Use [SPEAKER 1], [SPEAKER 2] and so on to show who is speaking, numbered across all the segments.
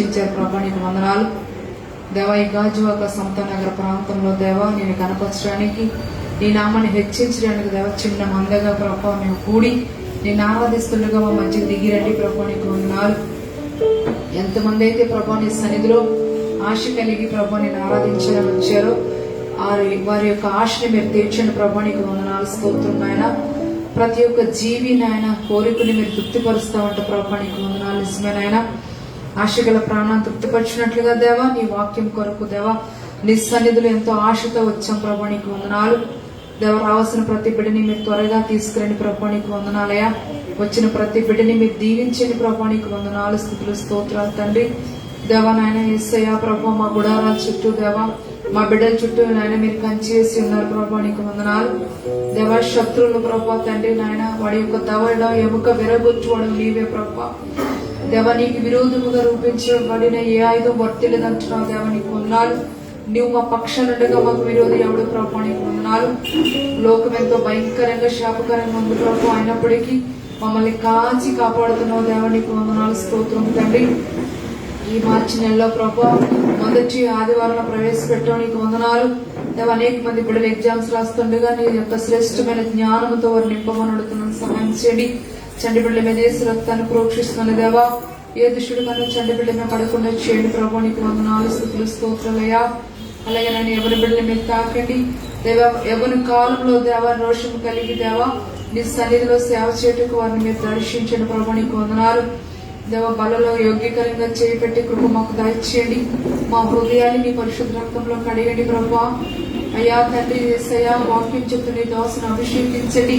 [SPEAKER 1] హెచ్చించారు ప్రభా, నీకు వందనాలు దేవా. ఈ గాజువాక సమతానగర్ ప్రాంతంలో దేవా నేను కనపరచడానికి, నీ నామాన్ని హెచ్చించడానికి దేవా చిన్న మందగా ప్రభా మేము కూడి నేను ఆరాధిస్తుండగా మా మధ్యకి దిగిరండి ప్రభా, నీకు వందనాలు. ఎంతమంది అయితే ప్రభా నీ సన్నిధిలో ఆశ కలిగి ప్రభా నేను ఆరాధించడం వచ్చారో వారి యొక్క ఆశని మీరు తీర్చండి ప్రభా, నీకు వందనాలు. స్తోత్రం నాయన. ప్రతి ఒక్క జీవి నాయన కోరికని మీరు తృప్తిపరుస్తామంట ప్రభా, నీకు వందనాలు. నిజమే నాయన, ఆశ గల ప్రాణాన్ని తృప్తిపరిచినట్లుగా దేవా నీ వాక్యం కొరకు దేవా నీ సన్నిధిలో ఎంతో ఆశతో వచ్చాం ప్రభా, నీకు వందనాలు. దేవ రావాల్సిన ప్రతి బిడ్డని మీరు త్వరగా తీసుకురండి ప్రభా, నీకు వందనాలయ్యా. వచ్చిన ప్రతి బిడ్డని మీరు దీవించండి ప్రభా, నీకు వందనాలు. స్థుతులు స్తోత్రాలు తండ్రి. దేవా నాయన యేసయ్యా ప్రభా మా గుడారాల చుట్టూ దేవా మా బిడ్డల చుట్టూ నాయన మీరు కంచేసి ఉన్నారు ప్రభా, నీకు వందనాలు. దేవా శత్రువులు ప్రభా తండ్రి నాయన వాడి యొక్క దవడ ఎముక విరగొచ్చుకోవడం నీవే ప్రభా. దేవా నీకు విరోధముగా రూపించబడిన ఏ ఆయుధం వర్తిలేదంటున్నావు దేవా, నీకు వందనాలు. నీవు మా పక్షాలుండగా మాకు విరోధి ఎవడు ప్రభా, నీకు వందనాలు. లోకం ఎంతో భయంకరంగా శాపకరంగా ఉంది ప్రభా, అయినప్పటికీ మమ్మల్ని కాచి కాపాడుతున్నావు దేవా, నీకు వందనాలు. స్తోత్రం తండ్రి. ఈ మార్చి నెలలో ప్రభా మొదటి ఆదివారంలో ప్రవేశపెట్టావు, నీకు వందనాలు దేవా. అనేక మంది బిడ్డలు ఎగ్జామ్స్ రాస్తుండగా నీ యొక్క శ్రేష్టమైన జ్ఞానంతో వారు నింపమని అడుగుతున్నాను, సహాయం చేయండి. చండి బిడ్డల మీద ఏసు రక్తాన్ని ప్రోక్షిస్తున్న దేవా ఏ దుష్టుడు కన్నా చండి బిడ్డ మీద పడకుండా చేయండి ప్రభా, నీకు వందనాలు. స్థుతులు స్తోత్రాలయ్యా. అలాగే నన్ను ఎవరి బిడ్డల మీద తాకండి దేవా. ఎవరి కాలంలో దేవా రోషం కలిగి దేవా నీ సన్నిధిలో సేవ చేయటకు వారిని మీరు దర్శించండి ప్రభా, నీకు వందనాలు దేవ. బలలో యోగ్యకరంగా చేపెట్టి కృప మాకు దయచేయండి. మా హృదయాన్ని నీ పరిశుద్ధ రక్తంలో కడిగండి ప్రభా. అయ్యా తండ్రి యేసయ్యా వాక్యం చెప్తూ నీ దాసును అభిషేకించండి.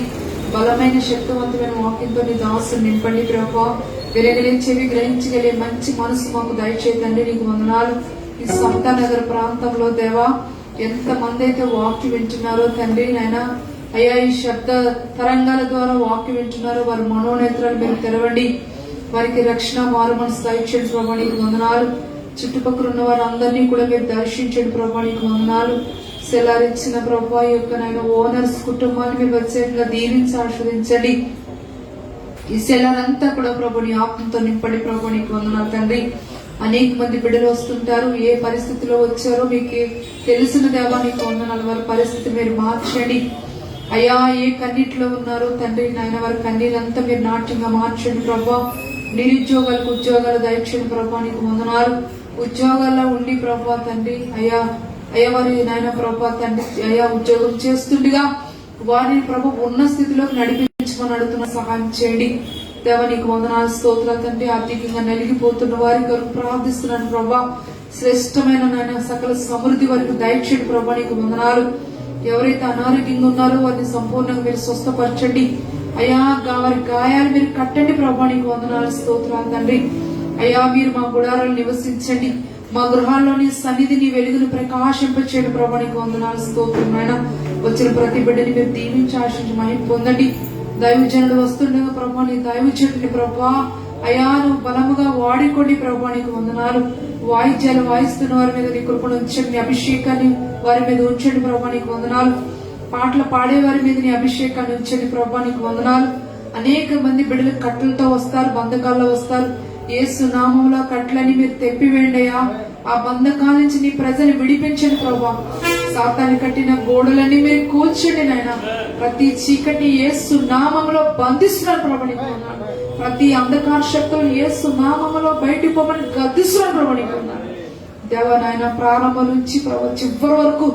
[SPEAKER 1] బలమైన శక్తివంతమైన వాక్యంతో నీ దాసును నింపండి ప్రభా. వెలగలే చెవి గ్రహించగలే మంచి మనసు మాకు దయచేయండి, నీకు వందనాలు. ఈ సమతానగర్ ప్రాంతంలో దేవా ఎంతమంది అయితే వాక్యం వింటున్నారో తండ్రి నాయన అయ్యా ఈ శబ్ద తరంగాల ద్వారా వాక్యం వింటున్నారో వారి మనోనేత్రాలు మీరు తెరవండి. వారికి రక్షణ మారు మనసు దయచేయండి ప్రభా, నీకు వందనాలు. చుట్టుపక్కల ఉన్న వారు అందరినీ కూడా మీరు దర్శించండి ప్రభా, నీకు వందనాలు. సెలార్ ఇచ్చిన ప్రభా యొక్క నాయన ఓనర్స్ కుటుంబాన్ని మీరు ప్రత్యేకంగా దీవించి ఆస్వాదించండి. ఈ సెలార్ అంతా కూడా ప్రభు నీ ఆత్మతో నింపండి ప్రభా, నీకు వందనాలు తండ్రి. అనేక మంది బిడ్డలు వస్తుంటారు, ఏ పరిస్థితిలో వచ్చారో మీకు తెలిసిన దేవా, నీకు వందనాలు. వారి పరిస్థితి మీరు మార్చండి అయ్యా. ఏ కన్నీటిలో ఉన్నారో తండ్రి నాయన వారి కన్నీరంతా మీరు నాట్యంగా మార్చండి ప్రభా. నిరుద్యోగాలకు ఉద్యోగాలు దయచేయండి ప్రభా, నీకు వందనాలు. ఉద్యోగాల్లో ఉండి ప్రభా తండ్రి అయ్యా వారి నాయన ప్రభా తండ్రి అయ్యా ఉద్యోగం చేస్తుండగా వారిని ప్రభు ఉన్న స్థితిలోకి నడిపించమని అడుగుతున్న సహాయం చేయండి దేవా, నీకు వందనాలు. స్తోత్రాలు తండ్రి. ఆర్థికంగా నలిగిపోతున్న వారి కొరకు ప్రార్థిస్తున్నాను ప్రభా. శ్రేష్టమైన నాయన సకల సమృద్ధి వారికి దయచేయండి ప్రభా, నీకు వందనాలు. ఎవరైతే అనారోగ్యంగా ఉన్నారో వారిని సంపూర్ణంగా మీరు స్వస్థపరచండి అయ్యా. వారి గాయాలు మీరు కట్టండి ప్రభా, నీకు వందనాలు. స్తోత్రాలు తండ్రి అయ్యా. మీరు మా గుడారాలు నివసించండి. మా గృహాల్లోని సన్నిధిని వెలుగును ప్రకాశింపచేయండి ప్రభా, నీకు వందనాలు. స్తోత్రం నాయన. వచ్చిన ప్రతి బిడ్డని మీరు దీవించి ఆశించి మహిమ పొందండి. దైవజనుడు వస్తుండగా ప్రభా నీ దైవజనుడిని ప్రభా అయ్యా నువ్వు బలముగా వాడుకోండి ప్రభా, నీకు వందనాలు. వాయిద్యాలు వాయిస్తున్న వారి మీద నీ కృపను ఉంచండి, నీ అభిషేకాన్ని వారి మీద ఉంచండి ప్రభా, నీకు వందనాలు. పాటలు పాడే వారి మీద నీ అభిషేకాన్ని ఉంచండి ప్రభా, నీకు వందనాలు. అనేక మంది బిడ్డలు కట్టలతో వస్తారు, బంధకాల్లో వస్తారు. యేసు నామంలో కట్లని మీరు తెప్పివేయండి అయ్యా. ఆ బంధకాల నుంచి నీ ప్రజలు విడిపించండి ప్రభా. సాతాను కట్టిన గోడలన్నీ మీరు కూల్చండి నాయన. ప్రతి చీకటి యేసు నామంలో బంధిస్తున్నారు ప్రభా, నీకు వందనాలు. ప్రతి అంధకార శక్తులు యేసు నామంలో బయటికి పోమని గద్దిస్తున్నారు ప్రభా, నీకు వందనాలు. దేవా నాయన ప్రారంభం నుంచి ప్రభా చివరి వరకు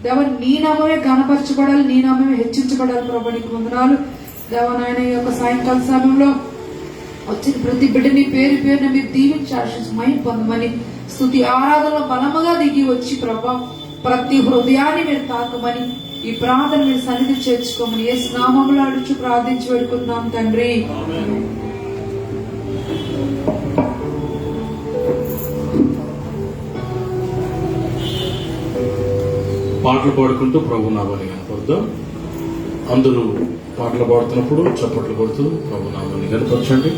[SPEAKER 1] దేవ నీ నామమే గణపరచబడాలి, నీ నామమే హెచ్చించబడాలి ప్రభా, నీకు వందనాలు. దేవా నాయన ఈ యొక్క సాయంకాల సమయంలో వచ్చిన ప్రతి బిడ్డని పేరు పేరున మీరు దీవించి ఆశించి మహిమ పొందమని స్తుతి ఆరాధనలో బలముగా దిగి వచ్చి ప్రభా ప్రతి హృదయాన్ని మీరు తాకమని ఈ ప్రార్థన మీరు సన్నిధి చేర్చుకోమని యేసు నామములో అడుచు ప్రార్థించి పెడుకున్నాం తండ్రి.
[SPEAKER 2] పాటలు పాడుకుంటూ ప్రభు నామాన్ని కనపడదాం. అందులో పాటలు పాడుతున్నప్పుడు చప్పట్లు కొడుతూ ప్రభు నామాన్ని కనపరచండి.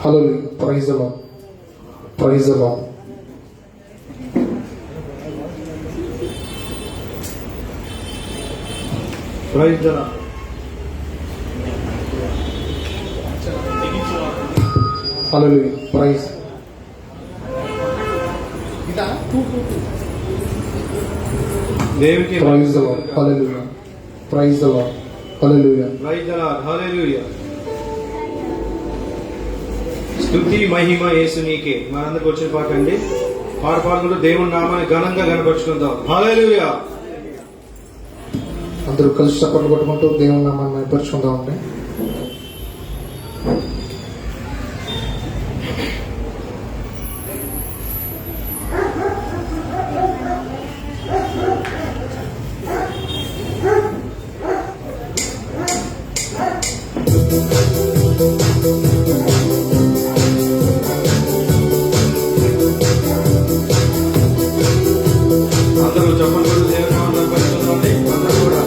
[SPEAKER 3] Hallelujah. Praise the Lord. Praise the Lord.
[SPEAKER 4] Praise the Lord.
[SPEAKER 3] Hallelujah. Praise.
[SPEAKER 4] దేవునికి
[SPEAKER 3] Praise the Lord. Hallelujah. Praise the Lord. Hallelujah.
[SPEAKER 4] Praise the Lord. Hallelujah. స్తుతి మహిమ యేసు నీకే. మనందరికి వచ్చిన పాట అండి. పాడుకుంటూ దేవుని నామాన్ని ఘనంగా కనపరుచుకుందాం. హల్లెలూయా.
[SPEAKER 3] అందరూ కలిసి చప్పట్లు కొట్టుకుంటూ దేవుని నామాన్ని మహిమపరుచుకుందాం అండి.
[SPEAKER 4] అందరూ చెప్పండి దేవుని నామాన్ని కనపరుచుకుందామండి. అందరూ కూడా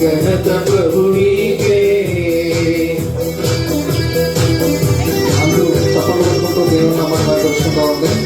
[SPEAKER 4] ఘనత ప్రభు నీకే.
[SPEAKER 3] అందరూ చప్పట్లు కొట్టుకుంటూ దేవుని నామాన్ని మహిమపరుచుకుందాం అండి.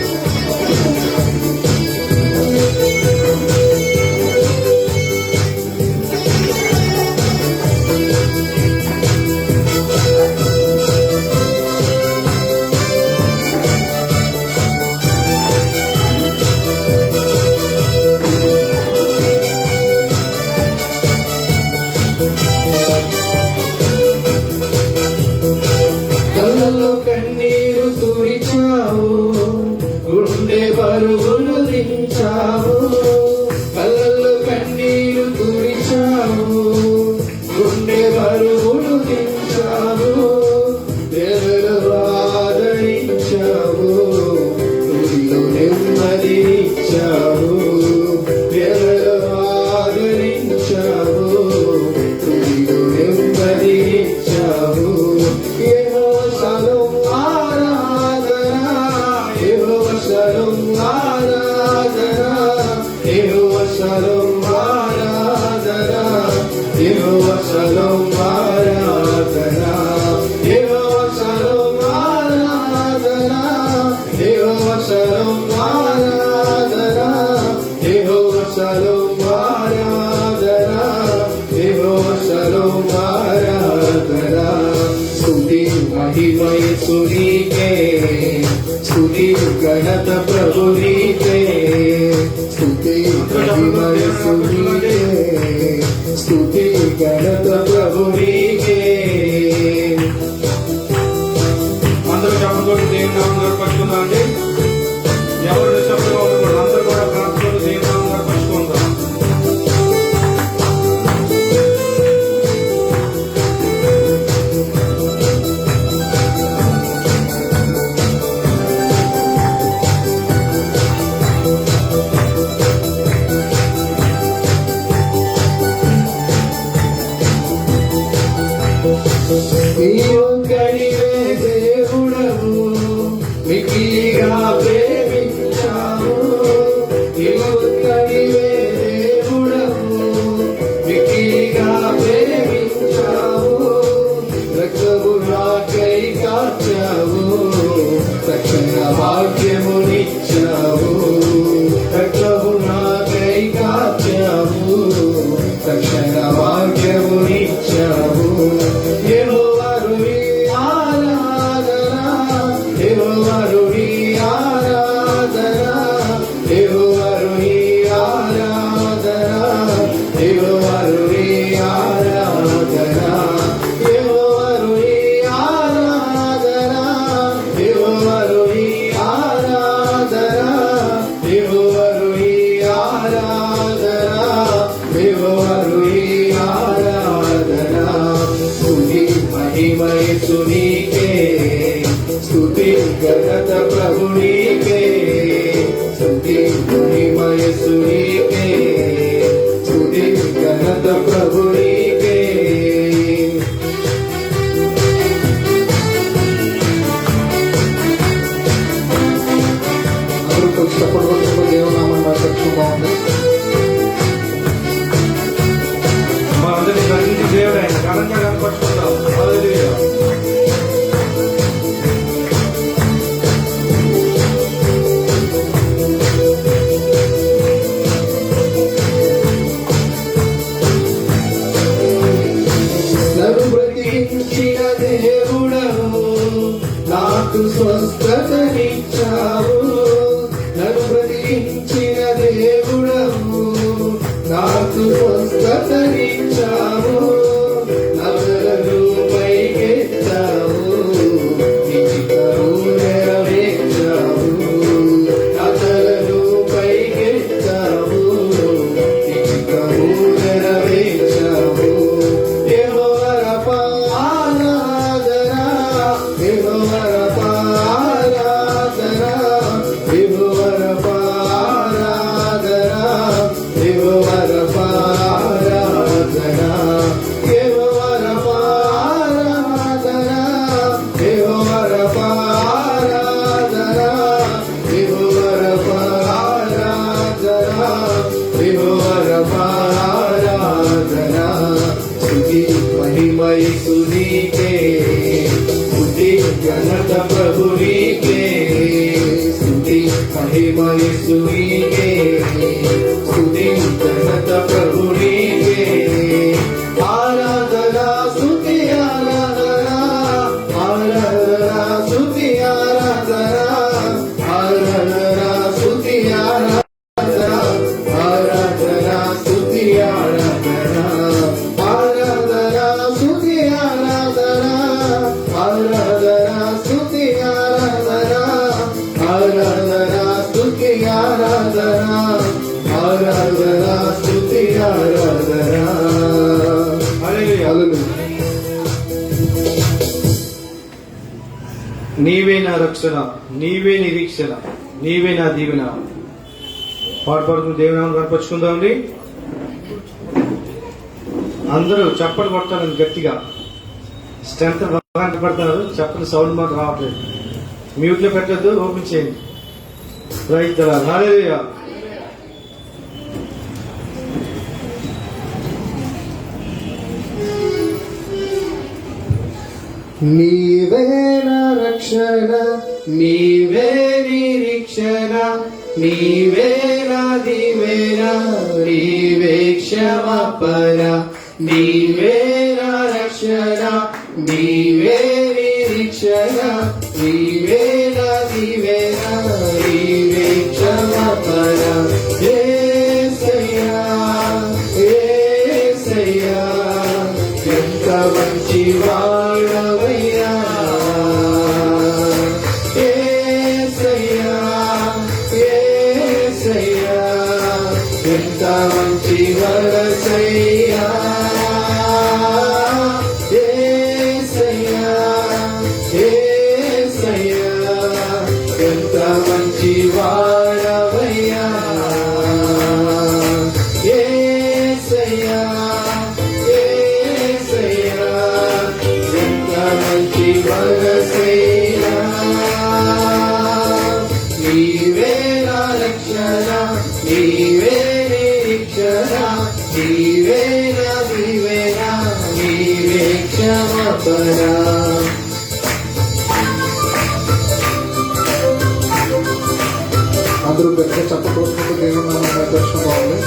[SPEAKER 4] కళ్ళలో కన్నీరు తుడిచావు, గుండె బరువులు దించావు. కళ్ళలో కన్నీరు తుడిచావు, గుండె బరువులు దించావు. పేదలు ఆదరించావు, తుదిలో నెమ్మది ఇచ్చావు. పేదలు ఆదరించావు, తుదిలో నెమ్మది ఇచ్చావు. స్తుతి గణత ప్రభు నీకే. స్తుతి మహిమ నీకే. స్తుతి గణత ప్రభు నీకే. అందరూ చెప్పకూడదు దేవుని నామం పట్టుకుందామండి. ఎవరు చెప్పగా ఉండకూడదు. అందరూ కూడా ప్రార్థనలు దేవుని నామం పట్టుకుందాం.
[SPEAKER 3] ఆరాధన దేవరుని ఆరాధన స్తుతి మహిమ యేసునికే స్తుతి ఘనత ప్రభునికే స్తుతి మహిమ యేసునికే స్తుతి ఘనత ప్రభునికే అందరూ చెప్పడం దేవునామని మాట్లాడుకుందామండి.
[SPEAKER 4] మా అందరినీ రక్షించి దేవుడు ఆయన ఘనంగా కనపరుచుకుందాం. హల్లెలూయా.
[SPEAKER 3] నన్ను బ్రతికించిన దేవుడవు నాకు స్వస్థతనిచ్చావు నన్ను బ్రతికించిన దేవుడవు నాకు స్వస్థతనిచ్చావు నగలను పైకెత్తావు నిజకము నెరవేర్చావు నగలను పైకెత్తావు నిజకము నెరవేర్చావు యెహోవా ఆరాధన యెహోవా ఆరాధన యెహోవా ఆరాధన యెహోవా ఆరాధన యెహోవా ఆరాధన యెహోవా ఆరాధన యెహోవా ఆరాధన యెహోవా ఆరాధన స్తుతి మహిమ యేసునికే స్తుతి ఘనత ప్రభునికే స్తుతి మహిమ యేసునికే స్తుతి ఘనత ప్రభునికే ఆరాధన స్తుతి ఆరాధన ఆరాధన స్తుతి ఆరాధన ఆరాధన స్తుతి ఆరాధన ఆరాధన స్తుతి ఆరాధన ఆరాధన స్తుతి ఆరాధన ఆరాధన స్తుతి ఆరాధన ఆరాధన స్తుతి ఆరాధన ఆరాధన స్తుతి ఆరాధన
[SPEAKER 4] హల్లెలూయా.
[SPEAKER 3] హల్లెలూయా.
[SPEAKER 4] నీవే నా రక్షణ, నీవే నిరీక్షణ, నీవే నా దీవెన. పాడుకుని దేవునామం కనపరుచుకుందామండి. అందరూ చప్పట్లు కొడతాను గట్టిగా. స్ట్రెంత్ పడుతున్నారు, చప్పట్లు సౌండ్ మాత్రం రావట్లేదు. మ్యూట్ లో పెట్టద్దు, ఓపెన్ చేయండి. Praise the lord. హల్లెలూయా.
[SPEAKER 3] నీవే నా రక్షణ నీవే నిరీక్షణ నీవే నా దీవెన నీవే క్షమాపణ నీవే నా రక్షణ నీవే నిరీక్షణ నీవే నా దీవెన నీవే క్షమాపణ యేసయ్యా యేసయ్యా ఎంత మంచి వాడవయ్యా యేసయ్యా యేసయ్యా ఎంత మంచి వరసయ్యా యేసయ్యా యేసయ్యా ఎంత మంచి వాడవయ్యా యేసయ్యా యేసయ్యా ఎంత మంచి వరసయ్యా నీవే నా రక్షణ నీవే నిరీక్షణ నీవే నా దీవెన నీవే క్షమాపణ అందరూ గట్టిగా చెప్పబోతున్నట్టు దేవుని నామమున దర్శనం బాగుంది.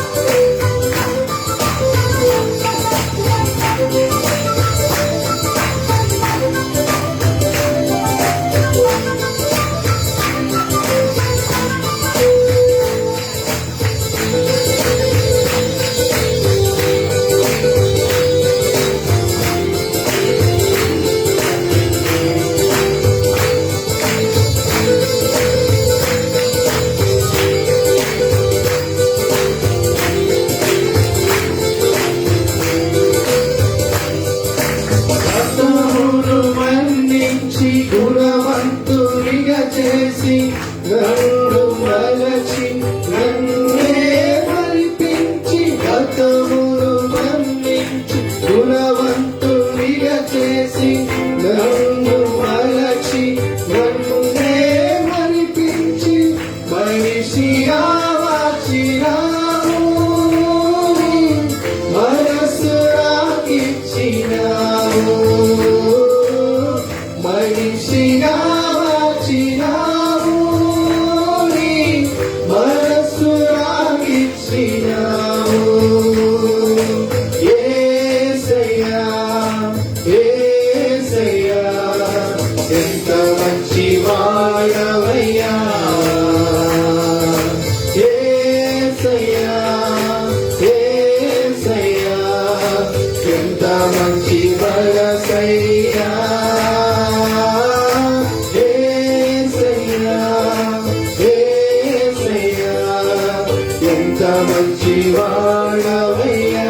[SPEAKER 3] మంచి వాడవయ్యా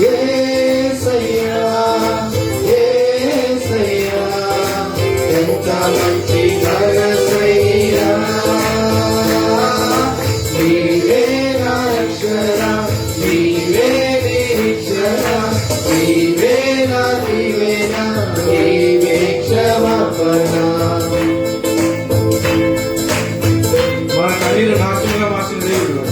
[SPEAKER 3] యేసయ్యా యేసయ్యా ఎంత మంచి మనసయ్యా నీవే నా రక్షణ నీవే నిరీక్షణ నీవే నా దీవెన నీవే క్షమాపణ
[SPEAKER 4] మన కన్నీరు నాశనంగా మార్చిన దేవుడు.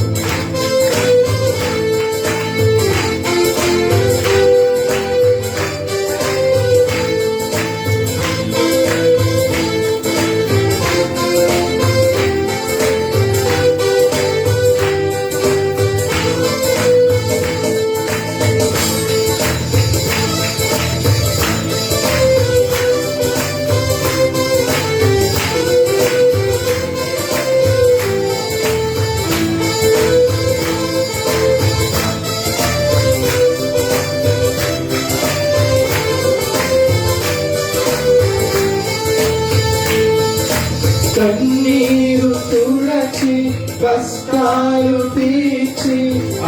[SPEAKER 3] కన్నీరు తుడచి కష్టాలు తీర్చి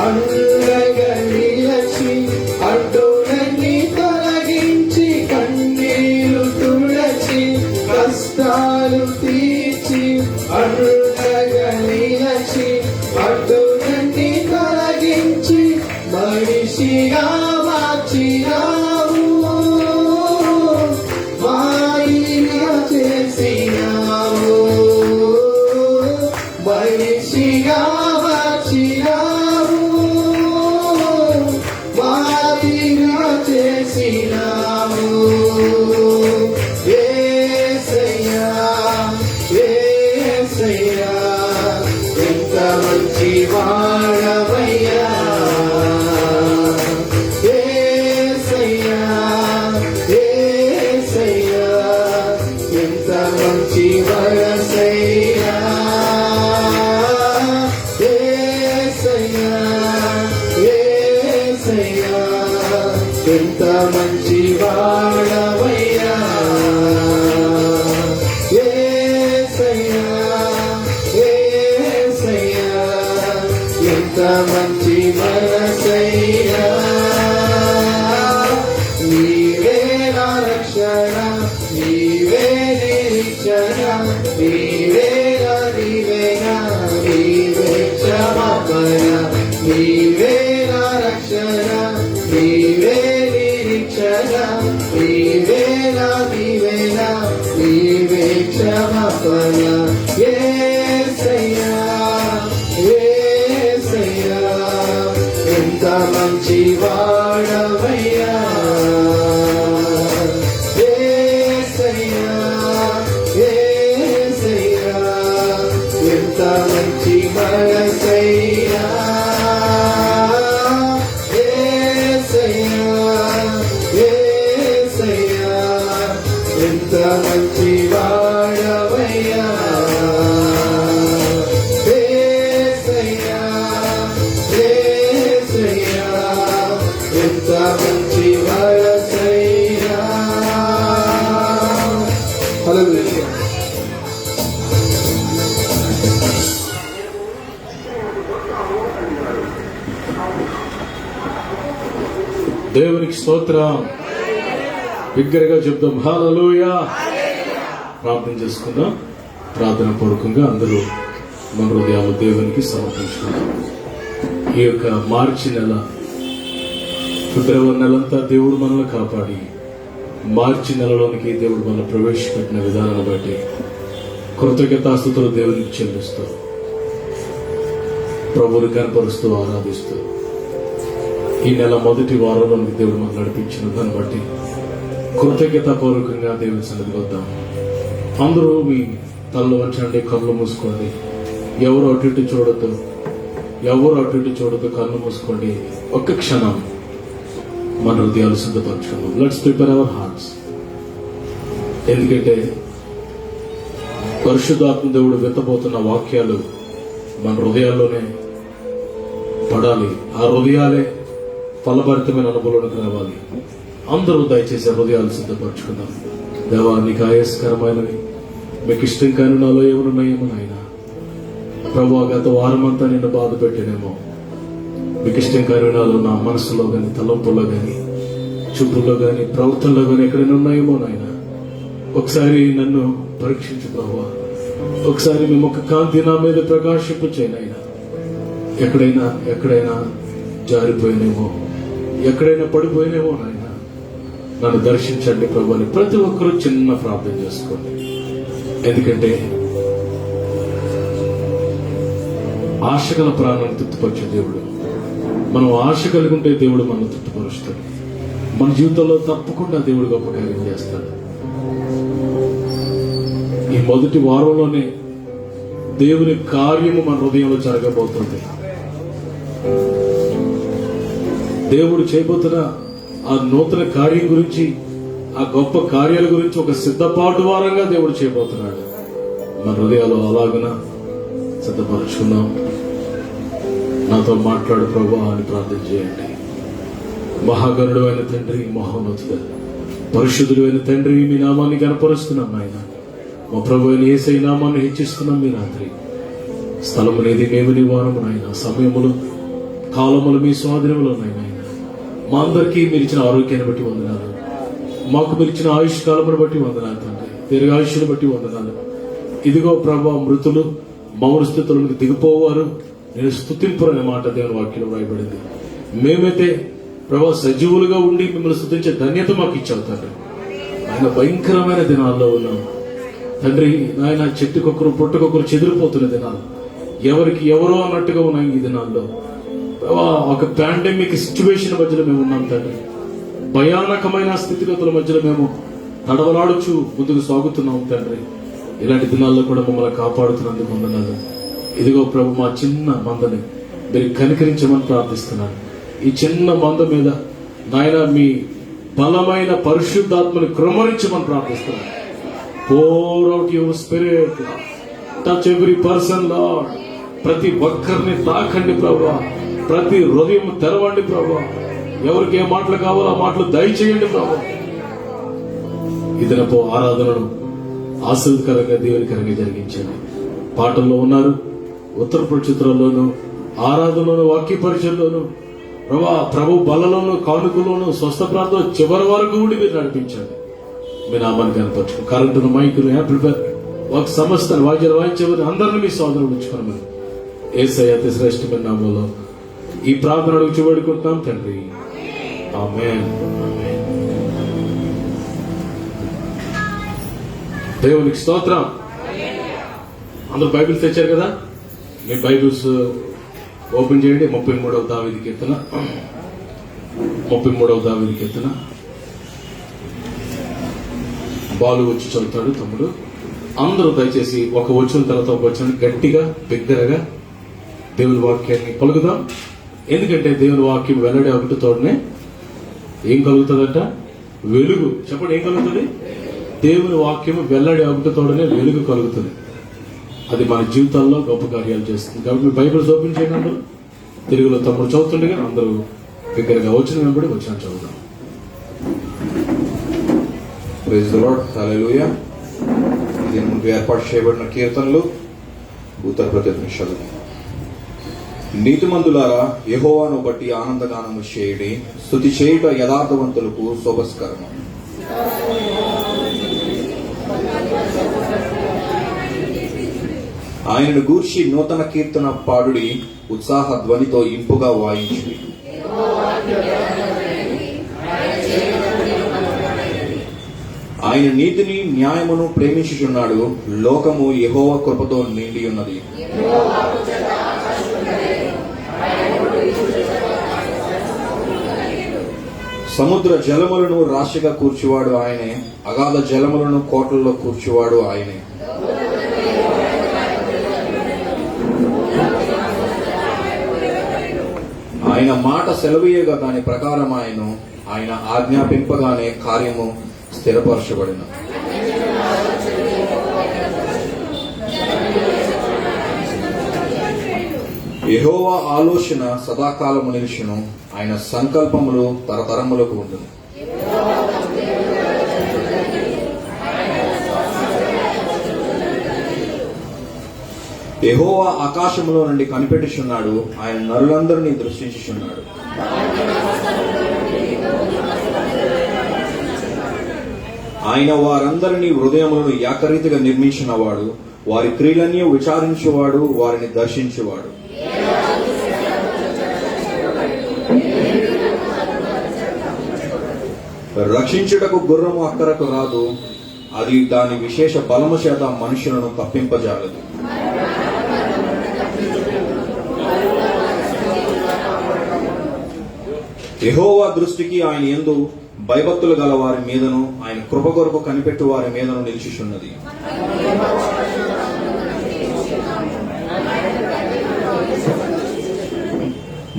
[SPEAKER 3] అండగా నిలచి అడ్డులన్నీ తొలగించి కన్నీరు తుడచి కష్టాలు తీర్చి అండగా నిలచి అడ్డులన్నీ తొలగించి మనిషిగా మార్చినావు మాయిగా చేసినావు మనిషిగా మార్చినావు మాదిగా చేసినావు యేసయ్యా యేసయ్యా ఎంత మంచి వాడవయ్యా యేసయ్యా యేసయ్యా ఎంత మంచి వరసయ్యా యేసయ్యా యేసయ్యా ఎంత మంచి వాడవయ్యా యేసయ్యా యేసయ్యా ఎంత మంచి మనసయ్యా నీవే నా రక్షణ నీవే నిరీక్షణ నీవే నా దీవెన నీవే క్షమాపణ నీవే నా రక్షణ నీవే నిరీక్షణ నీవే నా దీవెన నీవే క్షమాపణ యేసయ్యా యేసయ్యా ఎంత మంచి వాడవయ్యా యేసయ్యా యేసయ్యా ఎంత మంచి మనసయ్యా యేసయ్యా యేసయ్యా ఎంత మంచి వాడవయ్యా యేసయ్యా యేసయ్యా ఎంత మంచి వరసయ్యా హల్లెలూయా
[SPEAKER 2] దేవునికి స్తోత్రం. బిగ్గరగా చెప్దాం హల్లెలూయా. ప్రార్థన చేసుకుందాం. ప్రార్థన పూర్వకంగా అందరూ మన హృదయాలు దేవునికి సమర్పించుకుందాం. ఈ యొక్క మార్చి నెల, ఫిబ్రవరి నెలంతా దేవుడు మనల్ని కాపాడి మార్చి నెలలోనికి దేవుడు మనల్ని ప్రవేశపెట్టిన విధానాన్ని బట్టి కృతజ్ఞతాస్తుతులు దేవునికి చెల్లిస్తూ ప్రభువుని కనపరుస్తూ ఆరాధిస్తూ ఈ నెల మొదటి వారంలోనికి దేవుడు మనల్ని నడిపించిన దాన్ని బట్టి కృతజ్ఞతాపూర్వకంగా దేవుని సన్నిధికి వద్దాం. అందరూ మీ తలలో వంచండి, కళ్ళు మూసుకోండి. ఎవరు అటు ఇటు చూడొద్దు, కళ్ళు మూసుకోండి. ఒక్క క్షణం మన హృదయాలు సిద్ధపరచుకుందాం. Let's prepare our hearts. ఎందుకంటే పరిశుద్ధాత్మ దేవుడు విత్తబోతున్న వాక్యాలు మన హృదయాల్లోనే పడాలి. ఆ హృదయాలే ఫలభరితమైన అనుభవంలోకి రావాలి. అందరూ దయచేసి హృదయాలు సిద్ధపరచుకుందాం. దేవా, నీకు ఆయాసకరమైనవి, మీకు ఇష్టం కాని నాలో ఏమనున్నాయేమో నాయన ప్రభు గత వారం అంతా నిన్ను బాధ పెట్టానేమో, మీకు ఇష్టం కరుణాలు నా మనసులో గాని, తలంపుల్లో గాని, చూపుల్లో గాని, ప్రవర్తనలో గాని ఎక్కడైనా ఉన్నాయేమో నాయన. ఒకసారి నన్ను పరీక్షించు ప్రభు. ఒకసారి మీ ముఖ కాంతి నా మీద ప్రకాశింపు చేయనైనా. ఎక్కడైనా జారిపోయినేమో, ఎక్కడైనా పడిపోయినేమో నాయన, నన్ను దర్శించండి ప్రభు అని ప్రతి ఒక్కరూ చిన్న ప్రార్థన చేసుకోండి. ఎందుకంటే ఆశగల ప్రాణాన్ని తృప్తిపరిచే దేవుడు. మనం ఆశ కలిగి ఉంటే దేవుడు మనల్ని తృప్తిపరుస్తాడు. మన జీవితంలో తప్పకుండా దేవుడు గొప్ప కార్యం చేస్తాడు. ఈ మొదటి వారంలోనే దేవుని కార్యము మన హృదయంలో జరగబోతుంది. దేవుడు చేయబోతున్న ఆ నూతన కార్యం గురించి, ఆ గొప్ప కార్యాల గురించి ఒక సిద్ధపాటు వారంగా దేవుడు చేయబోతున్నాడు. మన హృదయాలు అలాగున సిద్ధపరుచుకున్నాం. నాతో మాట్లాడు ప్రభా అని ప్రార్థన చేయండి. మహాగణుడు అయిన తండ్రి, మహోన్నతుడు పరిశుద్ధుడు అయిన తండ్రి, మీ నామాన్ని కనపరుస్తున్నాం ఆయన. మా ప్రభు అయిన యేసయ్య నామాన్ని హెచ్చిస్తున్నాం. మీ రాత్రి స్థలము అనేది మేము నివారము నాయన. సమయములు కాలములు మీ స్వాధీనంలో నాయన. మా అందరికీ మీరు ఇచ్చిన ఆరోగ్యాన్ని బట్టి వందనాలు. మాకు మీరు ఇచ్చిన ఆయుష్ కాలమును బట్టి వందనాలు తండ్రి. దీర్ఘాయుష్ను బట్టి వందనాలు. ఇదిగో ప్రభా, మృతులు మౌన స్థితులకు దిగిపోవారు నేను స్తుతింపురు అనే మాట దేవుని వాక్యంలో రాయబడింది. మేమైతే ప్రభా సజీవులుగా ఉండి మిమ్మల్ని స్తుతించే ధన్యత మాకు ఇచ్చావు తండ్రి. ఆయన భయంకరమైన దినాల్లో ఉన్నాం తండ్రి. నాయన చెట్టుకొకరు పుట్టుకొకరు చెదిరిపోతున్న దినాలు, ఎవరికి ఎవరో అన్నట్టుగా ఉన్నాయి ఈ దినాల్లో. ఒక పాండమిక్ సిచ్యువేషన్ మధ్యలో మేము ఉన్నాం తండ్రి. భయానకమైన స్థితిగతుల మధ్యలో మేము తడవలాడుచు ముందుకు సాగుతున్నాం తండ్రి. ఇలాంటి దినాల్లో కూడా మమ్మల్ని కాపాడుతున్నందుకు వందనాలు. ఇదిగో ప్రభు, మా చిన్న మందని మీరు కనికరించమని ప్రార్థిస్తున్నాను. ఈ చిన్న మంద మీద నాయన మీ బలమైన పరిశుద్ధాత్మని కృమరించమని ప్రార్థిస్తున్నాను. pour out your spirit, touch every person Lord. ప్రతి ఒక్కరిని తాకండి ప్రభా. ప్రతి హృదయం తెరవండి ప్రభా. ఎవరికి ఏ మాటలు కావాలో ఆ మాటలు దయచేయండి ప్రభా. ఇదనపో ఆరాధనను ఆశీర్వదకరంగా దీవెనకరంగా జరిగించండి. పాటల్లో ఉన్నారు, ఉత్తర ప్రచుత్రంలోను, ఆరాధనలోను, వాక్య పరిచయంలోను ప్రభు బలలోను, కానుకలోను, స్వస్థ ప్రాంతంలో చివరి వరకు ఉండి మీరు నడిపించండి. మీ నామాన్ని కనపరచు. కరెంటును, మైకులు, యాంప్లిఫైర్, ఒక సమస్త వాద్యాలు వాయించేవారిని అందరినీ మీ సోదరులు ఉంచుకోమని యేసయ్య అతి శ్రేష్టమైన నామంలో ఈ ప్రార్థన అడుగు వేడుకుంటున్నాం తండ్రి. ఆమేన్. దేవునికి స్తోత్రం. అందరూ బైబిల్స్ తెచ్చారు కదా? మీ బైబిల్స్ ఓపెన్ చేయండి. 33వ దావీదు కీర్తన. 33వ దావీదు కీర్తన. బాలు వచ్చి చదువుతాడు తమ్ముడు. అందరూ దయచేసి ఒక వచ్చిన తర్వాత ఒక వచ్చిన గట్టిగా బిగ్గరగా దేవుని వాక్యాన్ని పలుకుదాం. ఎందుకంటే దేవుని వాక్యం వెల్లడి ఒకటితోనే ఏం కలుగుతుందట? వెలుగు. చెప్పండి, ఏం కలుగుతుంది? దేవుని వాక్యం వెల్లడి ఒకటితోనే వెలుగు కలుగుతుంది. అది మన జీవితాల్లో గొప్ప కార్యాలు చేస్తుంది. కాబట్టి బైబిల్స్ ఓపెన్ చేయండి. అందరూ తెలుగులో తమ్ముడు చదువుతుండగా అందరూ బిగ్గరగా వచ్చిన వెంబడి వచ్చిన చదువుదాం.
[SPEAKER 3] Praise the lord. హల్లెలూయా. ఇది ముందు ఏర్పాటు చేయబడిన కీర్తనలు ఉత్తర ప్రదేశ్. నీతిమంతులారా, యెహోవాను బట్టి ఆనందగానము చేయుడి. స్తుతి చేయుట యథార్థవంతులకు శోభస్కరము. ఆయనను గూర్చి నూతన కీర్తన పాడుడి. ఉత్సాహ ధ్వనితో ఇంపుగా వాయించుడి. ఆయన నీతిని న్యాయమును ప్రేమించుచున్నాడు. లోకము యెహోవా కృపతో నిండి ఉన్నది. సముద్ర జలములను రాశిగా కూర్చువాడు ఆయనే. అగాధ జలములను కోటల్లో కూర్చువాడు ఆయనే. ఆయన మాట సెలవీయగా దాని ప్రకారం ఆయన ఆజ్ఞాపింపగానే కార్యము స్థిరపరచబడిన. యెహోవా ఆలోచన సదాకాలము నిలిచును. ఆయన సంకల్పములు తరతరములకు ఉండును. యెహోవా ఆకాశములో నుండి కనిపెట్టుచున్నాడు, ఆయన నరులందరినీ దృష్టించుచున్నాడు. ఆయన వారందరినీ హృదయములను ఏకరీతిగా నిర్మించినవాడు, వారి క్రియలన్నీ విచారించువాడు, వారిని దర్శించువాడు. రక్షించుటకు గుర్రము అక్కరకు రాదు, అది దాని విశేష బలము చేత మనుషులను తప్పింపజాలదు. యెహోవా దృష్టికి ఆయన యందు భయభక్తులు గల వారి మీదను, ఆయన కృప కొరకు కనిపెట్టు వారి మీదను నిలిచిచున్నది.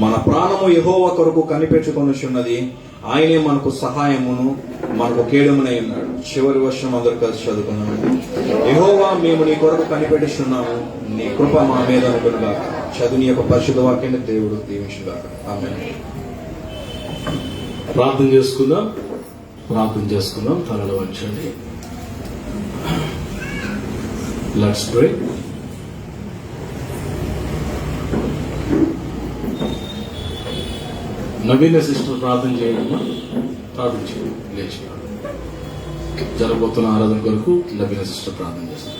[SPEAKER 3] మన ప్రాణము యెహోవా కొరకు కనిపెట్టుకొనుచున్నది, ఆయనే మనకు సహాయమును మనకు కేడమునై ఉన్నాడు. చివరి వర్షం అందరూ కలిసి చదువుకున్నాము. యెహోవా, మేము నీ కొరకు కనిపెట్టుచున్నాము, నీ కృప మా మీద ఉండునుగాక. చదువు నీ యొక్క పరిశుద్ధ వాక్యాన్ని దేవుడు దీవించుగాక. ఆమేన్.
[SPEAKER 2] ప్రార్థన చేసుకుందాం. తలలు వంచండి. Let's pray. నవీన సిస్టర్ ప్రార్థన చేయడమ్మా. ప్రార్థన చేయండి. లేచి జరగబోతున్న ఆరాధన కొరకు నవీన సిస్టర్ ప్రార్థన చేస్తారు.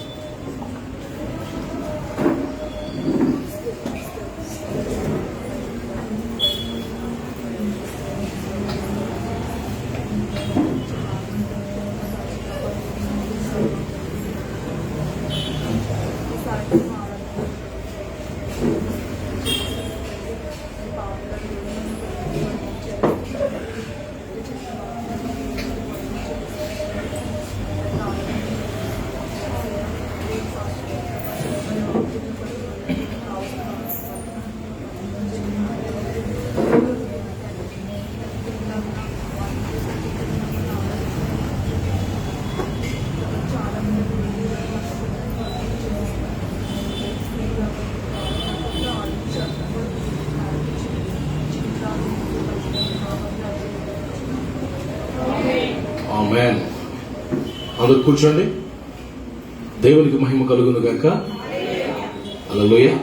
[SPEAKER 2] ఆమేన్. అందరూ కూర్చోండి. దేవునికి మహిమ కలుగును గాక. హల్లెలూయా.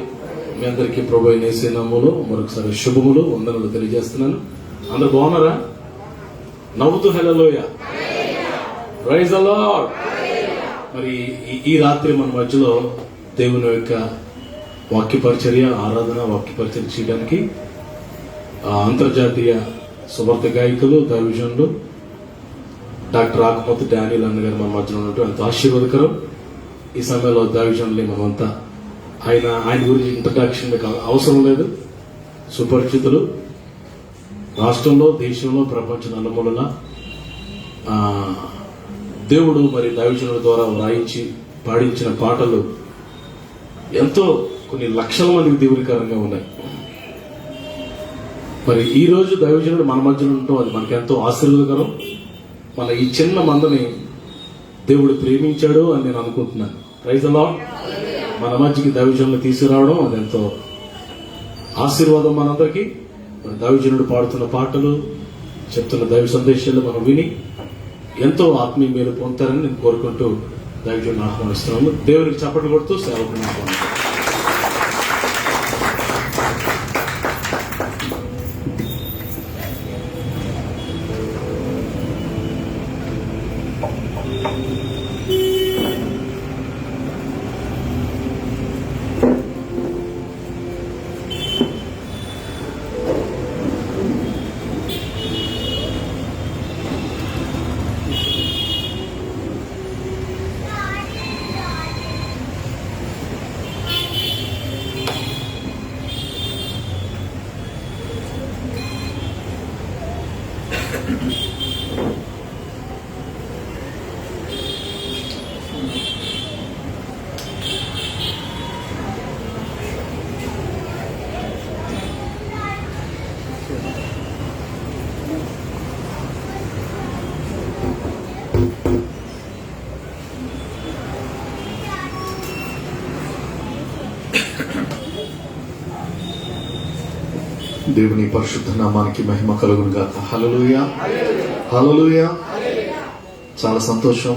[SPEAKER 2] మీ అందరికీ ప్రభువైన యేసు నామములో మరొకసారి శుభములు, వందనాలు తెలియజేస్తున్నాను. అందరూ బాగున్నారా? నవ్వుతూ హల్లెలూయా, ప్రైజ్ ది లార్డ్. మరి ఈ రాత్రి మన మధ్యలో దేవుని యొక్క వాక్య పరిచర్య, ఆరాధన, వాక్య పరిచర్య చేయడానికి అంతర్జాతీయ సువార్త గాయకులు, దైవజనులు డాక్టర్ ఆకుమతి డానియల్ అన్న గారు మన మధ్యలో ఉన్నట్టు ఎంతో ఆశీర్వాదకరం. ఈ సమయంలో దైవజనుల్ని మనమంతా ఆయన గురించి ఇంట్రడక్షన్ మీకు అవసరం లేదు, సుపరిచితులు. రాష్ట్రంలో, దేశంలో, ప్రపంచ నలుమూలల దేవుడు మరి దైవజనుల ద్వారా వ్రాయించి పాడించిన పాటలు ఎంతో కొన్ని లక్షల మందికి దీవెనకరంగా ఉన్నాయి. మరి ఈ రోజు దైవజనుడు మన మధ్యలో ఉండటం అది మనకి ఎంతో ఆశీర్వాదకరం. మన ఈ చిన్న మందని దేవుడు ప్రేమించాడు అని నేను అనుకుంటున్నాను. Praise the Lord. మన మధ్యకి దైవజనులు తీసుకురావడం అది ఎంతో ఆశీర్వాదం మనందరికీ. మన దైవజనుడు పాడుతున్న పాటలు, చెప్తున్న దైవ సందేశాలు మనం విని ఎంతో ఆత్మీయ మేలు పొందుతారని నేను కోరుకుంటూ దైవజనుడు ఆహ్వానిస్తున్నాను. దేవునికి చప్పట్లు కొడుతూ సేవకుని ఆహ్వానిస్తున్నాను. దేవుని పరిశుద్ధ నామానికి మహిమ కలుగును గాక. హల్లెలూయా, హల్లెలూయా. చాలా సంతోషం.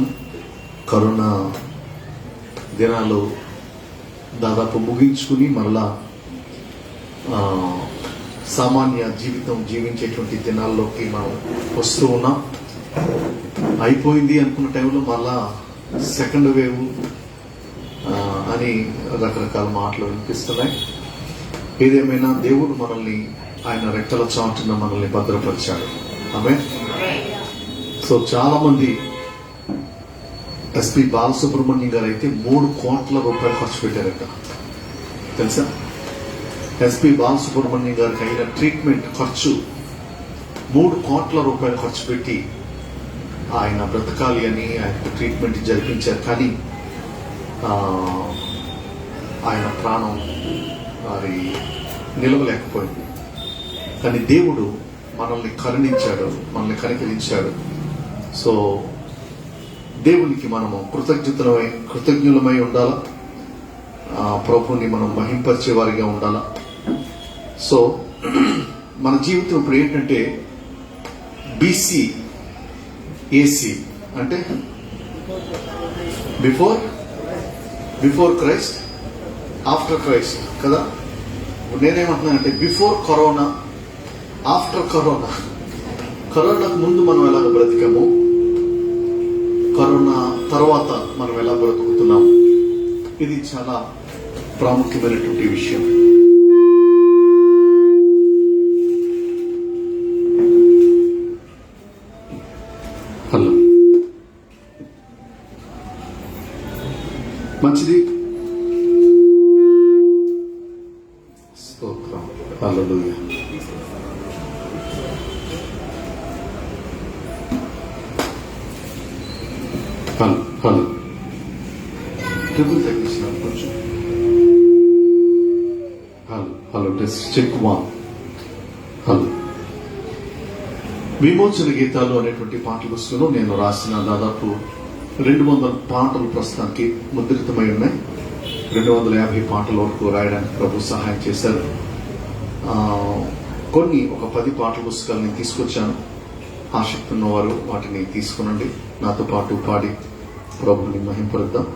[SPEAKER 2] కరోనా దినాలు
[SPEAKER 5] దాదాపు ముగించుకుని మరలా సామాన్య జీవితం జీవించేటువంటి దినాల్లోకి మనం వస్తూ ఉన్నాం. అయిపోయింది అనుకున్న టైంలో మళ్ళా సెకండ్ వేవ్ అని రకరకాల మాటలు వినిపిస్తున్నాయి. ఏదేమైనా దేవుడు మనల్ని ఆయన రెక్కల చాటున మనల్ని భద్రపరిచాడు. ఆమేన్. సో చాలా మంది ఎస్పి బాలసుబ్రహ్మణ్యం గారు అయితే 3 కోట్ల రూపాయలు ఖర్చు పెట్టారట. తెలుసా? ఎస్పి బాలసుబ్రహ్మణ్యం గారికి అయిన ట్రీట్మెంట్ ఖర్చు 3 కోట్ల రూపాయలు ఖర్చు పెట్టి ఆయన బ్రతకాలి అని ఆయనకు ట్రీట్మెంట్ జరిపించారు. కానీ ఆయన ప్రాణం మరి నిలవలేకపోయింది. కానీ దేవుడు మనల్ని కరుణించాడు, మనల్ని కనికరించాడు. సో దేవునికి మనము కృతజ్ఞులమై ఉండాలా, ప్రభుని మనం మహింపరిచే వారిగా ఉండాలా. సో మన జీవితం ఇప్పుడు ఏంటంటే BC AC అంటే బిఫోర్ క్రైస్ట్, ఆఫ్టర్ క్రైస్ట్ కదా. నేనేమంటున్నానంటే బిఫోర్ కరోనా, ఆఫ్టర్ కరోనా. కరోనాకు ముందు మనం ఎలాగ బ్రతికాము, కరోనా తర్వాత మనం ఎలా బ్రతుకుతున్నాం, ఇది చాలా ప్రాముఖ్యమైనటువంటి విషయం. హలో, మంచిది. స్తోత్రం. హల్లెలూయా. హలో, ట్రిపుల్ తగ్గించినారు కొంచెం. Hello, test check 1. హలో. విమోచన గీతాలు అనేటువంటి పాటల పుస్తకంలో నేను రాసిన దాదాపు 200 పాటలు ప్రస్తుతానికి ముద్రితమై ఉన్నాయి. 250 పాటల వరకు రాయడానికి ప్రభు సహాయం చేశారు. కొన్ని ఒక 10 పాటల పుస్తకాలు నేను తీసుకొచ్చాను. ఆసక్తి ఉన్నవారు వాటిని తీసుకునండి, నాతో పాటు పాడి ప్రభుని మహింపరుద్దాం.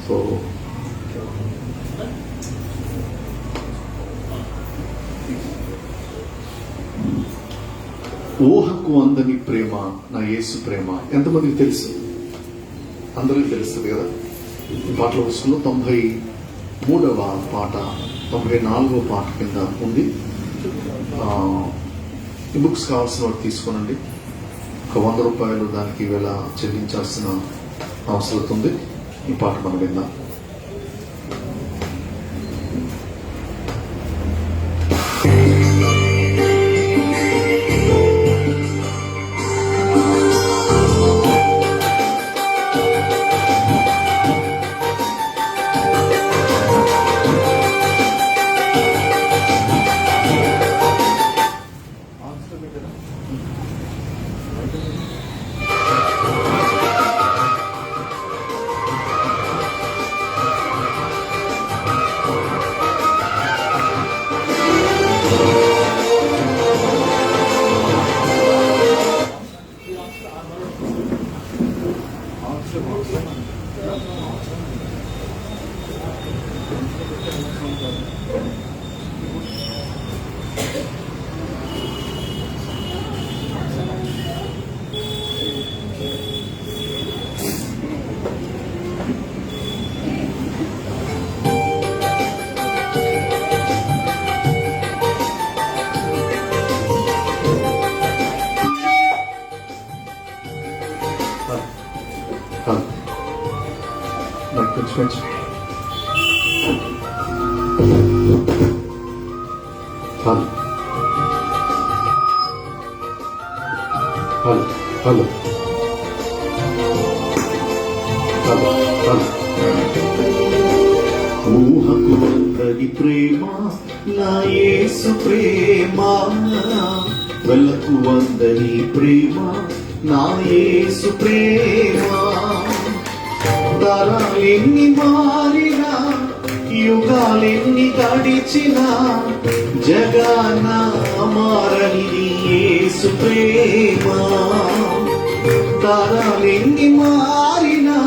[SPEAKER 5] సో ఊహకు అందని ప్రేమ నా యేసు ప్రేమ ఎంతమందికి తెలుసు? అందరికీ తెలుస్తుంది కదా. ఈ పాటల పుస్తకంలో 93వ పాట, 94వ పాట కింద ఉంది. ఈ బుక్స్ కావాల్సిన వారు తీసుకోనండి. ఒక 100 రూపాయలు దానికి వేళ చెల్లించాల్సిన అవసరం ఉంది. ఈ పాట మనం విందాం. Switch. Hello. Hello. Hello. Hello. Hello. ఊహకు అందరి ప్రేమ నా యేసు ప్రేమ, వెళ్ళకు అందరి ప్రేమ నా యేసు ప్రేమ. తరాలెన్ని మారినా, యుగాలెన్ని గడిచినా, జగాన మారనిది యేసు ప్రేమ. తరాలెన్ని మారినా,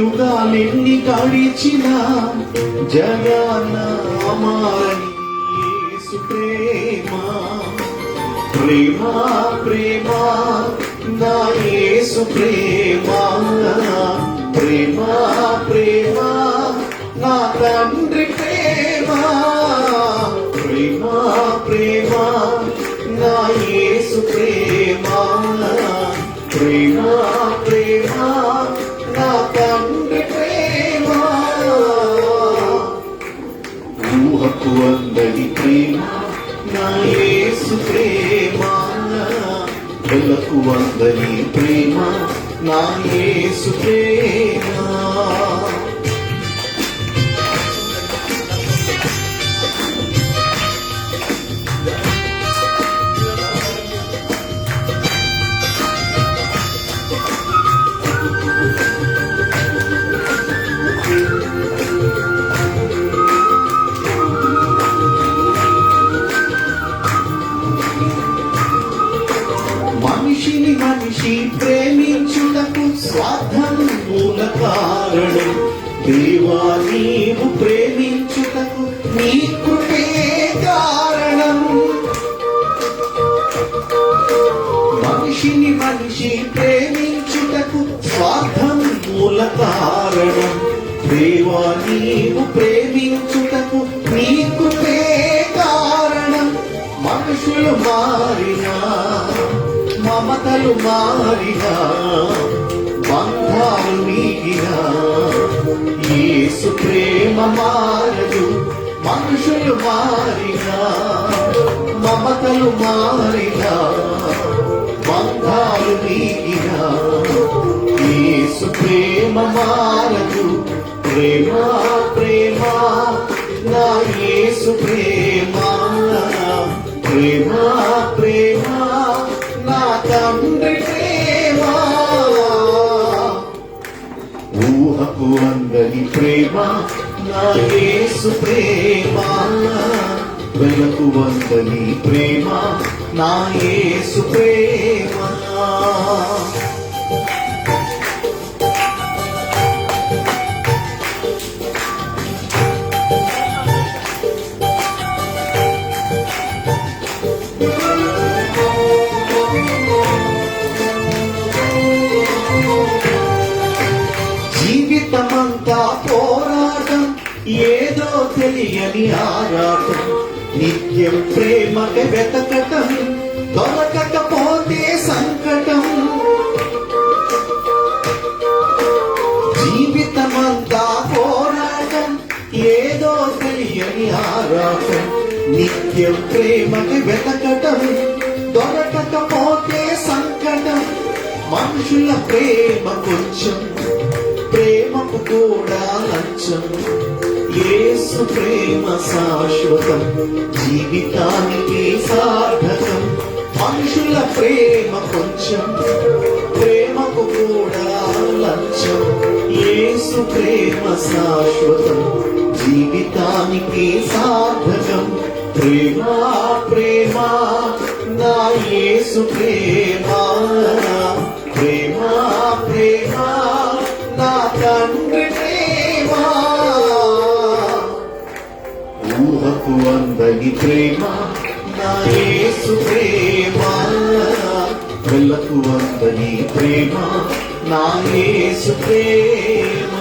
[SPEAKER 5] యుగాలెన్ని గడిచిన జగన అమారని యేసు ప్రేమ ప్రేమ ప్రేమ నా యేసు ప్రేమ ప్రేమ ప్రేమ నా తండ్రి ప్రేమ ప్రేమ ప్రేమ నా యేసు ప్రేమ ప్రేమ ప్రేమ నా తండ్రి ప్రేమ ఊహకు అందని ప్రేమ నా యేసు ప్రేమ వెలకు అందని ప్రేమ నా యేసు ప్రేమ మనిషిని మనిషి ప్రేమించుటకు స్వార్థం మూల కారణం దేవా నీవు ప్రేమించుటకు నీ కృపే కారణం మనిషిని మనిషి ప్రేమించుటకు స్వార్థం మూల కారణం దేవా నీవు ప్రేమించుటకు నీ కృపే కారణం మనుషులు మారినా మమతలు మారినా బంధాలు నీగినా యేసు ప్రేమ మారదు మనుషులు మారినా మమతలు మారినా బంధాలు నీగినా యేసు ప్రేమ మారదు ప్రేమ ప్రేమ నా యేసు ప్రేమ ప్రేమ ప్రేమ నా తండ్రి ప్రేమ ఊహకు అందని ప్రేమ నా యేసు ప్రేమ వెలకు అందని ప్రేమ నా యేసు ప్రేమ జీవితమంతా పోరాటం ఏదో తెలియని ఆరాటం నిత్యం ప్రేమకి వెతకటం దొరకకపోతే సంకటం జీవితమంతా పోరాటం ఏదో తెలియని ఆరాటం నిత్యం ప్రేమకి వెతకటం దొరకకపోతే సంకటం మనుషుల ప్రేమ కొంచెం ప్రేమకు కూడా లంచం యేసు ప్రేమ శాశ్వతం జీవితానికి సార్థకం మనుషుల ప్రేమ కొంచెం ప్రేమకు కూడా లంచం యేసు ప్రేమ శాశ్వతం జీవితానికి సార్థకం ప్రేమ ప్రేమ నా యేసు ప్రేమ ప్రేమ ప్రేమ నా తండ్రి ప్రేమ ఊహకు అందని ప్రేమ నా యేసు ప్రేమ వెళ్ళకు అందని ప్రేమ నా యేసు ప్రేమ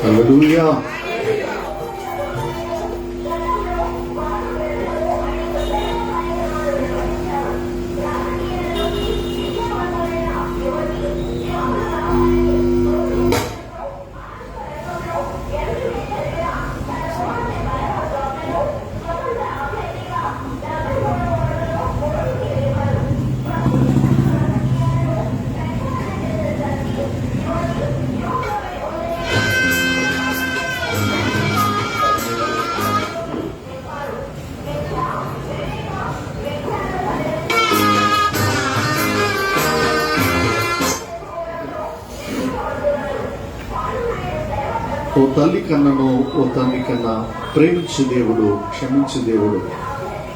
[SPEAKER 5] హల్లెలూయా ఓ తల్లి కన్నను ఓ తండ్రి కన్నా ప్రేమించు దేవుడు, క్షమించు దేవుడు.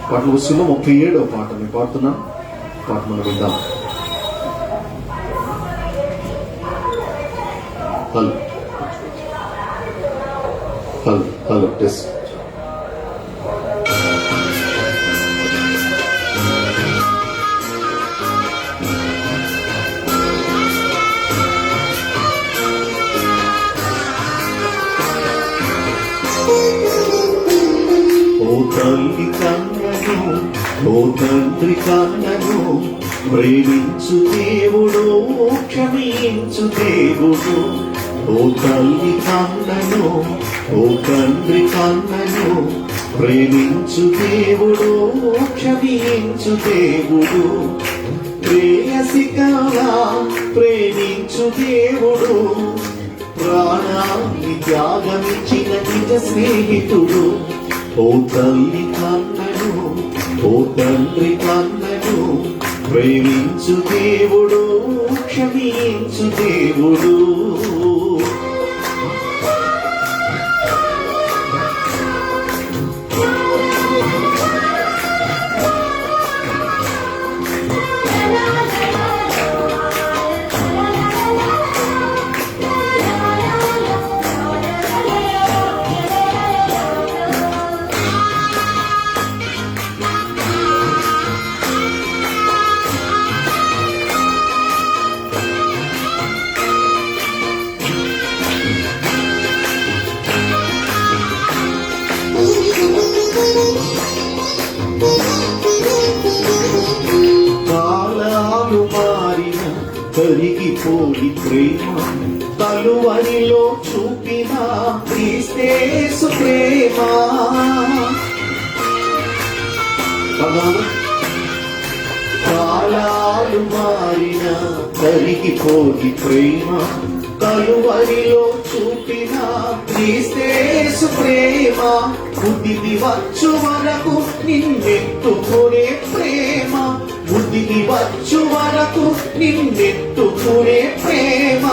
[SPEAKER 5] పాటల పుస్తకంలో 37వ పాట నేను పాడుతున్నాను. పాట మనం విందాం. Hello hello hello test. ఓ తల్లి కన్నను ఓ తండ్రి కన్నను ప్రేమించు దేవుడు, క్షమించు దేవుడు. ఓ తల్లి కన్నను ఓ తండ్రి కన్నను ప్రేమించు దేవుడు, క్షమించు దేవుడు. ప్రేయసి కన్నా ప్రేమించు దేవుడు, ప్రాణాన్ని త్యాగమిచ్చిన నిజ స్నేహితుడు. ఓ తల్లి కన్నను ఓ తండ్రి కన్నను ప్రేమించు దేవుడు, క్షమించు దేవుడు. కాలాలు మారిన కరిగిపోయి ప్రేమ, కలువరిలో చూపిన క్రీస్తేసు ప్రేమ. కాలాలు మారిన కరిగిపోయి ప్రేమ, కలువరిలో చూపిన క్రీస్తేసు ప్రేమ. బుద్ధిని వచ్చు వరకు నిన్నెత్తుకునే ప్రేమ, బుద్ధిని వచ్చు వరకు నిన్నెత్తుకునే ప్రేమ.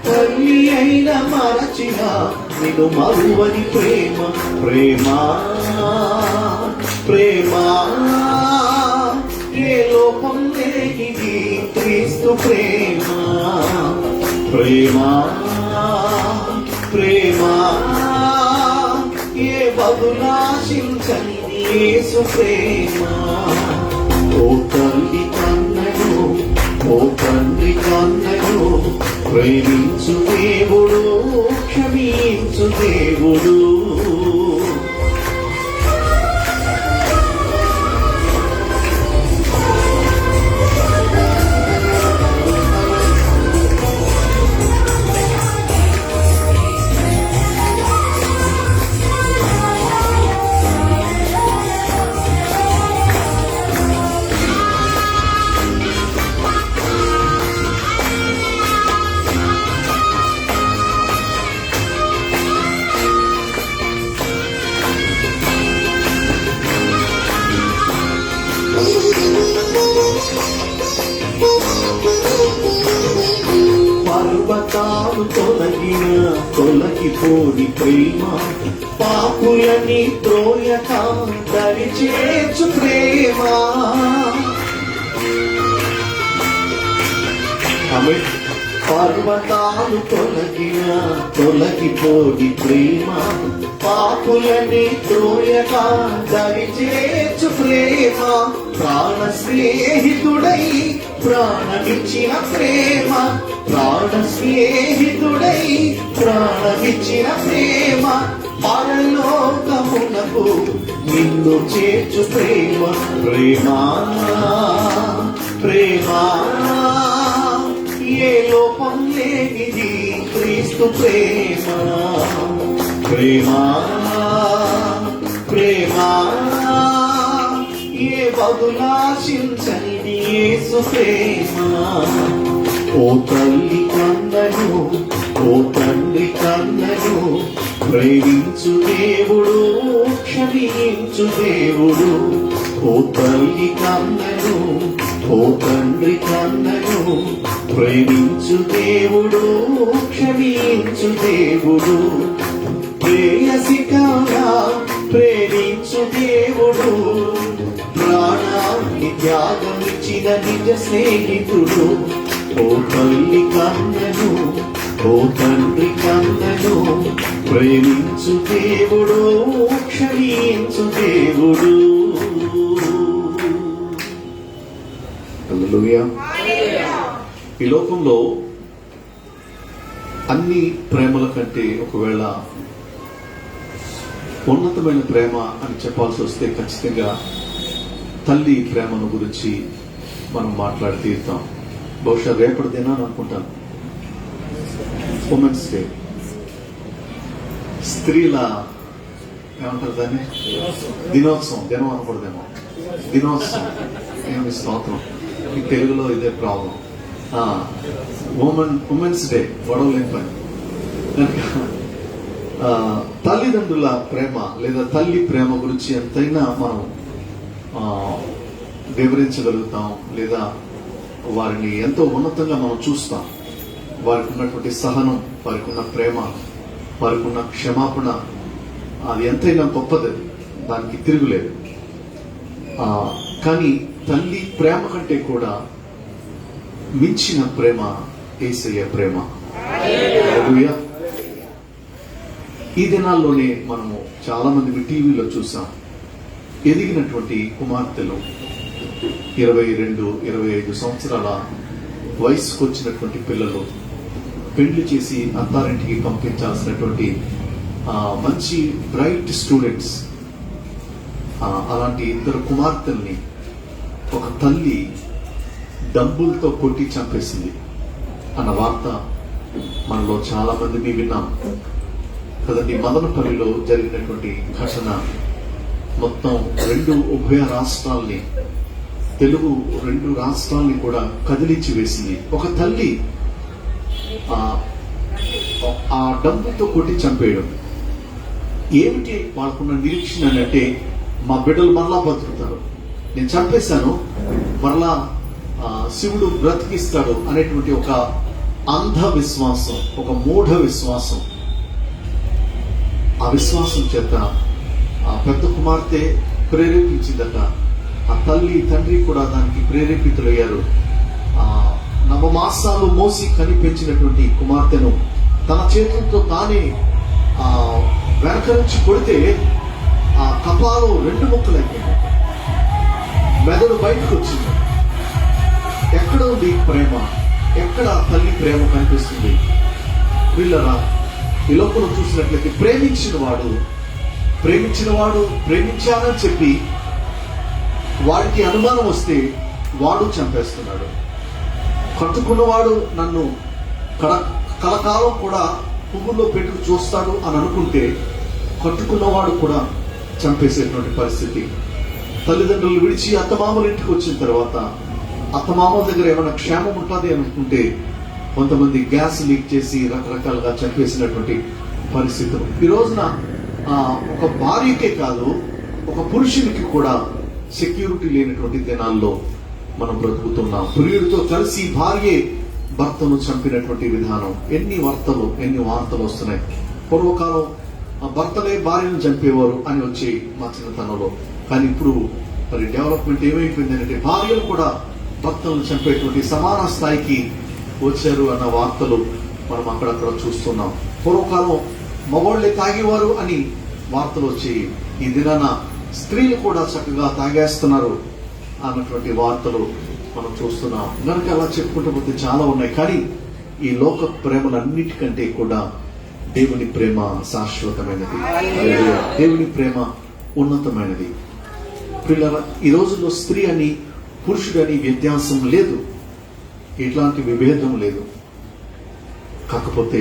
[SPEAKER 5] తల్లి అయిన మరచిన నిన్ను మరువని ప్రేమ, ప్రేమ ప్రేమ. ఏ లోపం లేనిది క్రీస్తు ప్రేమ, ప్రేమ ప్రేమ. ఏ బదులాశించని యేసు ప్రేమ. ఓ తల్లి కన్నను ఓ తండ్రి కన్నను ప్రేమించు దేవుడు, క్షమించు దేవుడు. పర్వతాలు తొలగిపోని ప్రేమ, పాపులని త్రోయక దరి చేర్చు ప్రేమ. పర్వతాలు తొలగిపోని ప్రేమ, పాపులని త్రోయక దరి చేర్చు ప్రేమ. ప్రాణ స్నేహితుడై ప్రాణమిచ్చిన ప్రేమ, ప్రాణ స్నేహితుడై ప్రాణమిచ్చిన ప్రేమ. పరలోకమునకు నిన్ను చేర్చు ప్రేమ, ప్రేమ ప్రేమ. ఏ లోపం లేనిది క్రీస్తు ప్రేమ, ప్రేమ ప్రేమ. ఏ బదులాశించని యేసు ప్రేమ. ఓ తల్లి కన్నను ఓ తండ్రి కన్నను ప్రేమించు దేవుడు, క్షమించు దేవుడు. ఓ తల్లి కన్నను ఓ తండ్రి కన్నను ప్రేమించు దేవుడు, క్షమించు దేవుడు. ప్రేయసి కాగా ప్రేమించు దేవుడు, ప్రాణాన్ని త్యాగమిచ్చిన నిజ స్నేహితుడు. ఓ తల్లి కన్నను, ఓ తండ్రి కన్నను, ప్రేమించు దేవుడు, క్షమించు దేవుడు. హల్లెలూయా. ఈ లోకంలో అన్ని ప్రేమల కంటే ఒకవేళ ఉన్నతమైన ప్రేమ అని చెప్పాల్సి వస్తే ఖచ్చితంగా తల్లి ప్రేమను గురించి మనం మాట్లాడి తీరుతాం. బహుశా రేపటి దినాన్ని అనుకుంటాను, ఉమెన్స్ డే. స్త్రీల ఏమంటారు దాన్ని? దినోత్సవం. దినం అనకూడదేమో, దినోత్సవం. ఏమి స్తోత్రం. ఈ తెలుగులో ఇదే ప్రాబ్లం. ఉమెన్స్ డే గొడవలేని పని. తల్లిదండ్రుల ప్రేమ లేదా తల్లి ప్రేమ గురించి ఎంతైనా మనం వివరించగలుగుతాం, లేదా వారిని ఎంతో ఉన్నతంగా మనం చూస్తాం. వారికి ఉన్నటువంటి సహనం, వారికి ఉన్న ప్రేమ, వారికి ఉన్న క్షమాపణ, అది ఎంతైనా గొప్పది, దానికి తిరుగులేదు. కానీ తల్లి ప్రేమ కంటే కూడా మించిన ప్రేమ యేసయ్య ప్రేమ. హల్లెలూయా. ఈ దినాల్లోనే మనము చాలా మంది టీవీలో చూసాం, ఎదిగినటువంటి కుమార్తెలు 22-25 సంవత్సరాల వయసుకు వచ్చినటువంటి పిల్లలు పెళ్లి చేసి అత్తారింటికి పంపించాల్సినటువంటి మంచి బ్రైట్ స్టూడెంట్స్, అలాంటి ఇద్దరు కుమార్తెల్ని ఒక తల్లి డబ్బులతో కొట్టి చంపేసింది అన్న వార్త మనలో చాలా మంది విన్నాం కదండి. మదనపల్లిలో జరిగినటువంటి ఘటన మొత్తం ఉభయ రాష్ట్రాల్ని, తెలుగు 2 రాష్ట్రాల్ని కూడా కదిలించి వేసింది. ఒక తల్లి ఆ డబ్బుతో కొట్టి చంపేయడం. ఏమిటి వాళ్ళకున్న నిరీక్షణ అంటే, మా బిడ్డలు మరలా బతుకుతారు, నేను చంపేశాను మరలా శివుడు బ్రతికిస్తాడు అనేటువంటి ఒక అంధ విశ్వాసం, ఒక మూఢ విశ్వాసం. ఆ విశ్వాసం చేత ఆ పెద్ద కుమార్తె ప్రేరేపించిందట. ఆ తల్లి తండ్రి కూడా దానికి ప్రేరేపితులయ్యారు. నవమాసాలు మోసి కనిపించినటువంటి కుమార్తెను తన చేతులతో తానే వెనక నుంచి కొడితే ఆ కపాలు 2 ముక్కలైపోయింది, మెదడు బయటకు వచ్చింది. ఎక్కడ ఉంది ప్రేమ? ఎక్కడ తల్లి ప్రేమ కనిపిస్తుంది? వీళ్ళరా ఈ లోకంలో చూసినట్లయితే ప్రేమించిన వాడు ప్రేమించానని చెప్పి వాడికి అనుమానం వస్తే వాడు చంపేస్తున్నాడు. కట్టుకున్నవాడు నన్ను కలకాలం కూడా పువ్వుల్లో పెట్టుకు చూస్తాడు అని అనుకుంటే కట్టుకున్నవాడు కూడా చంపేసేటువంటి పరిస్థితి. తల్లిదండ్రులు విడిచి అత్తమామల ఇంటికి వచ్చిన తర్వాత అత్తమామల దగ్గర ఏమైనా క్షేమం ఉంటుంది అనుకుంటే కొంతమంది గ్యాస్ లీక్ చేసి రకరకాలుగా చంపేసినటువంటి పరిస్థితులు. ఈ రోజున ఒక భార్యకే కాదు, ఒక పురుషునికి కూడా సెక్యూరిటీ లేనటువంటి దినాల్లో మనం బ్రతుకుతున్నాం. ప్రియుడితో కలిసి భార్యే భర్తను చంపినటువంటి విధానం. ఎన్ని వార్తలు వస్తున్నాయి. పూర్వకాలం భర్తలే భార్యను చంపేవారు అని వచ్చి మా చిన్నతనంలో. కానీ ఇప్పుడు మరి డెవలప్మెంట్ ఏమైపోయింది అంటే భార్యలు కూడా భర్తలను చంపేటువంటి సమాన స్థాయికి వచ్చారు అన్న వార్తలు మనం అక్కడక్కడ చూస్తున్నాం. పూర్వకాలం మగవాళ్లే తాగేవారు అని వార్తలు వచ్చి ఈ దినాన స్త్రీలు కూడా చక్కగా తాగేస్తున్నారు అన్నటువంటి వార్తలు మనం చూస్తున్నాం. కనుక అలా చెప్పుకుంటూ పోతే చాలా ఉన్నాయి. కానీ ఈ లోక ప్రేమలన్నిటికంటే కూడా దేవుని ప్రేమ శాశ్వతమైనది. దేవుని ప్రేమ ఉన్నతమైనది. పిల్లల ఈ రోజుల్లో స్త్రీ అని పురుషుడని వ్యత్యాసం లేదు, ఎట్లాంటి విభేదం లేదు. కాకపోతే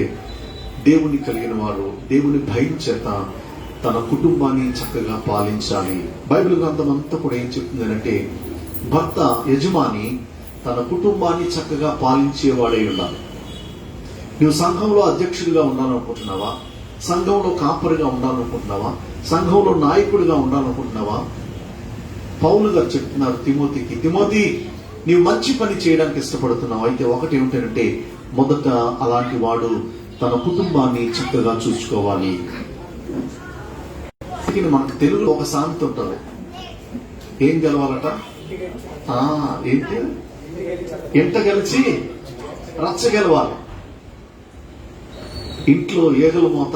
[SPEAKER 5] దేవుని కలిగిన వారు దేవుని భయం చేత తన కుటుంబాన్ని చక్కగా పాలించాలి. బైబిల్ గ్రంథం అంతా కూడా ఏం చెప్తుందంటే, భర్త యజమాని తన కుటుంబాన్ని చక్కగా పాలించేవాడై ఉండాలి. నువ్వు సంఘంలో అధ్యక్షుడిగా ఉండాలనుకుంటున్నావా? సంఘంలో కాపరిగా ఉండాలనుకుంటున్నావా? సంఘంలో నాయకుడిగా ఉండాలనుకుంటున్నావా? పౌలు గారు చెప్తున్నారు తిమోతికి, తిమోతి నీవు మంచి పని చేయడానికి ఇష్టపడుతున్నావు. అయితే ఒకటి ఏమిటంటే, మొదట అలాంటి వాడు తన కుటుంబాన్ని చక్కగా చూసుకోవాలి. అందుకని మనకు తెలుగులో ఒక సామెత ఉంటుంది, ఏం గెలవాలట, ఏంటి, ఎంట గెలిచి రచ్చ గెలవాలి. ఇంట్లో ఏగల మోత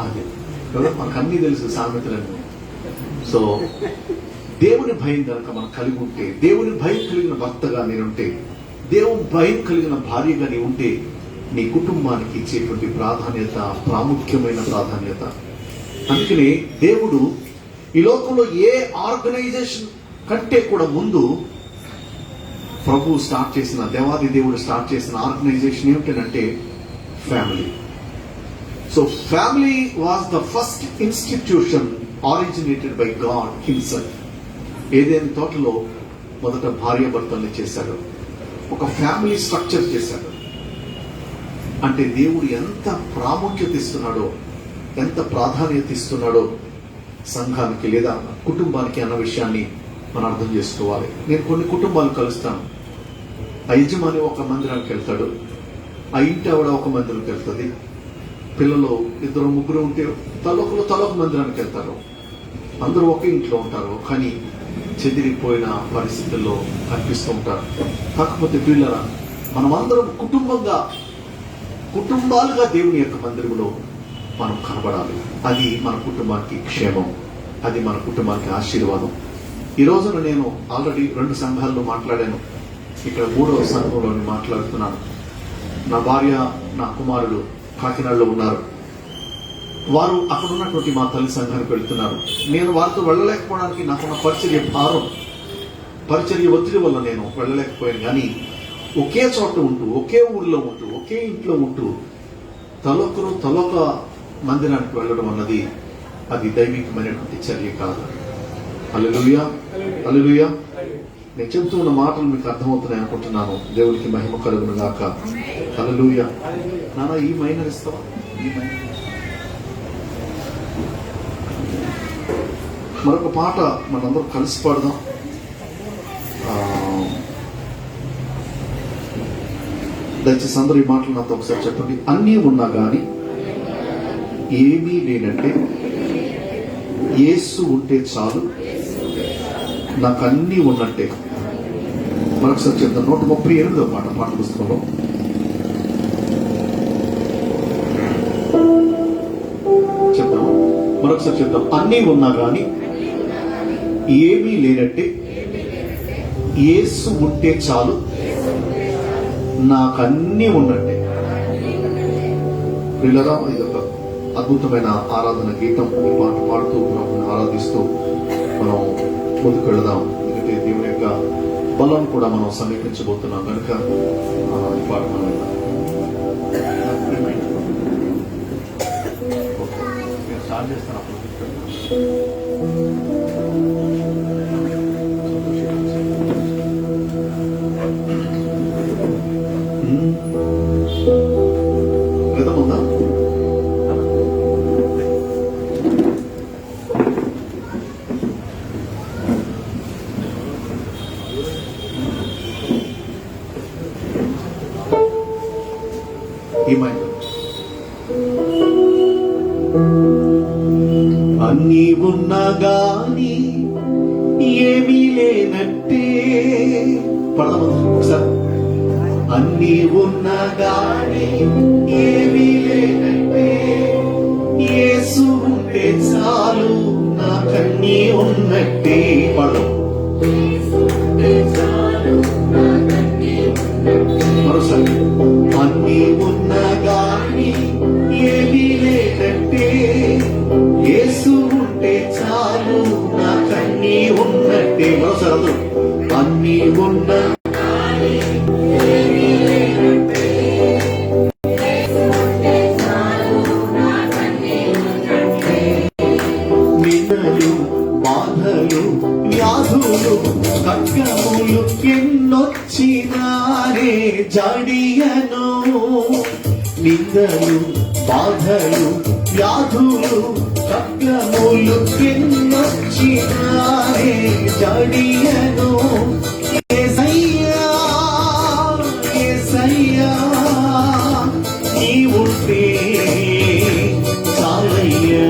[SPEAKER 5] అది కదా, మనకు అన్ని తెలుసు సామెతలన్నీ. సో దేవుని భయం కనుక మనం కలిగి ఉంటే, దేవుని భయం కలిగిన భర్తగా నేనుంటే, దేవుని భయం కలిగిన భార్యగా నీ ఉంటే, నీ కుటుంబానికి ఇచ్చేటువంటి ప్రాధాన్యత ప్రాముఖ్యమైన ప్రాధాన్యత. అందుకనే దేవుడు ఈ లోకంలో ఏ ఆర్గనైజేషన్ కంటే కూడా ముందు ప్రభు స్టార్ట్ చేసిన, దేవాది దేవుడు స్టార్ట్ చేసిన ఆర్గనైజేషన్ ఏమిటంటే family. So family was the first institution originated by God himself. ఏదైనా తోటలో మొదట భార్యాభర్తల్ని చేశాడు, ఒక ఫ్యామిలీ స్ట్రక్చర్ చేశాడు. అంటే దేవుడు ఎంత ప్రాముఖ్యత ఇస్తున్నాడో, ఎంత ప్రాధాన్యత ఇస్తున్నాడో సంఘానికి లేదా కుటుంబానికి అన్న విషయాన్ని మనం అర్థం చేసుకోవాలి. నేను కొన్ని కుటుంబాలు కలుస్తాను. ఆ యజమాని ఒక మందిరానికి వెళ్తాడు, ఆ ఇంటి ఆవిడ ఒక మందిరానికి వెళ్తుంది, పిల్లలు ఇద్దరు ముగ్గురు ఉంటే తలొక మందిరానికి వెళ్తారు. అందరూ ఒకే ఇంట్లో ఉంటారు, కానీ చెదిరిపోయిన పరిస్థితుల్లో కనిపిస్తూ ఉంటారు. కాకపోతే పిల్లల మనమందరం కుటుంబాలుగా దేవుని యొక్క మందిరంలో మనం కనబడాలి. అది మన కుటుంబానికి క్షేమం, అది మన కుటుంబానికి ఆశీర్వాదం. ఈ రోజున నేను ఆల్రెడీ 2 సంఘాల్లో మాట్లాడాను, ఇక్కడ 3వ సంఘంలో మాట్లాడుతున్నాను. నా భార్య, నా కుమారుడు కాకినాడలో ఉన్నారు. వారు అక్కడ ఉన్నటువంటి మా తల్లి సంఘానికి వెళ్తున్నారు. నేను వారితో వెళ్ళలేకపోవడానికి నాకున్న పరిచర్య ఒత్తిడి వల్ల నేను వెళ్ళలేకపోయాను. కానీ ఒకే చోట ఉంటూ, ఒకే ఊరిలో ఉంటూ, ఒకే ఇంట్లో ఉంటూ తలొక మందిరానికి వెళ్ళడం అన్నది అది దైవికమైనటువంటి చర్య కాదు. హల్లెలూయా, హల్లెలూయా. నేను చెబుతున్న మాటలు మీకు అర్థమవుతున్నాయి అనుకుంటున్నాను. దేవునికి మహిమ కలుగును గాక. హల్లెలూయా. నాన్న ఈ మైనర్ ఇస్తావా? మరొక పాట మనందరం కలిసి పాడదాం. దయచేసి అందరూ ఈ మాటలు నాతో ఒకసారి చెప్పండి. అన్నీ ఉన్నా గాని ఏమీ లేనంటే యేసు ఉంటే చాలు, నాకు అన్నీ ఉన్నట్టే. మరొకసారి చెప్తాం. 138వ పాట పుస్తకంలో. చెప్తాము, మరొకసారి చెప్తాం. అన్నీ ఉన్నా గాని ఏమీ లేనట్టే యేసు ఉంటే చాలు, నాకన్నీ ఉన్నట్టే. పిల్లరా, ఇది ఒక అద్భుతమైన ఆరాధన గీతం. ఈ పాట పాడుతూ ప్రభుని ఆరాధిస్తూ మనం ముందుకు వెళదాం. ఎందుకంటే దేవుని యొక్క బలం కూడా మనం సమీపించబోతున్నాం కనుక ఈ పాట మనం స్టార్ట్ చేస్తాను. గతముందా ఏమైంది? అన్నీ ఉన్నా గాని ఏమీ లేనట్టే. పడదాం ఒకసారి. అన్నీ ఉన్నా గాని ఏమీ లేనట్టే యేసు ఉంటే చాలు, నాకన్నీ ఉన్నట్టే. పడదాం మరోసారి. అన్నీ ఉన్నా గాని ఏమీ లేనట్టే యేసు ఉంటే చాలు, నాకన్నీ ఉన్నట్టే. మరోసారి అందరూ. అన్నీ ఉన్నా బాధలు, వ్యాధులు, ఖడ్గములు ఎన్నొచ్చినారే జడియను. నిందలు, బాధలు, వ్యాధులు, ఖడ్గములు ఎన్నొచ్చినారే జడియను. యేసయ్యా, యేసయ్యా, నీ ఉంటే చాలయ్యా.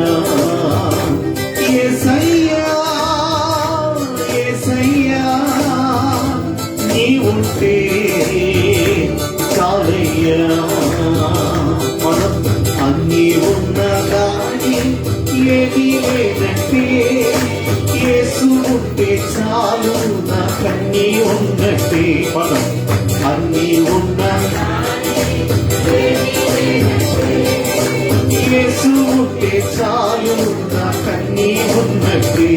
[SPEAKER 5] నీ ఉంటే చాలయ్యా. మనం అన్నీ ఉన్నదాని ఏది లేదంటే యేసు ఉంటే చాలు నాకన్నీ ఉన్నట్టే. మనం అన్నీ ఉన్న యేసు ఉంటే చాలు నాకన్నీ ఉన్నట్టే.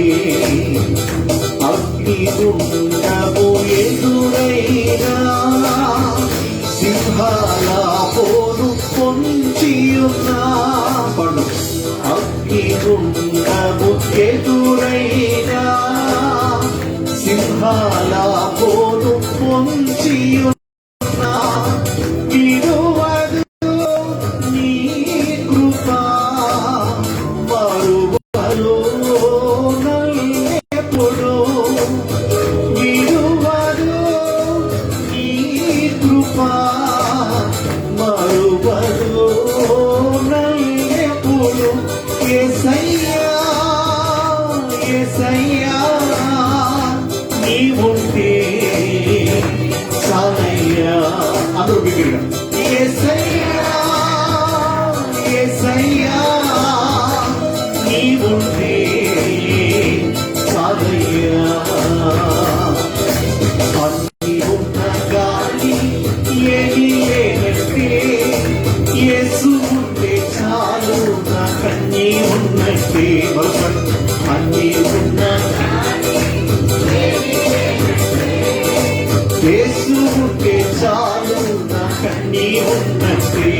[SPEAKER 5] అగ్ని గుండము ఎదురైనా సింహాల పోరు పొంచియున్నా. అగ్ని గుండము ఎదురైనా సింహాల పోరు పొంచియున్నా. విడువదు నీ కృప మరువలో నన్నెప్పుడు. విడువదు నీ కృప మరువలో నన్నెప్పుడు. యేసయ్యా యేసయ్యా నీ ఉంటే చాలయ్యా. అందరూ బిగ్గరగా యేసయ్యా యేసయ్యా నీ ఉంటే చాలయ్యా. అన్నీ ఉన్న గాని ఏమీ లేనంటే యేసు ఉంటే చాలు నాకన్నీ ఉన్నట్టే. మరొకటి అన్నీ ఉన్న యేసు ఉంటే చాలు నాకన్నీ ఉన్నట్టే.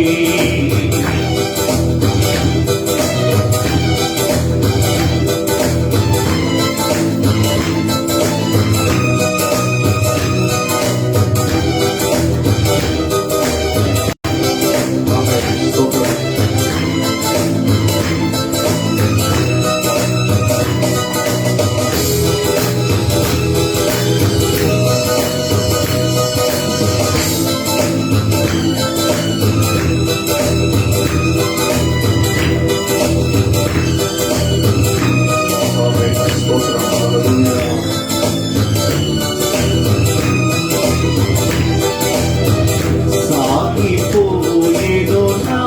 [SPEAKER 5] సాగిపోయేదో నా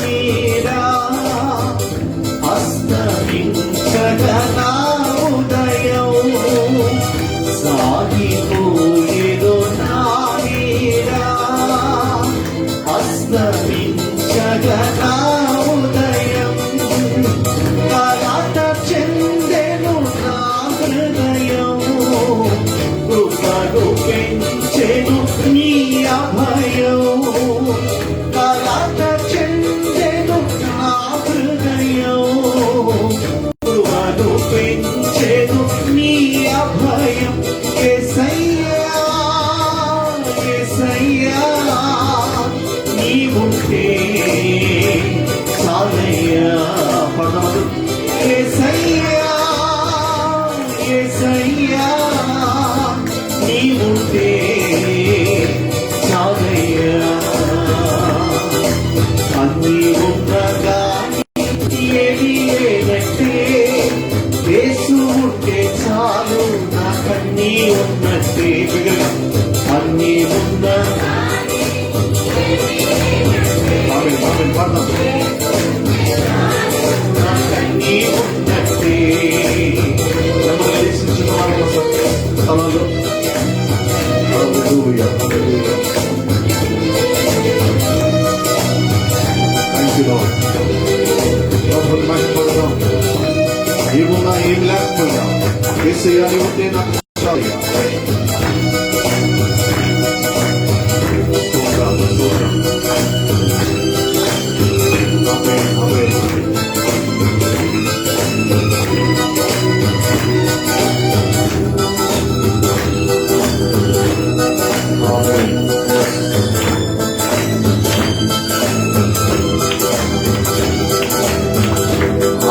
[SPEAKER 5] నీడా అస్తమించగా నా ఉదయం. సాగిపోయేదో నా నీడా అస్తమించగా నా ఉదయం. కలత చెందెను నా హృదయం. కృపను పెంచెను నీ అభయం. కలత చెందెను నా హృదయం. కృపను పెంచెను నీ అభయం. యేసయ్యా యేసయ్యా నీ ఉంటే చాలయ్యా. పదమరు యేసయ్యా యేసయ్యా నీ ఉంటే చాలయ్యా. అన్నీ ఉండగా ఏమీ లేదంటే యేసు ఉంటే చాలు నాకన్నీ ఉన్నట్టే. బిగ్గరగా అన్నీ ఉన్న నాకన్నీ ఉన్నట్టే. నమ్మకం వారి కోసం స్థలంలో hallelujah hallelujah. Thank you lord. ప్రభువుని మహిమపడదాం. ఏమున్నా ఏం లేకపోయినా యేసయ్యా నీ ఉంటే నాకు చాలయ్యా. స్తోత్రం స్తోత్రం. ఆమేన్ ఆమేన్.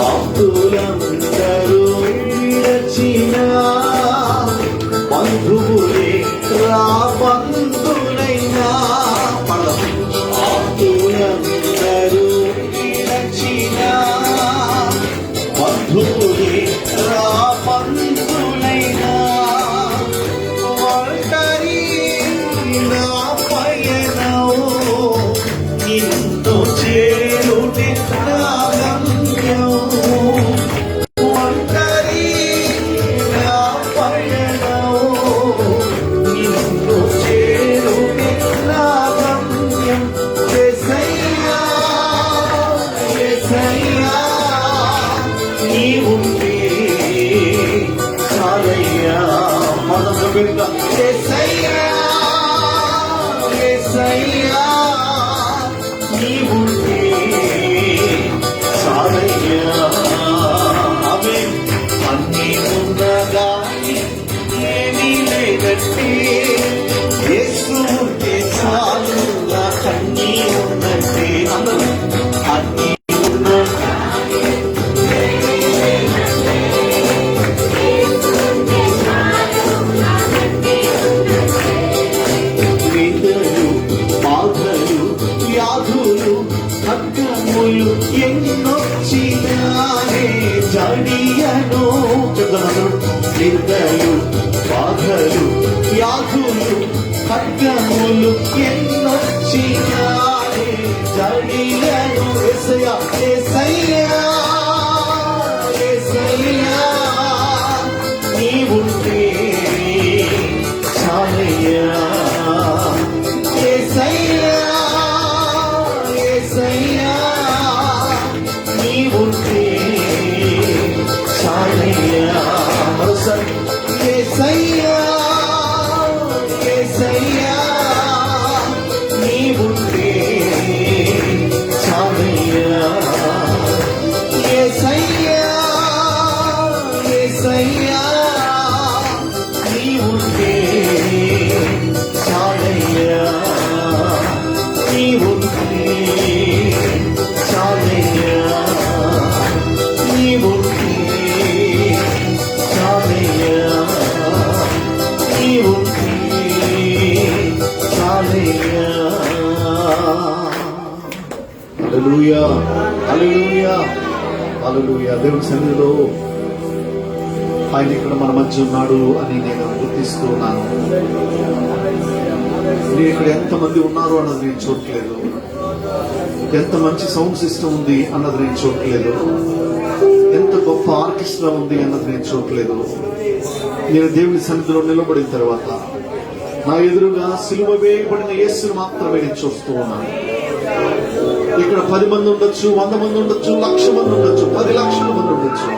[SPEAKER 5] ఆప్తులందరూ విడచినా నిందలు బాధలు వ్యాధులు ఖడ్గములు ఎన్నొచ్చినా జడిలను యేసయ్యా యేసయ్యా యేసయ్యా నీవుంటే చాలయ్యా యేసయ్యా యేసయ్యా నీవుంటే చాలయ్యా మరోసారి యేసయ్యా యేసయ్యా నీవుంటే చాలయ్యా యేసయ్యా యేసయ్యా నీవుంటే చాలయ్యా నీవుంటే చాలయ్యా నీవుంటే చాలయ్యా నీవుంటే చాలయ్యా. హల్లెలూయా హల్లెలూయా హల్లెలూయా. దేవుని సన్నిధిలో ఆయన ఇక్కడ మన మధ్య ఉన్నాడు అని నేను గుర్తిస్తూ ఉన్నాను. నేను ఇక్కడ ఎంతమంది ఉన్నారు అన్నది నేను చూడట్లేదు, ఎంత మంచి సౌండ్ సిస్టమ్ ఉంది అన్నది నేను చూడట్లేదు, ఎంత గొప్ప ఆర్కెస్ట్రా ఉంది అన్నది నేను చూడట్లేదు. నేను దేవుని సన్నిధిలో నిలబడిన తర్వాత నా ఎదురుగా సిలువ వేయబడిన యేసును మాత్రమే నేను చూస్తూ ఉన్నాను. ఇక్కడ 10 మంది ఉండొచ్చు, 100 మంది ఉండొచ్చు, 1,00,000 మంది ఉండొచ్చు, 10 లక్షల మంది ఉండొచ్చు.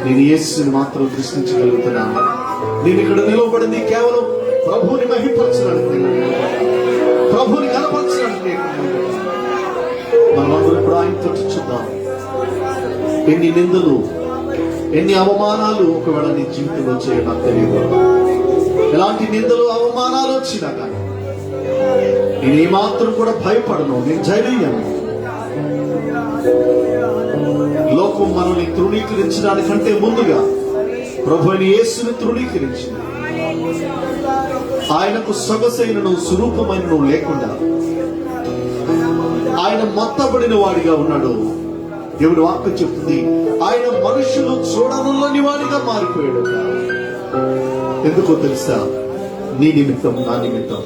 [SPEAKER 5] నేను యేసుని మాత్రం దృష్టించగలుగుతున్నాను. నేను ఇక్కడ నిలవబడింది కేవలం ప్రభువుని మహిమపరచడానికి, ప్రభువుని కనపరచడానికి. మనమందరం ఇప్పుడు ఆయనతో చూద్దాం. ఎన్ని నిందలు, ఎన్ని అవమానాలు ఒకవేళ నీ జీవితంలో వచ్చాయో నాకు తెలియదు. ఎలాంటి నిందలు అవమానాలు వచ్చినా కానీ నేను ఏమాత్రం కూడా భయపడను, నేను ధైర్యను. లోకం మనల్ని తృణీకరించడానికంటే ముందుగా ప్రభు అయిన యేసుని తృణీకరించింది. ఆయనకు సొగసైనను స్వరూపమైనను లేకుండా ఆయన మొత్తబడిన వాడిగా ఉన్నాడు. దేవుని వాక్యం చెప్తుంది, ఆయన మనుషులు చూడనులని వాడిగా మారిపోయాడు. ఎందుకో తెలుసా? నీ నిమిత్తం, నా నిమిత్తం.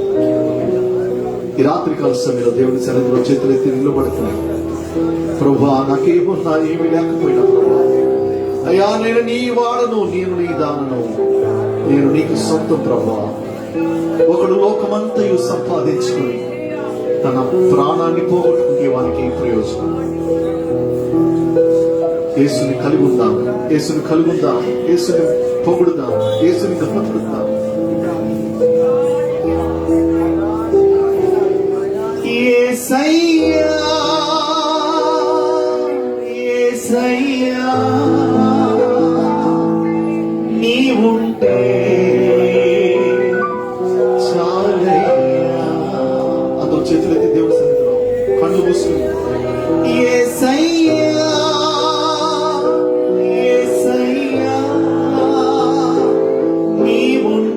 [SPEAKER 5] ఈ రాత్రికాల సమయంలో దేవుని సన్నిధిలో చేతులెత్తి నిలబడుతున్నాయి. ప్రభువా, నాకేమున్నా ఏమి లేకపోయినా ప్రభువా, అయ్యా నేను నీ వాడను, నేను నీ దానను, నేను నీకు సొంతం ప్రభువా. ఒకడు లోకమంతయు సంపాదించుకుని తన ప్రాణాన్ని పోగొట్టుకుంటే వానికి ప్రయోజనం. యేసుని కలిగి ఉందాం, యేసుని కలుగుందాం, యేసుని పొగుడుదాం, యేసుని గొప్పపడుదాం. యేసయ్యా యేసయ్యా నీవుంటే చాలయ్యా. అందరూ చేతులెత్తి దేవుడి సన్నిధిలో కళ్ళు మూసుకుని యేసయ్యా యేసయ్యా నీవుంటే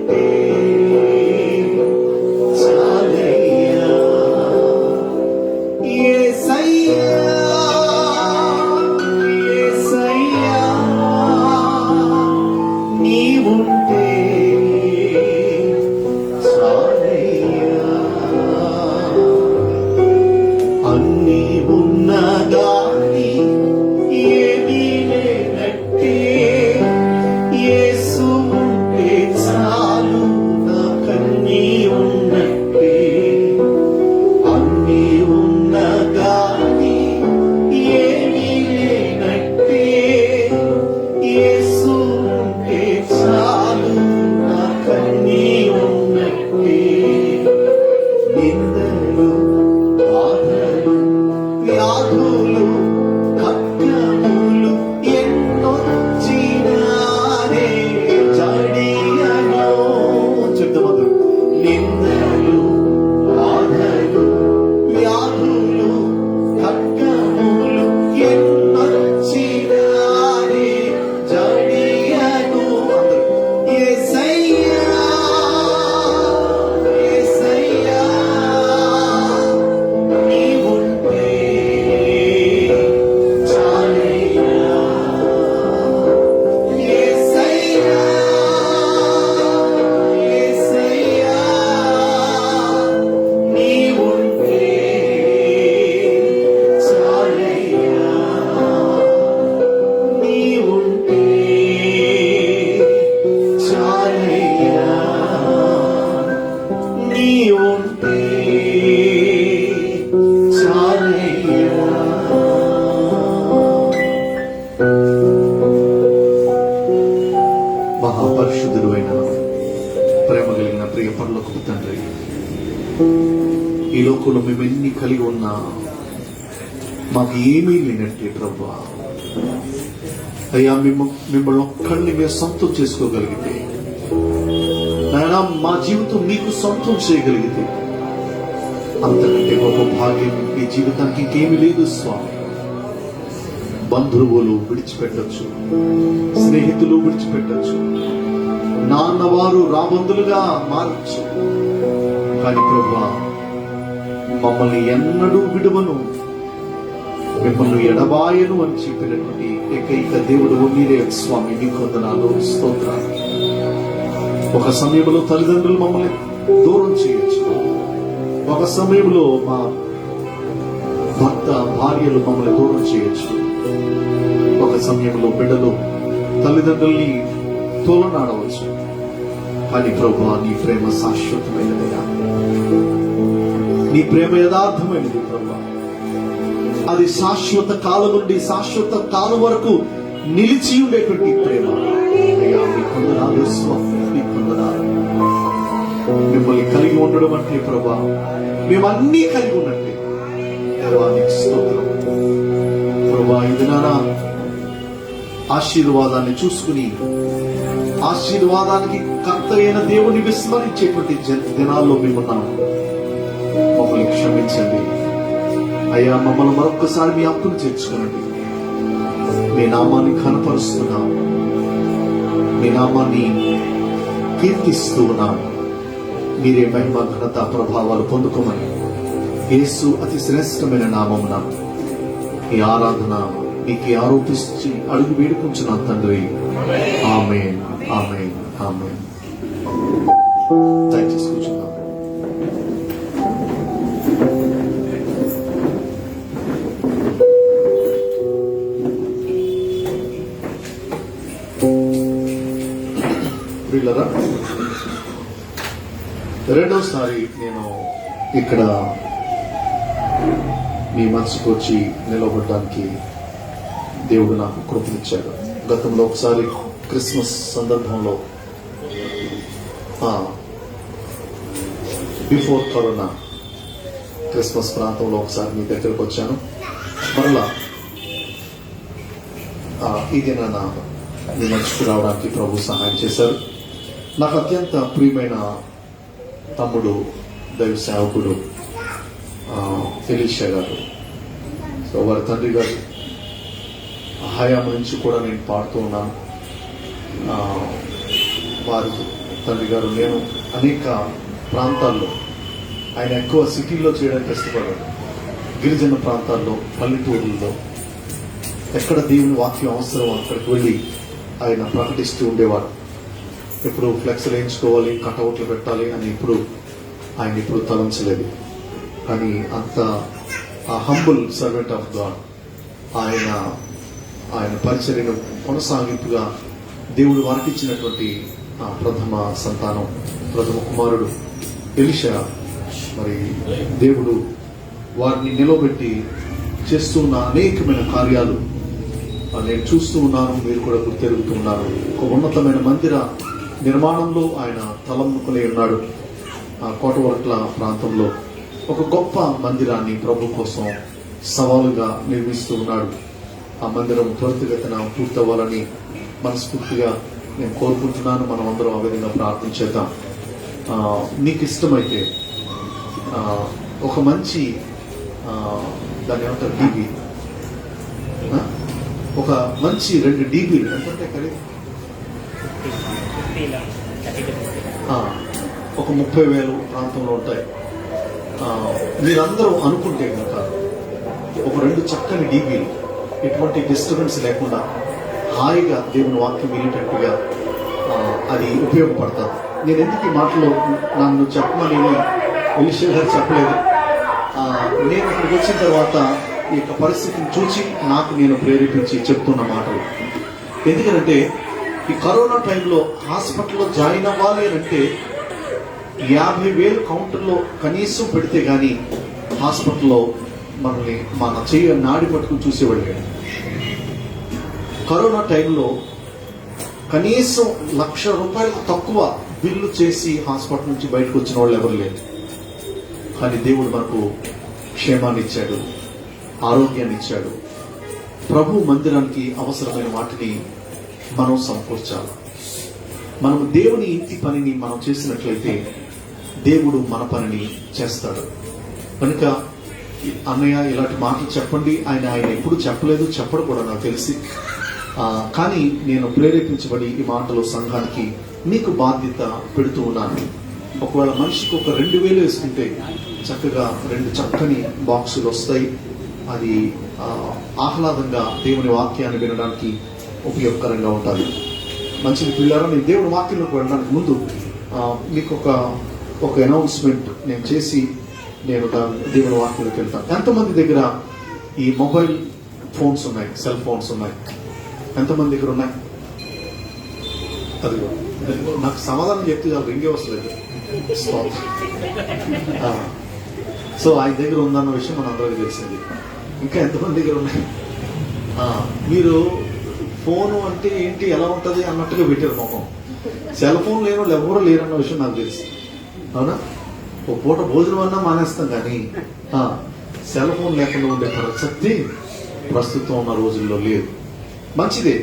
[SPEAKER 5] ప్రియ పరలోకపు తండ్రి, ఈ లోకంలో మేము ఎన్ని కలిగి ఉన్నా మాకు ఏమీ లేనట్టే ప్రభా. అయ్యా, మిమ్మల్ని ఒక్కడిని మేము సొంతం చేసుకోగలిగితే, నాయనా మా జీవితం మీకు సొంతం చేయగలిగితే అంతకంటే గొప్ప భాగ్యం ఈ జీవితానికి ఇంకేమీ లేదు స్వామి. బంధువులు విడిచిపెట్టచ్చు, స్నేహితులు విడిచిపెట్టచ్చు, నాన్నవారు రాబందులుగా మారచ్చు, కానీ ప్రభా మమ్మల్ని ఎన్నడూ విడువను, మిమ్మల్ని ఎడబాయను అని చెప్పినటువంటి ఏకైక దేవుడు మీరే స్వామి. మీకు వందనాలు, స్తోత్రాలు. ఒక సమయంలో తల్లిదండ్రులు మమ్మల్ని దూరం చేయొచ్చు, ఒక సమయంలో మా భర్త భార్యలు మమ్మల్ని దూరం చేయొచ్చు, ఒక సమయంలో బిడ్డలు తల్లిదండ్రుల్ని తోలనాడవచ్చు, కానీ ప్రభువా నీ ప్రేమ శాశ్వతమైనదిగా, నీ ప్రేమ యథార్థమైనది ప్రభువా. అది శాశ్వత కాలం నుండి శాశ్వత కాలం వరకు నిలిచి ఉండేటువంటి ప్రేమ. అయ్యా మీ కొందనాలు స్వామి, మీ కొందనాలు. మిమ్మల్ని కలిగి ఉండడం అంటే ప్రభా మేము అన్నీ కలిగి ఉన్నట్టే. దేవానికి స్తోత్రం ప్రభా. ఇది నానా ఆశీర్వాదాన్ని చూసుకుని ఆశీర్వాదానికి కర్త అయిన దేవుని విస్మరించేటువంటి దినాల్లో మేమున్నాము. మమ్మల్ని క్షమించండి అయ్యా. మమ్మల్ని మరొక్కసారి మీ అప్పును చేర్చుకునండి. మీ నామాన్ని కనపరుస్తున్నాం, మీ నామాన్ని కీర్తిస్తూ ఉన్నాం. మీరే మహిమ ఘనత ప్రభావాలు పొందుకోమని యేసు అతి శ్రేష్టమైన నామమున ఈ ఆరాధన మీకు ఆరోపిస్తూ అడుగు వేడుకుంటున్నాం తండ్రి. ఆమేన్, ఆమేన్, ఆమేన్. దయచేసి కూర్చున్నాం. ప్రియులారా, రెండోసారి నేను ఇక్కడ మీ మనసుకు వచ్చి నిలబడడానికి దేవుడు నాకు కృపనిచ్చాడు. గతంలో ఒకసారి క్రిస్మస్ సందర్భంలో బిఫోర్ కరోనా క్రిస్మస్ ప్రాంతంలో ఒకసారి మీ దగ్గరకు వచ్చాను. మరలా ఇది నా మీ మనసుకు రావడానికి ప్రభు సహాయం చేశారు. నాకు అత్యంత ప్రియమైన తమ్ముడు దైవ సేవకుడు ఎలీషా గారు, సో వారి తండ్రి గారు హయాం నుంచి కూడా నేను పాడుతూ ఉన్నాను. వారి తండ్రి గారు నేను అనేక ప్రాంతాల్లో, ఆయన ఎక్కువ సిటీల్లో చేయడానికి ఇష్టపడ్డాడు. గిరిజన ప్రాంతాల్లో, పల్లెటూరుల్లో ఎక్కడ దేవుని వాక్యం అవసరం అక్కడికి వెళ్ళి ఆయన ప్రకటిస్తూ ఉండేవాడు. ఇప్పుడు ఫ్లెక్స్ వేయించుకోవాలి, కటౌట్లు పెట్టాలి అని ఆయన ఇప్పుడు తలంచలేదు. కానీ అంత హంబుల్ సర్వెంట్ ఆఫ్ గాడ్ ఆయన పరిచర్యను కొనసాగింపుగా దేవుడు వారికి ఇచ్చినటువంటి ప్రథమ సంతానం, ప్రథమ కుమారుడు ఎలీషా. మరి దేవుడు వారిని నిలబెట్టి చేస్తున్న అనేకమైన కార్యాలు నేను చూస్తూ ఉన్నాను. మీరు కూడా గుర్తెరుగుతూ ఉన్నారు. ఒక ఉన్నతమైన మందిర నిర్మాణంలో ఆయన తలముకుని ఉన్నాడు. కోటవర్ట్ల ప్రాంతంలో ఒక గొప్ప మందిరాన్ని ప్రభు కోసం సవాలుగా నిర్మిస్తూ ఉన్నాడు. ఆ మందిరం త్వరితగతిన పూర్తవ్వాలని మనస్ఫూర్తిగా నేను కోరుకుంటున్నాను. మనం అందరం ఆ విధంగా ప్రార్థించేద్దాం. మీకు ఇష్టమైతే ఒక మంచి దాన్ని ఏమంటారు, డీబీ, ఒక మంచి 2 డీబీలు ఎంతంటే ఖరీదు ఒక 30,000 ప్రాంతంలో ఉంటాయి. మీరందరూ అనుకుంటే కనుక ఒక 2 చక్కని డీబీలు, ఎటువంటి డిస్టర్బెన్స్ లేకుండా హాయిగా దేవుని వాక్యం వినేటట్టుగా అది ఉపయోగపడతారు. నేను ఎందుకు ఈ మాటలో నన్ను చెప్పమని ఎలీషా గారు చెప్పలేదు. నేను ఇక్కడికి వచ్చిన తర్వాత ఈ యొక్క పరిస్థితిని చూసి నాకు నేను ప్రేరేపించి చెప్తున్న మాటలు. ఎందుకంటే ఈ కరోనా టైంలో హాస్పిటల్లో జాయిన్ అవ్వాలి అంటే 50,000 కౌంటర్లో కనీసం పెడితే గానీ హాస్పిటల్లో మనల్ని మన చెయ్యి నాడి పట్టుకుని చూసేవాళ్ళు. కరోనా టైంలో కనీసం ₹1,00,000 తక్కువ వీళ్ళు చేసి హాస్పిటల్ నుంచి బయటకు వచ్చిన వాళ్ళు ఎవరు లేరు. కానీ దేవుడు మనకు క్షేమాన్ని ఇచ్చాడు, ఆరోగ్యాన్ని ఇచ్చాడు. ప్రభు మందిరానికి అవసరమైన వాటిని మనం సమకూర్చాలి. మనం దేవుని ఇంటి పనిని మనం చేసినట్లయితే దేవుడు మన పనిని చేస్తాడు. కనుక అన్నయ్య ఇలాంటి మాటలు చెప్పండి, ఆయన ఎప్పుడు చెప్పలేదు, చెప్పడు కూడా నాకు తెలిసి. కానీ నేను ప్రేరేపించబడి ఈ మాటలు సంఘానికి మీకు బాధ్యత పెడుతూ ఉన్నాను. ఒకవేళ మనిషికి ఒక 2,000 వేసుకుంటే చక్కగా 2 చక్కని బాక్సులు వస్తాయి. అది ఆహ్లాదంగా దేవుని వాక్యాన్ని వినడానికి ఉపయోగకరంగా ఉంటుంది. మంచిది పిల్లారా, నేను దేవుని వాక్యంలోకి వెళ్ళడానికి ముందు మీకు ఒక అనౌన్స్మెంట్ నేను చేసి నేను దేవుని వాక్యంలోకి వెళ్తాను. ఎంతమంది దగ్గర ఈ మొబైల్ ఫోన్స్ ఉన్నాయి, సెల్ ఫోన్స్ ఉన్నాయి? ఎంతమంది దగ్గర ఉన్నాయి? అదిగో నాకు సమాధానం చెప్తే చాలు, రింగే వస్తుంది. సో ఆయన దగ్గర ఉందన్న విషయం మన అందరికీ తెలిసింది. ఇంకా ఎంతమంది దగ్గర ఉన్నాయి? మీరు ఫోను అంటే ఏంటి, ఎలా ఉంటుంది అన్నట్టుగా పెట్టారు మొహం. సెల్ ఫోన్ లేని వాళ్ళు ఎవరూ లేరన్న విషయం నాకు తెలుసు. అవునా? ఓ పూట భోజనం అన్నా మానేస్తాం, కానీ సెల్ ఫోన్ లేకుండా ఉండే ప్రసక్తి ప్రస్తుతం ఉన్న రోజుల్లో లేదు. మంచిదే.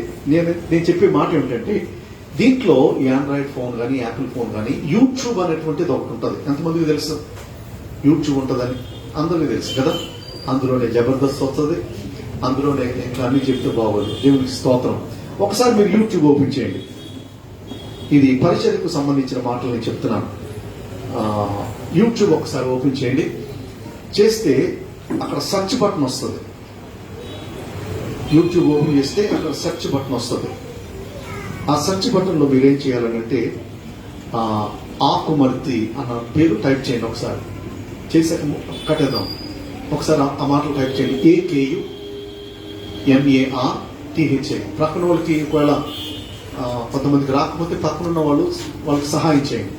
[SPEAKER 5] నేను చెప్పే మాట ఏమిటంటే, దీంట్లో ఈ ఆండ్రాయిడ్ ఫోన్ కానీ యాపిల్ ఫోన్ కానీ యూట్యూబ్ అనేటువంటిది ఒకటి ఉంటుంది. ఎంతమందికి తెలుసు యూట్యూబ్ ఉంటుందని? అందరికీ తెలుసు కదా. అందులోనే జబర్దస్త్ వస్తుంది, అందులోనే ఇంకా అన్ని చెప్తే బాగోదు. దేవునికి స్తోత్రం. ఒకసారి మీరు యూట్యూబ్ ఓపెన్ చేయండి. ఇది పరిచర్యకు సంబంధించిన మాటలు నేను చెప్తున్నాను. యూట్యూబ్ ఒకసారి ఓపెన్ చేయండి. చేస్తే అక్కడ సెర్చ్ బటన్ వస్తుంది. యూట్యూబ్ ఓపెన్ చేస్తే అక్కడ సెర్చ్ బటన్ వస్తుంది. ఆ సెర్చ్ బటన్లో మీరేం చేయాలంటే ఆకుమర్తి అన్న పేరు టైప్ చేయండి. ఒకసారి చేసాక కట్టేద్దాం. ఒకసారి ఆ మాటలు టైప్ చేయండి. AKUMARTHI. ప్రక్కన వాళ్ళకి ఒకవేళ కొంతమందికి రాకపోతే పక్కనున్న వాళ్ళకి సహాయం చేయండి.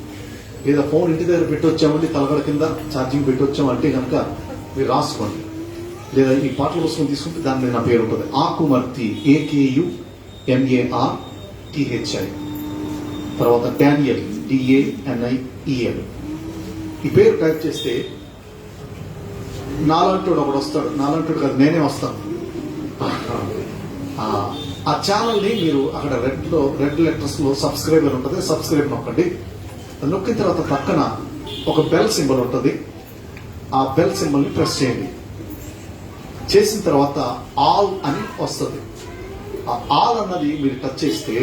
[SPEAKER 5] లేదా ఫోన్ ఇంటి దగ్గర పెట్టొచ్చామండి, తలగడ కింద ఛార్జింగ్ పెట్టొచ్చామంటే కనుక మీరు రాసుకోండి. లేదా ఈ పాటల పుస్తకం తీసుకుంటే దాని మీద నా పేరు ఉంటుంది. ఆకుమర్తి, AKUMARTHI. తర్వాత డానియల్, DANIEL. ఈ పేరు టైప్ చేస్తే నాలంటోడు ఒకడు వస్తాడు. నాలంటోడు కాదు, నేనే వస్తాను. ఆ ఛానల్ని మీరు అక్కడ రెడ్ లెటర్స్ లో సబ్స్క్రైబర్ ఉంటుంది, సబ్స్క్రైబ్ నొక్కండి. నొక్కిన తర్వాత పక్కన ఒక బెల్ సింబల్ ఉంటుంది. ఆ బెల్ సింబల్ని ప్రెస్ చేయండి. చేసిన తర్వాత ఆల్ అని వస్తుంది. ఆ ఆల్ అన్నది మీరు టచ్ చేస్తే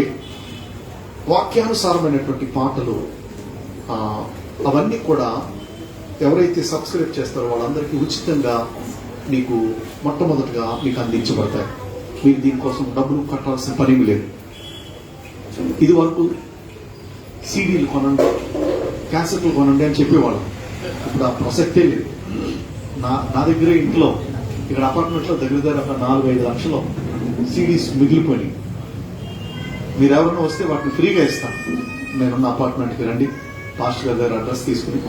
[SPEAKER 5] వాక్యానుసారమైనటువంటి పాటలు అవన్నీ కూడా ఎవరైతే సబ్స్క్రైబ్ చేస్తారో వాళ్ళందరికీ ఉచితంగా మీకు మొట్టమొదటిగా మీకు అందించబడతాయి. మీరు దీనికోసం డబ్బులు కట్టాల్సిన పని లేదు. ఇది వరకు సీడీలు కొనండి, క్యాసెట్లు కొనండి అని చెప్పేవాళ్ళం. ఇప్పుడు ఆ ప్రసక్తే లేదు. నా దగ్గరే ఇంట్లో ఇక్కడ అపార్ట్మెంట్లో దగ్గర ఒక 4-5 లక్షలు సీడీస్ మిగిలిపోయినాయి. మీరు ఎవరైనా వస్తే వాటిని ఫ్రీగా ఇస్తాను. నేనున్న అపార్ట్మెంట్కి రండి, పాస్టర్ గారి దగ్గర అడ్రస్ తీసుకుని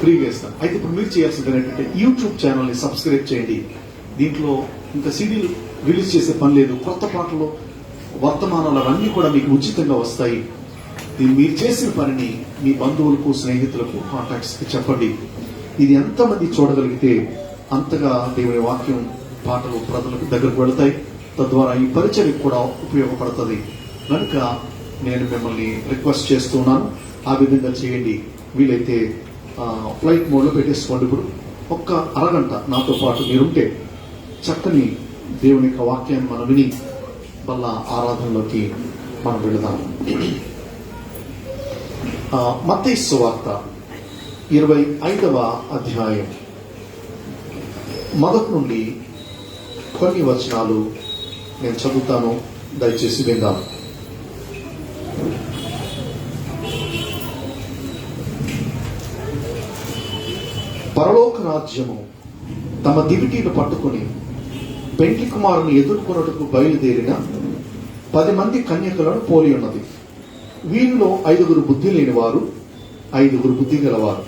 [SPEAKER 5] ఫ్రీగా ఇస్తాను. అయితే ఇప్పుడు మీరు చేయాల్సింది ఏంటంటే యూట్యూబ్ ఛానల్ని సబ్స్క్రైబ్ చేయండి. దీంట్లో ఇంకా సీడీలు రిలీజ్ చేసే పని లేదు. కొత్త పాటలు, వర్తమానాలు అవన్నీ కూడా మీకు ఉచితంగా వస్తాయి. మీరు చేసిన పనిని మీ బంధువులకు, స్నేహితులకు, కాంటాక్ట్స్కి చెప్పండి. ఇది ఎంతమంది చూడగలిగితే అంతగా దేవుని వాక్యం, పాటలు ప్రజలకు దగ్గరకు వెళతాయి. తద్వారా ఈ పరిచర్యకు కూడా ఉపయోగపడుతుంది. కనుక నేను మిమ్మల్ని రిక్వెస్ట్ చేస్తున్నాను, ఆ విధంగా చేయండి. వీలైతే ఫ్లైట్ మోడ్లో పెట్టేసుకోండి. ఇప్పుడు ఒక్క అరగంట నాతో పాటు మీరుంటే చక్కని దేవుని యొక్క వాక్యాన్ని మనం విని వల్ల ఆరాధనలోకి మనం వెళదాం. మత్తయి సువార్త 25వ అధ్యాయం మొదటి నుండి కొన్ని వచనాలు నేను చదువుతాను, దయచేసి విందాం. పరలోక రాజ్యము తమ దివిటీలు పట్టుకుని పెండ్లి కుమారుని ఎదుర్కొనుటకు బయలుదేరిన 10 మంది కన్యకలను పోలి ఉన్నది. వీరిలో 5 బుద్ధి లేనివారు, 5 బుద్ధి గలవారు.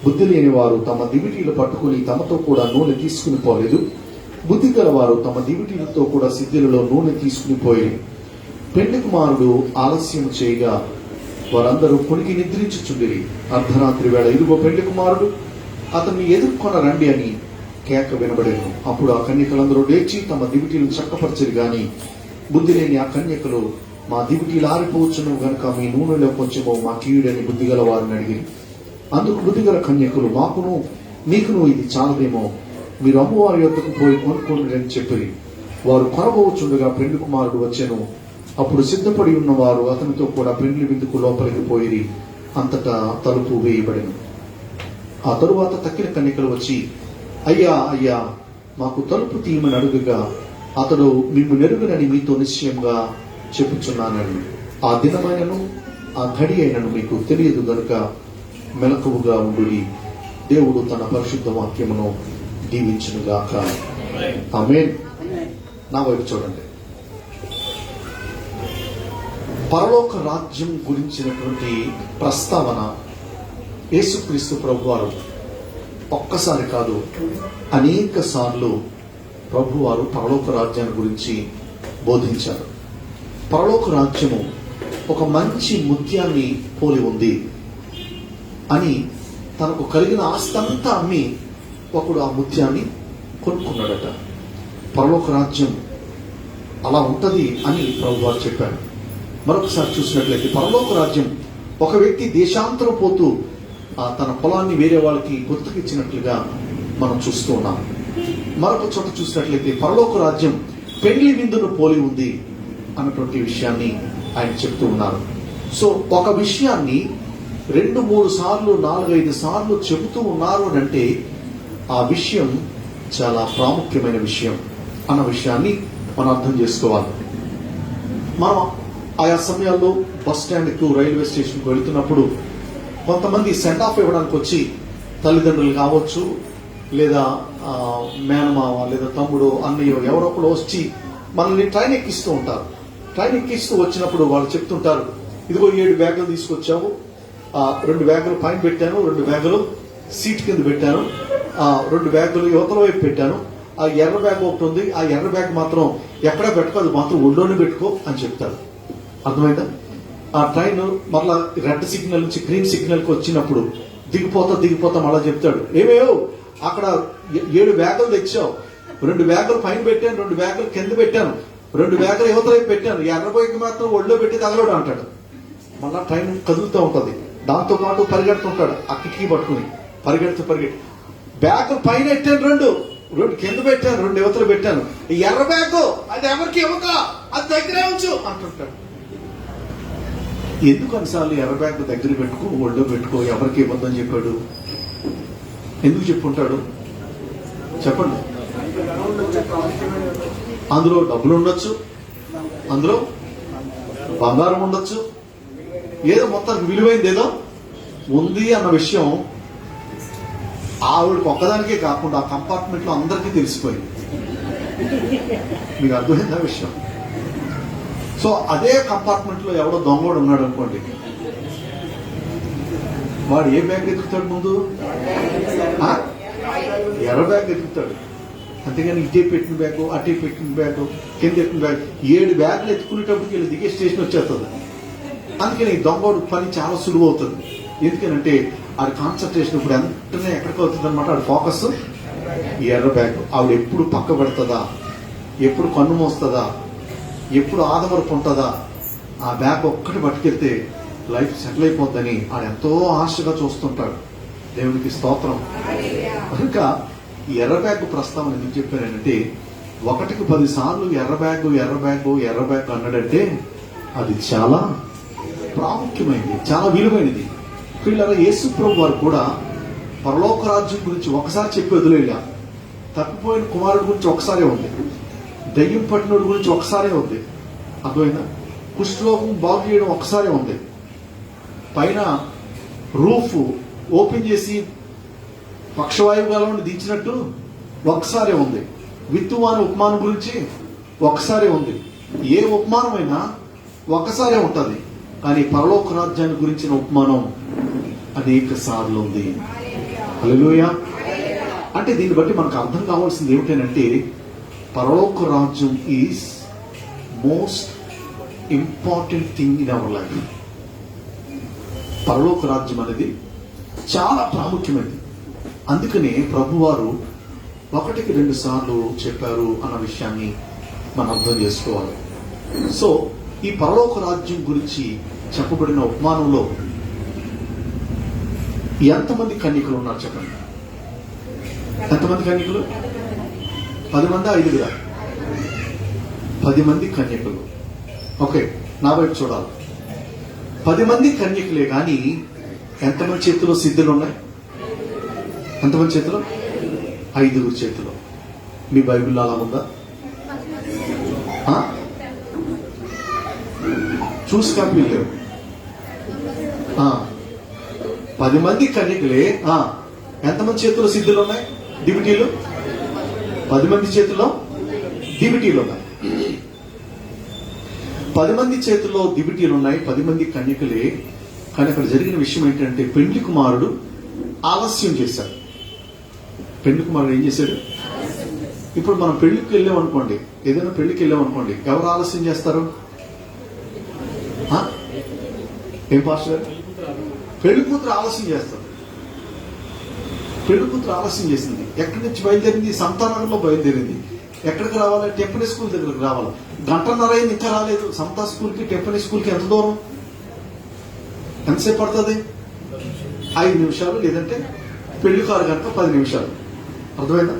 [SPEAKER 5] బుద్ధి లేనివారు తమ దివిటీలు పట్టుకుని తమతో కూడా నూనె తీసుకుని పోలేదు. బుద్ధి గలవారు తమ దివిటీలతో కూడా సిద్ధులలో నూనె తీసుకుని పోయి. పెండ్లి కుమారుడు ఆలస్యం చేయగా వారందరూ కొనికి నిద్రించుచుండిరి. అర్ధరాత్రి వేళ ఇదిగో పెళ్లి కుమారుడు అతన్ని ఎదుర్కొన రండి అని కేక వినబడేను. అప్పుడు ఆ కన్యకలందరూ లేచి తమ దివిటీలను చక్కపరచరు గాని బుద్ధి లేని ఆ కన్యకలు, మా దివిటీలు ఆరిపోవచ్చును గనుక మీ నూనెలో కొంచెమో మా కీయుడని బుద్ధిగల వారిని అడిగి, అందుకు బుద్ధిగల కన్యకులు, మాకును మీకును ఇది చాలదేమో, మీరు అమ్మవారి యొద్దకు పోయి కొనుక్కోండి అని చెప్పి వారు కొనబోచుండగా పెళ్లి కుమారుడు వచ్చెను. అప్పుడు సిద్ధపడి ఉన్నవారు అతనితో కూడా పెళ్లి విందుకు లోపలికి పోయిరి. అంతటా తలుపు వేయబడెను. ఆ తరువాత తక్కిన కన్యకలు వచ్చి, అయ్యా అయ్యా మాకు తలుపు తీయమని అడుగుగా అతడు మిమ్ము నెరుగునని మీతో నిశ్చయంగా చెప్పుచున్నానని. ఆ దినమైనను ఆ ఘడి అయినను మీకు తెలియదు గనుక మెలకువగా ఉండుడి. దేవుడు తన పరిశుద్ధ వాక్యమును దీవించునుగాక. ఆమేన్. నా వైపు చూడండి. పరలోక రాజ్యం గురించినటువంటి ప్రస్తావన యేసుక్రీస్తు ప్రభువారు ఒక్కసారి కాదు అనేక సార్లు ప్రభువారు పరలోక రాజ్యాన్ని గురించి బోధించారు. పరలోక రాజ్యము ఒక మంచి ముత్యాన్ని పోలి ఉంది అని తనకు కలిగిన ఆస్తంతా అమ్మి ఒకడు ఆ ముత్యాన్ని కొనుక్కున్నాడట. పరలోక రాజ్యం అలా ఉంటది అని ప్రభువారు చెప్పారు. మరొకసారి చూసినట్లయితే పరలోక రాజ్యం ఒక వ్యక్తి దేశాంతరం పోతూ తన పొలాన్ని వేరే వాళ్ళకి గుర్తుకిచ్చినట్లుగా మనం చూస్తూ ఉన్నాం. మరొక చోట చూసినట్లయితే పరలోక రాజ్యం పెళ్లి విందును పోలి ఉంది అన్నటువంటి విషయాన్ని ఆయన చెప్తూ ఉన్నారు. సో ఒక విషయాన్ని 2-3 సార్లు 4-5 సార్లు చెబుతూ ఉన్నారు అని అంటే ఆ విషయం చాలా ప్రాముఖ్యమైన విషయం అన్న విషయాన్ని మనం అర్థం చేసుకోవాలి. మనం ఆయా సమయాల్లో బస్ స్టాండ్కు రైల్వే స్టేషన్కు వెళుతున్నప్పుడు కొంతమంది సెండ్ ఆఫ్ ఇవ్వడానికి వచ్చి తల్లిదండ్రులు కావచ్చు, లేదా మేనమావ, లేదా తమ్ముడు, అన్నయ్య ఎవరో ఒకరు వచ్చి మనల్ని ట్రైన్ ఎక్కిస్తూ ఉంటారు. ట్రైన్ ఎక్కిస్తూ వచ్చినప్పుడు వాళ్ళు చెప్తుంటారు, ఇదిగో 7 బ్యాగులు తీసుకొచ్చాము, 2 బ్యాగులు పైన పెట్టాను, 2 బ్యాగులు సీట్ కింద పెట్టాను, 2 బ్యాగులు యువతల వైపు పెట్టాను, ఆ ఎర్ర బ్యాగ్ ఒకటి ఉంది, ఆ ఎర్ర బ్యాగ్ మాత్రం ఎక్కడ పెట్టుకో, అది మాత్రం ఒళ్ళోనే పెట్టుకో అని చెప్తారు. అర్థమైందా? ఆ ట్రైన్ మళ్ళా రెడ్ సిగ్నల్ నుంచి గ్రీన్ సిగ్నల్ కి వచ్చినప్పుడు దిగిపోతా మళ్ళా చెప్తాడు, ఏమేయో అక్కడ 7 బ్యాగులు తెచ్చావు, 2 బ్యాగులు పైన పెట్టాను, 2 బ్యాగులు కింద పెట్టాను, 2 బ్యాగులు యువత వైపు పెట్టాను, ఎర్ర బ్యాగ్ మాత్రం ఒళ్ళో పెట్టి తగలడు అంటాడు. మళ్ళా ట్రైన్ కదులుతూ ఉంటది, దాంతో పాటు పరిగెడుతుంటాడు ఆ కిటికీ పట్టుకుని, పరిగెడుతూ బ్యాగ్ పైన పెట్టాను, 2 కింద పెట్టాను, 2 యువతలు పెట్టాను, ఎర్ర బ్యాగ్ అది ఎవరికి ఇవ్వక అది దగ్గరే ఉంచు అంటుంటాడు. ఎందుకు అన్నిసార్లు ఎర్ర బ్యాగ్ దగ్గర పెట్టుకో, ఒళ్ళో పెట్టుకో, ఎవరికి ఇవ్వద్దని చెప్పాడు? ఎందుకు చెప్పుంటాడు చెప్పండి? అందులో డబ్బులు ఉండొచ్చు, అందులో బంగారం ఉండొచ్చు, ఏదో మొత్తానికి విలువైంది ఏదో ఉంది అన్న విషయం ఆవిడకి ఒక్కదానికే కాకుండా ఆ కంపార్ట్మెంట్ లో అందరికీ తెలిసిపోయింది. మీకు అర్థమైందా విషయం? సో అదే కంపార్ట్మెంట్ లో ఎవడో దొంగోడు ఉన్నాడు అనుకోండి, వాడు ఏ బ్యాగ్ ఎదుగుతాడు? ముందు ఎర్ర బ్యాగ్ ఎదుగుతాడు. అంతేగాని ఇటే పెట్టిన బ్యాగ్, అటే పెట్టిన బ్యాగ్, కింద పెట్టిన బ్యాగ్, 7 బ్యాగులు ఎత్తుకునేటప్పటికి వీళ్ళు దిగే స్టేషన్ వచ్చేస్తుంది. అందుకని దొంగోడు పని చాలా సులువు అవుతుంది. ఎందుకనంటే ఆడి కాన్సన్ట్రేషన్ ఇప్పుడు వెంటనే ఎక్కడికి అవుతుంది అనమాట, ఆడి ఫోకస్ ఈ ఎర్ర బ్యాగ్. ఆవిడ ఎప్పుడు పక్క పెడుతుందా, ఎప్పుడు కన్ను మోస్తుందా, ఎప్పుడు ఆదమరపు ఉంటుందా, ఆ బ్యాగ్ ఒక్కటి పట్టుకెళ్తే లైఫ్ సెటిల్ అయిపోద్దని ఆయన ఎంతో ఆశగా చూస్తుంటాడు. దేవునికి స్తోత్రం. కనుక ఈ ఎర్ర బ్యాగ్ ప్రస్తావన ఎందుకు చెప్పానంటే, 1కి 10 సార్లు ఎర్ర బ్యాగ్ అన్నాడంటే అది చాలా ప్రాముఖ్యమైనది, చాలా విలువైనది. వీళ్ళ యేసు ప్రభు వారు కూడా పరలోక రాజ్యం గురించి ఒకసారి చెప్పి వదిలేలా. తప్పిపోయిన కుమారుడు గురించి ఒకసారే ఉంది, దయ్యం పట్టినోడు గురించి ఒకసారే ఉంది, అర్థమైందా? కుష్ఠరోగం బాగు చేయడం ఒకసారే ఉంది, పైన రూఫ్ ఓపెన్ చేసి పక్షవాయువుగాలను దించినట్టు ఒకసారే ఉంది, విత్తువాని ఉపమానం గురించి ఒకసారే ఉంది. ఏ ఉపమానమైనా ఒకసారే ఉంటుంది, కానీ పరలోక రాజ్యాన్ని గురించిన ఉపమానం అనేక సార్లు ఉంది. హల్లెలూయా. అంటే దీన్ని బట్టి మనకు అర్థం కావాల్సింది ఏమిటంటే, పరలోక రాజ్యం is most important thing in our life. పరలోక రాజ్యం అనేది చాలా ప్రాముఖ్యమైనది. అందుకనే ప్రభువారు 1కి 2 సార్లు చెప్పారు అన్న విషయాన్ని మనం అర్థం చేసుకోవాలి. సో ఈ పరలోక రాజ్యం గురించి చెప్పబడిన ఉపమానంలో ఎంతమంది కన్యకులు ఉన్నారు చెప్పండి? ఎంతమంది కన్యకులు? 10 మంది, 5 10 మంది కన్యకులు. ఓకే, నా వైపు చూడాలి. 10 మంది కన్యకులే కానీ ఎంతమంది చేతిలో సిద్ధులు ఉన్నాయి? ఎంతమంది చేతిలో? 5 చేతిలో. మీ బైబిల్లో అలా ఉందా? చూసి కంపెనీ లేవు. 10 మంది కన్యకులే. ఎంతమంది చేతిలో సిద్ధులు ఉన్నాయి? దివిటీలు. 10 మంది చేతిలో దివిటీలు ఉన్నాయి. 10 మంది చేతిలో దివిటీలు ఉన్నాయి. 10 మంది కన్యకులే. కానీ అక్కడ జరిగిన విషయం ఏంటంటే పెండ్లి కుమారుడు ఆలస్యం చేశాడు. పెండ్లి కుమారుడు ఏం చేశాడు? ఇప్పుడు మనం పెళ్లికి వెళ్ళాం అనుకోండి, ఏదైనా పెళ్లికి వెళ్ళాం అనుకోండి, ఎవరు ఆలస్యం చేస్తారు? ఏం పాస్టర్ గారు? పెళ్లి కూతురు ఆలస్యం చేస్తారు. పెళ్లి కూతురు ఆలస్యం చేసింది. ఎక్కడి నుంచి బయలుదేరింది? సంతానగర్లో బయలుదేరింది. ఎక్కడికి రావాలి? టెంపనీ స్కూల్ దగ్గరకు రావాలి. 1:30 అయింది, ఇంకా రాలేదు. సమతా స్కూల్కి టెంపనీ స్కూల్కి ఎంత దూరం? ఎంతసేపు పడుతుంది? 5 నిమిషాలు, లేదంటే పెళ్లి కారు కనుక 10 నిమిషాలు. అర్థమైందా?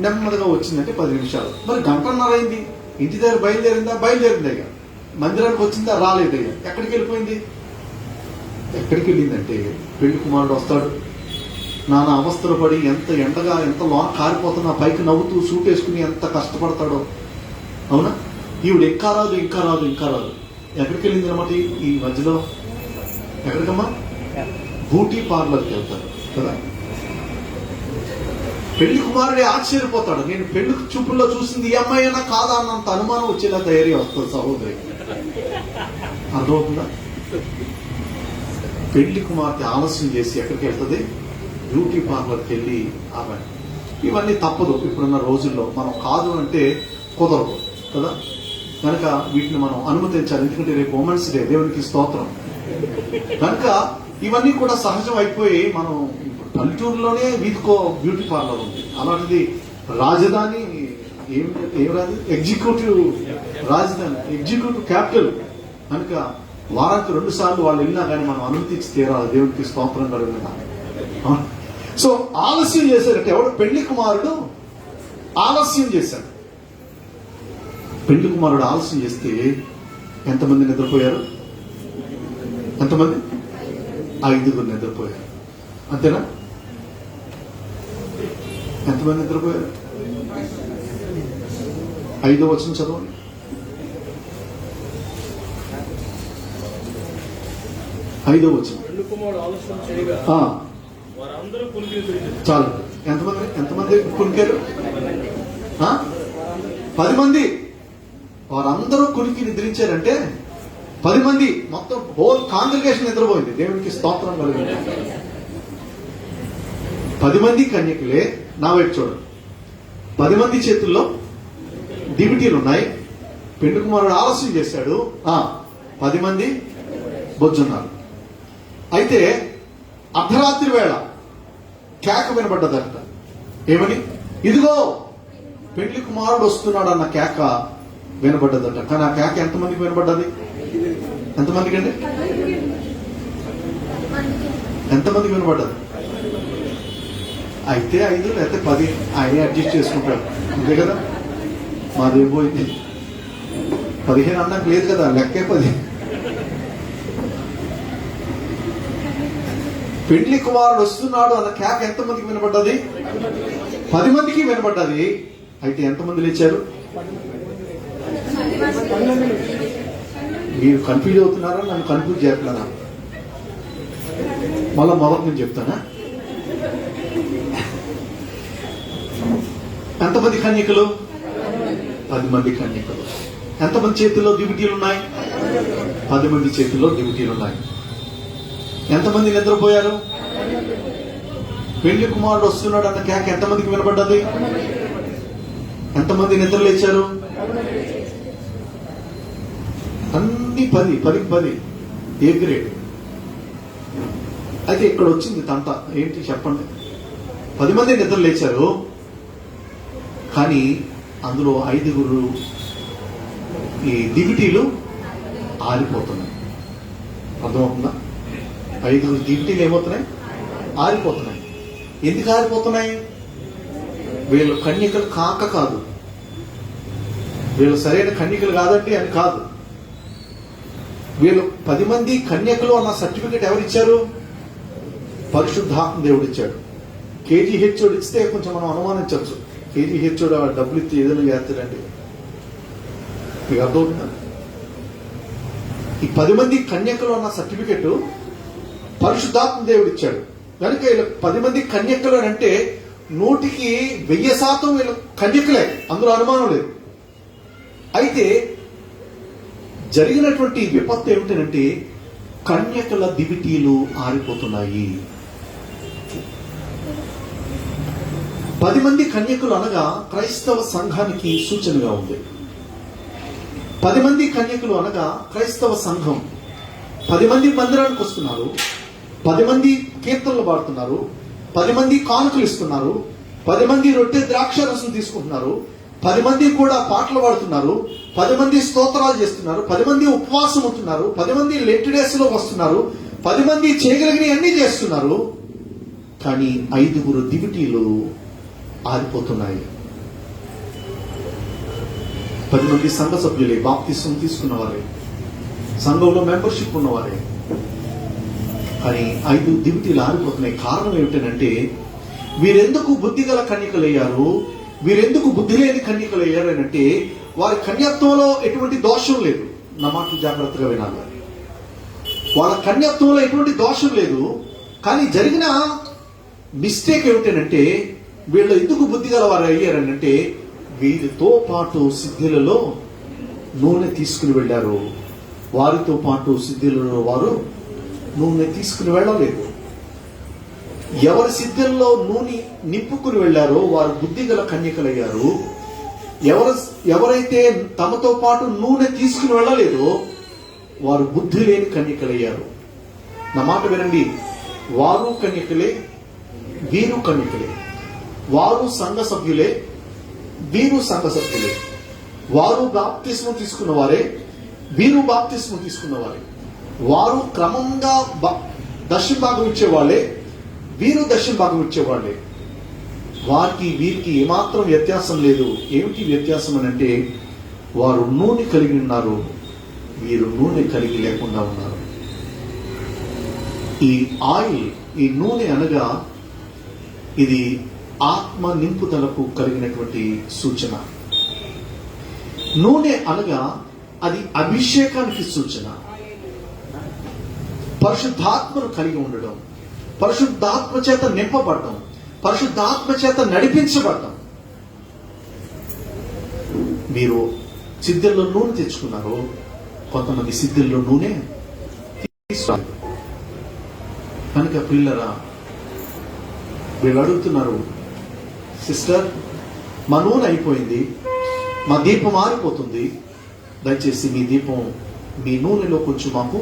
[SPEAKER 5] నెమ్మదిగా వచ్చిందంటే 10 నిమిషాలు. మరి 1:30 అయింది, ఇంటి దగ్గర బయలుదేరిందా? ఇక మందిరానికి వచ్చిందా? రాలేదయ్యా. ఎక్కడికి వెళ్ళిపోయింది? ఎక్కడికి వెళ్ళిందంటే పెళ్లి కుమారుడు వస్తాడు, నానా అవస్థలు పడి ఎంత ఎండగా ఎంత లోన కారిపోతున్నా పైకి నవ్వుతూ సూట్ వేసుకుని ఎంత కష్టపడతాడో. అవునా? ఈవిడ ఇంకా రాదు. ఎక్కడికి వెళ్ళింది అనమాట ఈ మధ్యలో? ఎక్కడికమ్మా? బ్యూటీ పార్లర్కి వెళ్తాడు కదా. పెళ్లి కుమారుడే ఆశ్చర్యపోతాడు. నేను పెళ్లి చూపుల్లో చూసింది ఈ అమ్మాయి అయినా కాదా అన్నంత అనుమానం వచ్చేలా తయారీ వస్తుంది సహోదరి. అర్థమవుతుందా? పెళ్లి కుమార్తె ఆలస్యం చేసి ఎక్కడికి వెళ్తుంది? బ్యూటీ పార్లర్కి వెళ్ళి ఆమె. ఇవన్నీ తప్పదు. ఇప్పుడున్న రోజుల్లో మనం కాదు అంటే కుదరదు కదా. కనుక వీటిని మనం అనుమతించాలి. ఎందుకంటే రేపు ఉమెన్స్ డే, దేవునికి స్తోత్రం. కనుక ఇవన్నీ కూడా సహజం అయిపోయి మనం పల్లెటూరులోనే వీధికో బ్యూటీ పార్లర్ ఉంది. అలాంటిది రాజధాని ఏం రాదు, ఎగ్జిక్యూటివ్ రాజధాని, ఎగ్జిక్యూటివ్ క్యాపిటల్. కనుక వారానికి 2 సార్లు వాళ్ళు వెళ్ళినా కానీ మనం అనుమతించి తీరాలి. దేవునికి స్తోత్రం కలుగుతుందా? సో ఆలస్యం చేశారంటే ఎవడు? పెళ్లి కుమారుడు ఆలస్యం చేశాడు. పెళ్లి కుమారుడు ఆలస్యం చేస్తే ఎంతమంది నిద్రపోయారు? ఎంతమంది? 5 నిద్రపోయారు. అంతేనా? ఎంతమంది నిద్రపోయారు? 5వ వచనం చదవండి. 5వ వచనం. చాలు. ఎంతమంది కునికారు? 10 మంది. వారందరూ కునికి నిద్రించారంటే 10 మంది, మొత్తం హోల్ కాంగ్రిగేషన్ నిద్రపోయింది. దేవునికి స్తోత్రం కలిగింది. 10 మంది కన్యకులే. నా వైపు చూడండి. 10 మంది చేతుల్లో దివిటీలు ఉన్నాయి. పెండు కుమారుడు ఆలస్యం చేశాడు. 10 మంది బొజ్జున్నారు. అయితే అర్ధరాత్రి వేళ కేక వినబడ్డదట. ఏమని? ఇదిగో పెండ్లి కుమారుడు వస్తున్నాడు అన్న కేక వినబడ్డదట. కానీ ఆ కేక ఎంతమందికి వినబడ్డది? ఎంతమందికి అండి? ఎంతమందికి వినబడ్డది? అయితే 5 లేకపోతే 10 ఆయన అడ్జస్ట్ చేసుకుంటాడు. అంతే కదా. మాదేం పోయింది? 15 అన్నాక లేదు కదా, లెక్కే 10. పెండ్లి కుమారుడు వస్తున్నాడు అన్న కేక ఎంతమందికి వినబడ్డది? 10 మందికి వినబడ్డది. అయితే ఎంతమంది లేచారు? మీరు కన్ఫ్యూజ్ అవుతున్నారా? నన్ను కన్ఫ్యూజ్ చేస్తున్నారా? మళ్ళా మొదటి నేను చెప్తానా? ఎంతమంది కన్యకలు? 10 మంది కన్యకలు. ఎంతమంది చేతుల్లో దివిటీలు ఉన్నాయి? 10 మంది చేతుల్లో దివిటీలు ఉన్నాయి. ఎంతమంది నిద్రపోయారు? పెళ్లి కుమారుడు వస్తున్నాడు అన్న కేక ఎంతమందికి వినబడ్డది? ఎంతమంది నిద్ర లేచారు? అన్ని 10. 10కి 10 ఏ గ్రేడ్. అయితే ఇక్కడ వచ్చింది తంట ఏంటి చెప్పండి. 10 మంది నిద్ర లేచారు, కానీ అందులో 5 ఈ దివిటీలు ఆరిపోతున్నాయి. అర్థమవుతుందా? 5 దివిటీలు ఏమవుతున్నాయి? ఆరిపోతున్నాయి. ఎందుకు ఆరిపోతున్నాయి? వీళ్ళు కన్యకలు కాదు, వీళ్ళు సరైన కన్యకలు కాదండి అని కాదు. వీళ్ళు 10 మంది కన్యకలు అన్న సర్టిఫికెట్ ఎవరిచ్చారు? పరిశుద్ధాత్మ దేవుడు ఇచ్చాడు. కేజీహెచ్ఓడు ఇస్తే కొంచెం మనం అనుమానించవచ్చు. కేజీహెచ్ఓడు డబ్బులు ఇస్తే ఏదైనా చేస్తాడండి. మీకు అర్థమవుతుందా? ఈ 10 మంది కన్యకలు అన్న సర్టిఫికెట్ పరిశుద్ధాత్మ దేవుడు ఇచ్చాడు కనుక వీళ్ళు 10 మంది కన్యకలు అని అంటే 100% వీళ్ళు కన్యకలే, అందులో అనుమానం లేదు. అయితే జరిగినటువంటి విపత్తు ఏమిటంటే కన్యకల దివిటీలు ఆరిపోతున్నాయి. 10 మంది కన్యకులు అనగా క్రైస్తవ సంఘానికి సూచనగా ఉంది. 10 మంది కన్యకులు అనగా క్రైస్తవ సంఘం. 10 మంది మందిరానికి వస్తున్నారు, 10 మంది కీర్తనలు పాడుతున్నారు, 10 మంది కానుకలు ఇస్తున్నారు, 10 మంది రొట్టె ద్రాక్ష రసం తీసుకుంటున్నారు, 10 మంది కూడా పాటలు పాడుతున్నారు, 10 మంది స్తోత్రాలు చేస్తున్నారు, 10 మంది ఉపవాసం ఉంటున్నారు, 10 మంది లెంట్ డేస్ లో వస్తున్నారు, 10 మంది చేయగలిగిన అన్ని చేస్తున్నారు. కానీ 5 దివిటీలు ఆరిపోతున్నాయి. 10 మంది సంఘ సభ్యులే, బాప్తిసం తీసుకున్నవారే, సంఘంలో మెంబర్షిప్ ఉన్నవారే, కానీ 5 దివిటీలు ఆరిపోతున్నాయి. కారణం ఏమిటంటే వీరెందుకు బుద్ధిగల కన్యకలయ్యారు, వీరెందుకు బుద్ధి లేని కన్యకలయ్యారు అని అంటే వారి కన్యత్వంలో ఎటువంటి దోషం లేదు. నా మాటలు జాగ్రత్తగా వినాలి. వాళ్ళ కన్యత్వంలో ఎటువంటి దోషం లేదు, కానీ జరిగిన మిస్టేక్ ఏమిటంటే వీళ్ళు ఎందుకు బుద్ధిగల వారు అయ్యారనంటే వీరితో పాటు సిద్ధిలలో నూనె తీసుకుని వెళ్ళారు. వారితో పాటు సిద్ధిలలో వారు నూనె తీసుకుని వెళ్ళలేదు. ఎవరి సిద్ధంలో నూనె నింపుకుని వెళ్లారో వారు బుద్ధిగల కన్యకలయ్యారు. ఎవరైతే తమతో పాటు నూనె తీసుకుని వెళ్ళలేదో వారు బుద్ధి లేని కన్యకలయ్యారు. నా మాట వినండి, వారు కన్యకలే, వీరు కన్యకలే. వారు సంఘ సభ్యులే, వీరు సంఘ సభ్యులే. వారు బాప్తిస్మం తీసుకున్నవారే, వీరు బాప్తిస్మం తీసుకున్నవారే. వారు క్రమంగా దశమ భాగం ఇచ్చేవాళ్లే, వీరు దశమ భాగం ఇచ్చేవాళ్లే. వారికి వీరికి ఏమాత్రం వ్యత్యాసం లేదు. ఏమిటి వ్యత్యాసం అని అంటే వారు నూనె కలిగి ఉన్నారు, వీరు నూనె కలిగి లేకుండా ఉన్నారు. ఈ ఆయిల్, ఈ నూనె అనగా ఇది ఆత్మ నింపుదలకు కలిగినటువంటి సూచన. నూనె అనగా అది అభిషేకానికి సూచన. పరిశుద్ధాత్మను కలిగి ఉండడం, పరిశుద్ధాత్మ చేత నింపబడటం, పరిశుద్ధాత్మ చేత నడిపించబడటం. మీరు సిద్ధుల్లో నూనె తెచ్చుకున్నారు, కొంతమంది సిద్ధుల్లో నూనె తీసుకున్నారు. కనుక పిల్లరా, వీళ్ళు అడుగుతున్నారు, సిస్టర్ మా నూనె అయిపోయింది, మా దీపం ఆరిపోతుంది, దయచేసి మీ దీపం, మీ నూనెలో కొంచెం మాకు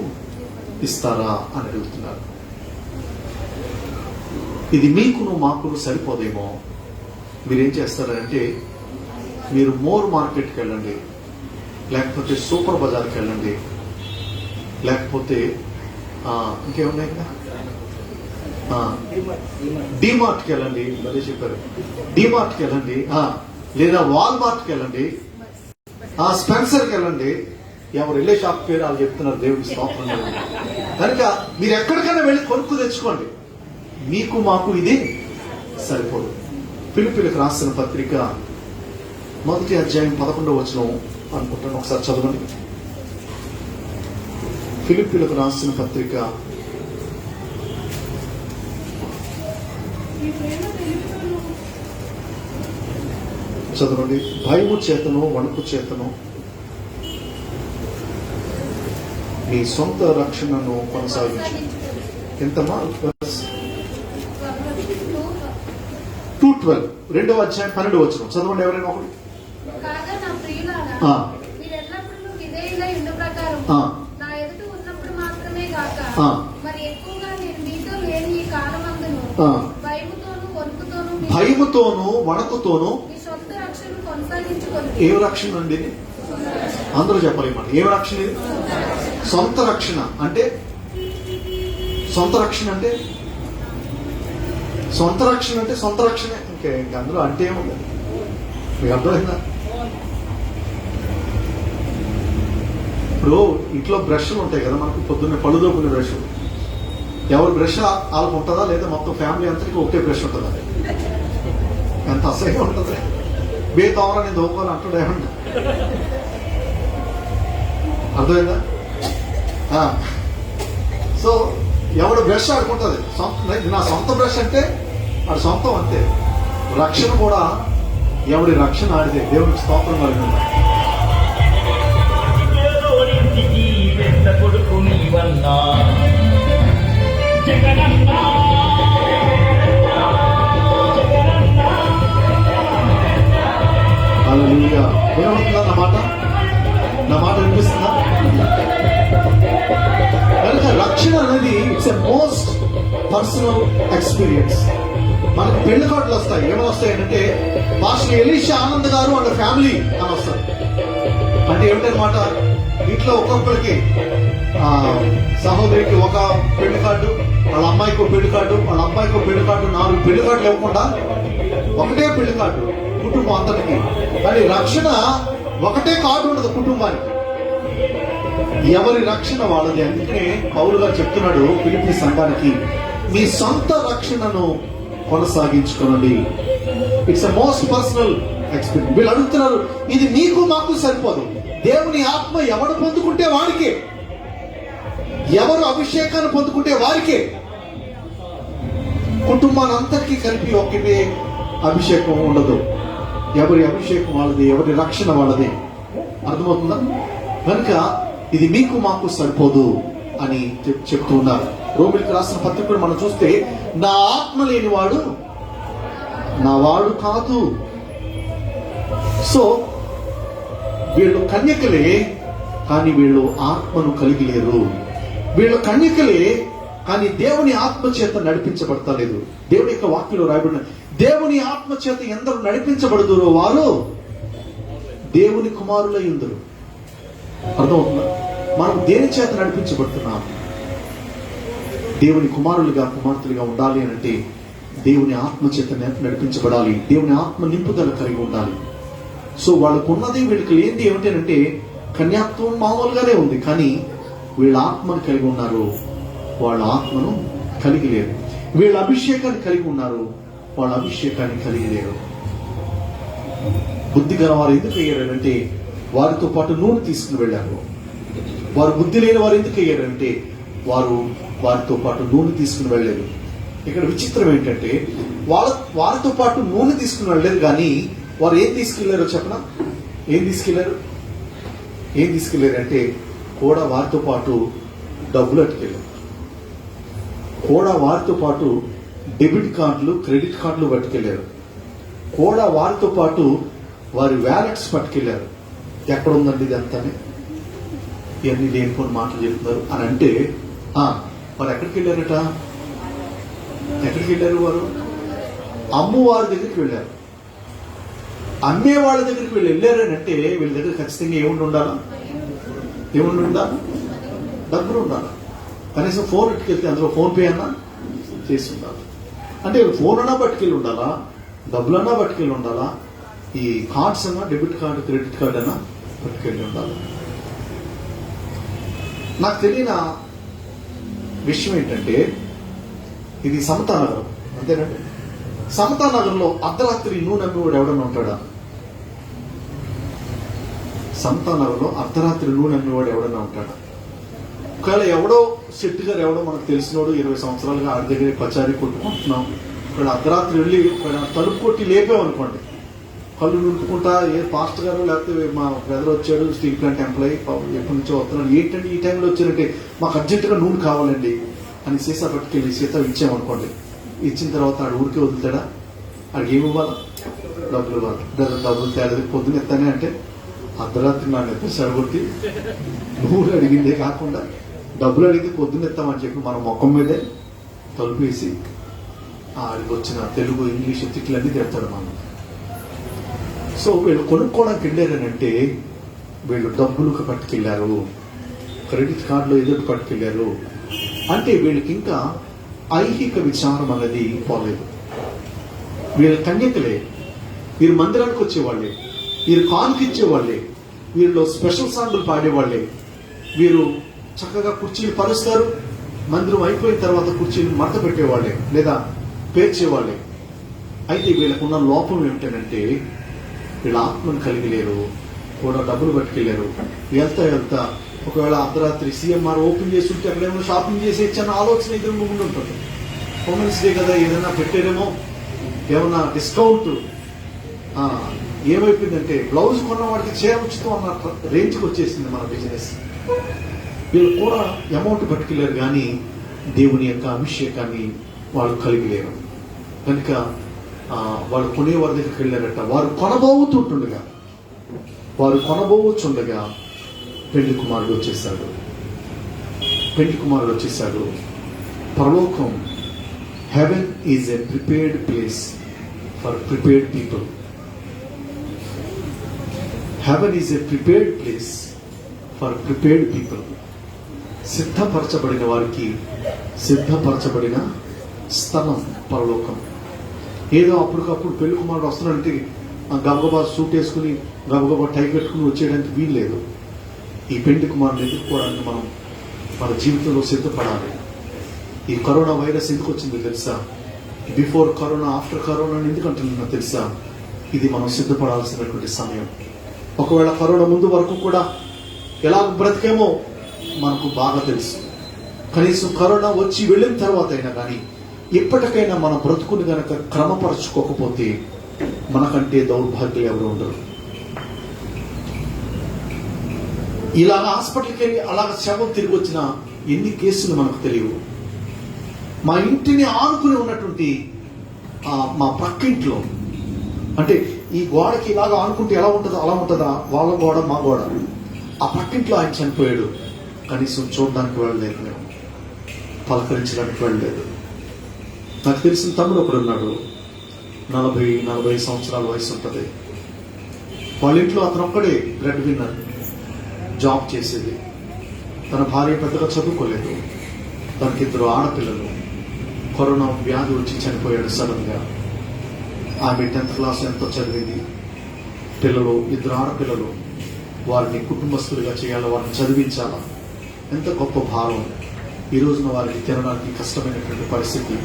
[SPEAKER 5] ఇస్తారా అని అడుగుతున్నారు. ఇది మీకును మాకును సరిపోదేమో. మీరేం చేస్తారంటే మీరు మోర్ మార్కెట్కి వెళ్ళండి, లేకపోతే సూపర్ బజార్కి వెళ్ళండి, లేకపోతే ఇంకేమున్నాయి కదా, డిమార్ట్కి వెళ్ళండి, అదే చెప్పారు, డిమార్ట్కి వెళ్ళండి, లేదా వాల్మార్ట్కి వెళ్ళండి, స్పెన్సర్కి వెళ్ళండి. ఎవరు వెళ్ళే షాప్ పేరు వాళ్ళు చెప్తున్నారు, దేవుడికి స్తోత్రం. కనుక మీరు ఎక్కడికైనా వెళ్ళి కొనుక్కు తెచ్చుకోండి, మీకు మాకు ఇది సరిపోదు. ఫిలిప్పీలకు రాసిన పత్రిక 1వ అధ్యాయం 11వ వచనం అనుకుంటాను, ఒకసారి చదవండి. ఫిలిప్పీలకు రాసిన పత్రిక చదవండి. భయము చేతను వణుకు చేతను మీ సొంత రక్షణను కొనసాగించు. ఎంతమా? 2:12 2వ అధ్యాయం 12వ వచనం చదవండి ఎవరైనా ఒకటి.
[SPEAKER 6] కాగా నా ప్రియులారా, మీరెల్లప్పుడూ విధేయులై ఉండు ప్రకారం నా ఎదుట ఉన్నప్పుడు మాత్రమే గాక మరి ఎక్కువగా నేను భయముతోను వణుకుతోను మీ-
[SPEAKER 5] భయముతోను వణకుతోను
[SPEAKER 6] మీ సొంత రక్షణ కొనసాగించుకొని
[SPEAKER 5] ఏం రక్షణ అండి ఇది? అందరూ చెప్పాలి మాట. ఏం రక్షణ ఇది? సొంత రక్షణ అంటే సొంత రక్షణ అంటే సొంత రక్షణ అంటే సొంత రక్షణే. ఇంకా అందులో అంటే ఏముంది? మీకు అర్థమైందా? ఇప్పుడు ఇంట్లో బ్రష్లు ఉంటాయి కదా మనకు, పొద్దున్నే పళ్ళు తోముకునే బ్రష్. ఎవరి బ్రష్ వాళ్ళకు ఉంటుందా లేదా మొత్తం ఫ్యామిలీ అంతటికి ఒకటే బ్రష్ ఉంటుందా? ఎంత అసహ్యం ఉంటుంది. బే తోమరా నేను దోముకోవాలి అంటాడు ఏమంట. అర్థమైందా? సో ఎవడు బ్రష్ ఆడుకుంటుంది. నా సొంత బ్రష్ అంటే వాడు సొంతం అంతే. రక్షణ కూడా ఎవడి రక్షణ ఆడితే దేవుడికి స్తోత్రం కలిగింది. హల్లెలూయా. వినబడుతుందా నా మాట? నా మాట వినిపిస్తుందా? కనుక రక్షణ అనేది it's a most personal experience. మనకు పెళ్లి కార్డులు వస్తాయి. ఏమని వస్తాయి అంటే పాస్టర్ ఎలీషా ఆనంద్ గారు వాళ్ళ ఫ్యామిలీ అని వస్తారు. అంటే ఏమిటనమాట, ఇంట్లో ఒక్కొక్కరికి సహోదరికి ఒక పెళ్లి కార్డు, వాళ్ళ అమ్మాయికి ఒక పెళ్లి కార్డు, వాళ్ళ అబ్బాయికి ఒక పెళ్లి కార్డు, 4 పెళ్లి కార్డులు ఇవ్వకుండా ఒకటే పెళ్లి కార్డు కుటుంబం అంతటికి. కానీ రక్షణ ఒకటే కార్డు ఉండదు కుటుంబానికి. ఎవరి రక్షణ వాళ్ళది. అందుకనే పౌలు గారు చెప్తున్నాడు ఫిలిప్పీ సంఘానికి, మీ సొంత రక్షణను కొనసాగించుకోనండి. It's a most personal experience. వీళ్ళు అడుగుతున్నారు, ఇది నీకు మాకు సరిపోదు. దేవుని ఆత్మ ఎవడు పొందుకుంటే వారికే, ఎవరు అభిషేకాన్ని పొందుకుంటే వారికే. కుటుంబాన్ని అంతటికీ కలిపి ఒకటే అభిషేకం ఉండదు. ఎవరి అభిషేకం వాళ్ళది, ఎవరి రక్షణ వాళ్ళది. అర్థమవుతుందా? కనుక ఇది మీకు మాకు సరిపోదు అని చెప్తూ ఉన్నారు. రోమిలికి రాసిన పత్రికలు మనం చూస్తే, నా ఆత్మ లేనివాడు నా వాడు కాదు. సో వీళ్ళు కన్యకలే, కానీ వీళ్ళు ఆత్మను కలిగి లేరు. వీళ్ళు కన్యకలే, కానీ దేవుని ఆత్మ చేత నడిపించబడతలేదు. దేవుని యొక్క వాక్యంలో రాయబడిన, దేవుని ఆత్మ చేత ఎందరు నడిపించబడుదురో వారు దేవుని కుమారులై ఉందరు. అర్థమవుతుందా? మనం దేని చేత నడిపించబడుతున్నాం? దేవుని కుమారులుగా కుమార్తెలుగా ఉండాలి అంటే దేవుని ఆత్మ చేత నడిపించబడాలి. దేవుని ఆత్మ నింపుదల కలిగి ఉండాలి. సో వాళ్ళకు ఉన్నది వీళ్ళకి లేనిది ఏమిటంటే కన్యాత్వం మామూలుగానే ఉంది, కానీ వీళ్ళ ఆత్మను కలిగి ఉన్నారు, వాళ్ళ ఆత్మను కలిగి లేరు. వీళ్ళ అభిషేకాన్ని కలిగి ఉన్నారు, వాళ్ళ అభిషేకాన్ని కలిగి లేరు. బుద్ధి గల వారు ఎందుకు అయ్యారంటే వారితో పాటు నూనె తీసుకుని వెళ్ళారు. వారు బుద్ధి లేని వారు ఎందుకు అయ్యారంటే వారితో పాటు నూనె తీసుకుని వెళ్ళలేదు. ఇక్కడ విచిత్రం ఏంటంటే వారితో పాటు నూనె తీసుకుని వెళ్ళలేదు, కానీ వారు ఏం తీసుకెళ్లారో చెప్పనా? ఏం తీసుకెళ్లారు అంటే కూడా వారితో పాటు డబ్బులు అట్టుకెళ్ళారు. కూడా వారితో పాటు డెబిట్ కార్డులు, క్రెడిట్ కార్డులు పట్టుకెళ్లారు. కూడా వారితో పాటు వారి వ్యాలెట్స్ పట్టుకెళ్లారు. ఎక్కడ ఉందండి ఇదంతానే? ఇవన్నీ లేనిపోని మాటలు చెప్తున్నారు అని అంటే వారు ఎక్కడికి వెళ్ళారట? ఎక్కడికి వెళ్ళారు? వారు అమ్మవారి దగ్గరికి వెళ్ళారు. అమ్మే వాళ్ళ దగ్గరికి వెళ్ళారని అంటే వీళ్ళ దగ్గర ఖచ్చితంగా ఏముండి ఉండాలా? డబ్బులు ఉండాలి. కనీసం ఫోన్ పట్టుకెళ్తే అందులో ఫోన్ పే అన్నా చేసి ఉండాలి. అంటే ఫోన్ అన్నా పట్టుకెళ్ళి ఉండాలా, డబ్బులన్నా పట్టుకెళ్ళి ఉండాలా, ఈ కార్డ్స్ అన్నా, డెబిట్ కార్డు, క్రెడిట్ కార్డు అన్నా పట్టుకెళ్ళి ఉండాలి. నాకు తెలియని విషయం ఏంటంటే, ఇది సమతా నగరం అంతేనండి. సమతా నగరంలో అర్ధరాత్రి నూనె అమ్మేవాడు ఎవడన్నా ఉంటాడా? సమతా నగరంలో అర్ధరాత్రి నూనె అమ్మేవాడు ఎవడన్నా ఉంటాడా? ఒకవేళ ఎవడో శెట్టి గారు ఎవడో మనకు తెలిసినోడు 20 సంవత్సరాలుగా ఆడి దగ్గర పచారీ కొట్టుకుంటున్నాం, ఇక్కడ అర్ధరాత్రి వెళ్ళి ఇక్కడ తలుపు కొట్టి లేపామనుకోండి, కళ్ళు నింపుకుంటా, ఏ పాస్ట్ గారు లేకపోతే మా బ్రదర్ వచ్చాడు స్టీల్ ప్లాంట్ ఎంప్లాయీ ఎప్పటి నుంచో వస్తున్నాడు, ఏంటంటే ఈ టైంలో వచ్చారంటే మాకు అర్జెంటుగా నూనె కావాలండి అని సీసా పట్టుకెళ్ళి సీతా ఇచ్చామనుకోండి. ఇచ్చిన తర్వాత ఆడు ఊరికే వదులుతాడా? ఆడికి ఏమి ఇవ్వాలి? డబ్బులు ఇవ్వాలి. డబ్బులు తేలేదు పొద్దున ఎత్తానే అంటే అర్ధరాత్రి నాకు ఎత్తే సరిగొట్టి నూనె అడిగిందే కాకుండా డబ్బులు అడిగితే పొద్దున్న ఎత్తామని చెప్పి మన ముఖం మీదే తలుపు వేసి ఆడికి వచ్చిన తెలుగు ఇంగ్లీష్ తిట్లన్నీ తిడతాడు మనం. సో వీళ్ళు కొనుక్కోవడానికి వెళ్ళారనంటే వీళ్ళు డబ్బులకు పట్టుకెళ్ళారు, క్రెడిట్ కార్డులో ఎదురు పట్టుకెళ్ళారు అంటే వీళ్ళకి ఇంకా ఐహిక విచారం అనేది పోలేదు. వీళ్ళ కన్యకలే, వీరు మందిరానికి వచ్చేవాళ్ళే, వీరు కానుక ఇచ్చేవాళ్ళే, వీరిలో స్పెషల్ సాంగులు పాడేవాళ్ళే, వీరు చక్కగా కుర్చీలు పరుస్తారు, మందిరం అయిపోయిన తర్వాత కుర్చీలు మడత పెట్టేవాళ్ళే లేదా పేర్చేవాళ్ళే. అయితే వీళ్ళకున్న లోపం ఏమిటంటే వీళ్ళ ఆత్మను కలిగి లేరు, కూడా డబ్బులు పట్టుకెళ్ళారు. వెళ్తా ఒకవేళ అర్ధరాత్రి సిఎంఆర్ ఓపెన్ చేసి ఉంటే అక్కడ ఏమైనా షాపింగ్ చేసేయచ్చు అన్న ఆలోచన ఇద్దరు ముందు ఉంటుంది. ఉమెన్స్ డే కదా ఏదైనా పెట్టారేమో, ఏమన్నా డిస్కౌంట్. ఏమైపోయిందంటే బ్లౌజ్ కొన్న వాడికి చీర ఉచితం అన్న రేంజ్కి వచ్చేసింది మన బిజినెస్. వీళ్ళు కూడా అమౌంట్ పట్టుకెళ్ళారు కానీ దేవుని యొక్క అభిషేకాన్ని వాళ్ళు కలిగి లేరు కనుక వాళ్ళు కొనేవారి దగ్గరికి వెళ్ళారట. వారు కొనబోచుండగా పెళ్లి కుమారుడు వచ్చేసాడు. పరలోకం, heaven is a prepared place for prepared people. Heaven is a prepared place for prepared people. సిద్ధపరచబడిన వారికి సిద్ధపరచబడిన స్థలం పరలోకం. ఏదో అప్పటికప్పుడు పెళ్లి కుమారుడు వస్తున్నాడంటే గబగబా సూట్ వేసుకుని గబగబా టై కట్టుకుని వచ్చేయడానికి వీలు లేదు. ఈ పెళ్లి కుమారుని ఎదుర్కోవడానికి మనం మన జీవితంలో సిద్ధపడాలి. ఈ కరోనా వైరస్ ఎందుకు వచ్చిందో తెలుసా? బిఫోర్ కరోనా, ఆఫ్టర్ కరోనా ఎందుకు అంటున్నా తెలుసా? ఇది మనం సిద్ధపడాల్సినటువంటి సమయం. ఒకవేళ కరోనా ముందు వరకు కూడా ఎలా బ్రతికేమో మనకు బాగా తెలుసు. కనీసం కరోనా వచ్చి వెళ్ళిన తర్వాత అయినా కానీ ఇప్పటికైనా మన బ్రతుకుని గనక క్రమపరచుకోకపోతే మనకంటే దౌర్భాగ్యులు ఎవరు ఉండరు. ఇలా హాస్పిటల్కి వెళ్ళి అలాగ శవం తిరిగి వచ్చిన ఎన్ని కేసులు మనకు తెలియవు. మా ఇంటిని ఆనుకుని ఉన్నటువంటి మా పక్కింట్లో, అంటే ఈ గోడకి ఇలాగ ఆనుకుంటే ఎలా ఉంటుందో అలా ఉంటుందా, వాళ్ళ గోడ మా గోడ, ఆ పక్కింట్లో ఆయన చనిపోయాడు. కనీసం చూడడానికి వెళ్ళలేదు, మేము పలకరించడానికి వెళ్ళలేదు. నాకు తెలిసిన తమ్ముడు ఒకడు ఉన్నాడు, 40 సంవత్సరాల వయసు ఉంటుంది. వాళ్ళ ఇంట్లో అతను ఒక్కడే బ్రెడ్ విన్నర్, జాబ్ చేసేది. తన భార్య పెద్దగా చదువుకోలేదు, తనకి 2 ఆడపిల్లలు. కరోనా వ్యాధి వచ్చి చనిపోయాడు సడన్ గా. ఆమె 10th క్లాస్ ఎంతో చదివింది. పిల్లలు 2 ఆడపిల్లలు, వారిని కుటుంబస్తులుగా చేయాలి, వారిని చదివించాలా. ఎంత గొప్ప భావం. ఈ రోజున వారికి తినడానికి కష్టమైనటువంటి పరిస్థితి.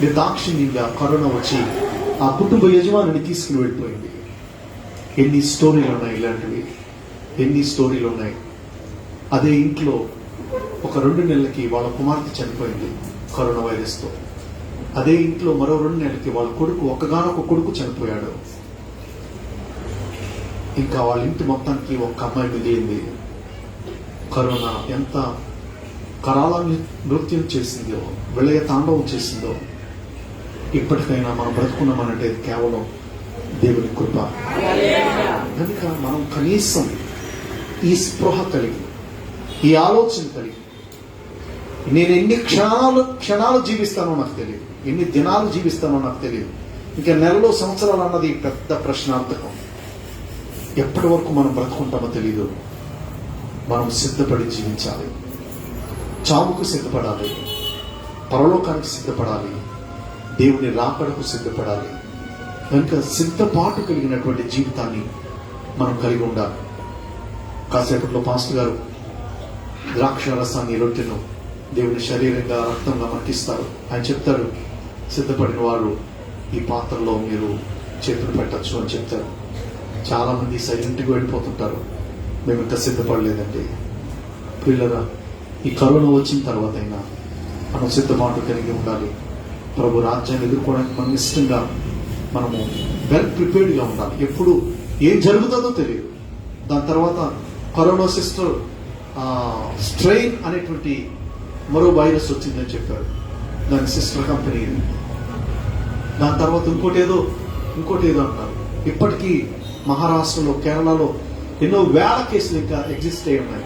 [SPEAKER 5] నిర్దాక్షిణ్యంగా కరోనా వచ్చి ఆ కుటుంబ యజమానిని తీసుకుని వెళ్ళిపోయింది. ఎన్ని స్టోరీలు ఉన్నాయి, ఇలాంటివి ఎన్ని స్టోరీలు ఉన్నాయి. అదే ఇంట్లో ఒక 2 నెలలకి వాళ్ళ కుమార్తె చనిపోయింది కరోనా వైరస్తో. అదే ఇంట్లో మరో 2 నెలలకి వాళ్ళ కొడుకు, ఒక్కగానొక్క కొడుకు చనిపోయాడు. ఇంకా వాళ్ళ ఇంటి మొత్తానికి ఒక అమ్మాయి మిగిలింది. కరోనా ఎంత కరాల నృత్యం చేసిందో, విలయ తాండవం చేసిందో. ఇప్పటికైనా మనం బ్రతుకున్నామనంటే కేవలం దేవుని కృప. కనుక మనం కనీసం ఈ స్పృహ కలిగి, ఈ ఆలోచన కలిగి, నేను ఎన్ని క్షణాలు జీవిస్తానో నాకు తెలియదు, ఎన్ని దినాలు జీవిస్తానో నాకు తెలియదు, ఇంకా నెలలో సంవత్సరాలు అన్నది పెద్ద ప్రశ్నార్థకం. ఎప్పటి వరకు మనం బ్రతుకుంటామో తెలీదు. మనం సిద్ధపడి జీవించాలి. చావుకు సిద్ధపడాలి, పరలోకానికి సిద్ధపడాలి, దేవుని రాకడకు సిద్ధపడాలి. కనుక సిద్ధపాటు కలిగినటువంటి జీవితాన్ని మనం కలిగి ఉండాలి. కాసేపట్లో పాస్టర్ గారు ద్రాక్ష రసాన్ని, రొట్టెను దేవుని శరీరంగా, రక్తంగా మనకిస్తారు. ఆయన చెప్తాడు, సిద్ధపడిన వారు ఈ పాత్రలో మీరు చేతులు పెట్టచ్చు అని చెప్తారు. చాలా మంది సైలెంట్గా వెళ్ళిపోతుంటారు. మేము ఇంకా సిద్ధపడలేదండి. పిల్లరా, ఈ కరోనా వచ్చిన తర్వాత అయినా మనం సిద్ధపాటు కలిగి ఉండాలి. ప్రభు రాజ్యాన్ని ఎదుర్కోవడానికి మనం ఇష్టంగా మనము వెల్ ప్రిపేర్డ్గా ఉండాలి. ఎప్పుడు ఏం జరుగుతుందో తెలియదు. దాని తర్వాత కరోనా స్ట్రెయిన్ అనేటువంటి మరో వైరస్ వచ్చిందని చెప్పారు. దాని సిస్టర్ కంపెనీ. దాని తర్వాత ఇంకోటి ఏదో అంటారు. ఇప్పటికీ మహారాష్ట్రలో, కేరళలో ఎన్నో వేల కేసులు ఇంకా ఎగ్జిస్ట్ అయి ఉన్నాయి.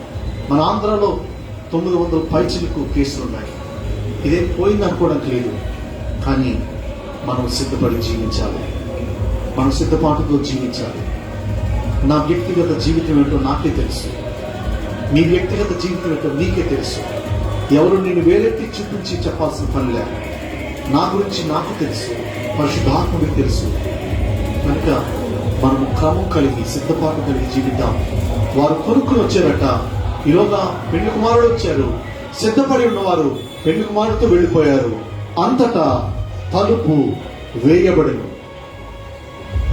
[SPEAKER 5] మన ఆంధ్రాలో 900 పైచిలకు కేసులు ఉన్నాయి. ఇదేం పోయిందనుకోవడానికి లేదు. కానీ మనం సిద్ధపడి జీవించాలి, మనం సిద్ధపాటుతో జీవించాలి. నా వ్యక్తిగత జీవితం ఏంటో నాకే తెలుసు, నీ వ్యక్తిగత జీవితం ఏంటో నీకే తెలుసు. ఎవరు నేను వేలెత్తి చూపించి చెప్పాల్సిన పని లేదు. నా గురించి నాకు తెలుసు, పరిశుద్ధాత్మకు తెలుసు. కనుక మనము క్రమం కలిగి సిద్ధపాటు కలిగి జీవిద్దాం. వారు కొనుక్కుని వచ్చారట, ఈలోగా పెళ్లి కుమారుడు వచ్చారు. సిద్ధపడి ఉన్నవారు పెళ్లి కుమారుడితో వెళ్ళిపోయారు. అంతటా తలుపు వేయబడను.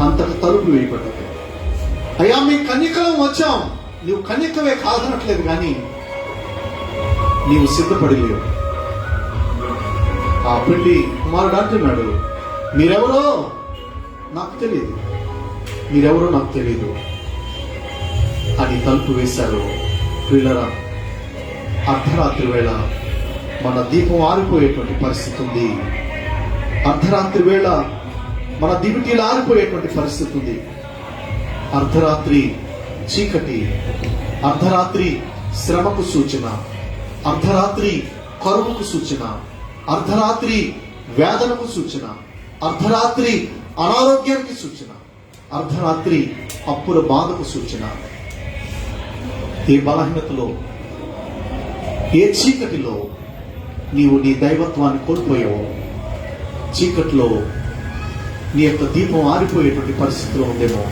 [SPEAKER 5] అంతటా తలుపు వేయబడ్డది. అయ్యా, మీ కన్యకలం వచ్చాం. నువ్వు కన్యకవే కాదనట్లేదు, కానీ నీవు సిద్ధపడి లేవు. ఆ పెళ్లి కుమారుడు అంటున్నాడు, మీరెవరో నాకు తెలియదు, మీరెవరో నాకు తెలియదు అని తలుపు వేశారు. ప్రియులరా, అర్ధరాత్రి వేళ మన దీపం ఆరిపోయేటువంటి పరిస్థితి ఉంది. అర్ధరాత్రి వేళ మన దివిటీలు ఆరిపోయేటువంటి పరిస్థితి ఉంది. అర్ధరాత్రి చీకటి, అర్ధరాత్రి శ్రమకు సూచన, అర్ధరాత్రి కరువుకు సూచన, అర్ధరాత్రి వేదనకు సూచన, అర్ధరాత్రి అనారోగ్యానికి సూచన, అర్ధరాత్రి అప్పుల బాధకు సూచన. ఏ బలహీనతలో, ఏ చీకటిలో నీవు నీ దైవత్వాన్ని కోల్పోయావో, చీకటిలో నీ యొక్క దీపం ఆరిపోయేటువంటి పరిస్థితిలో ఉందేమో.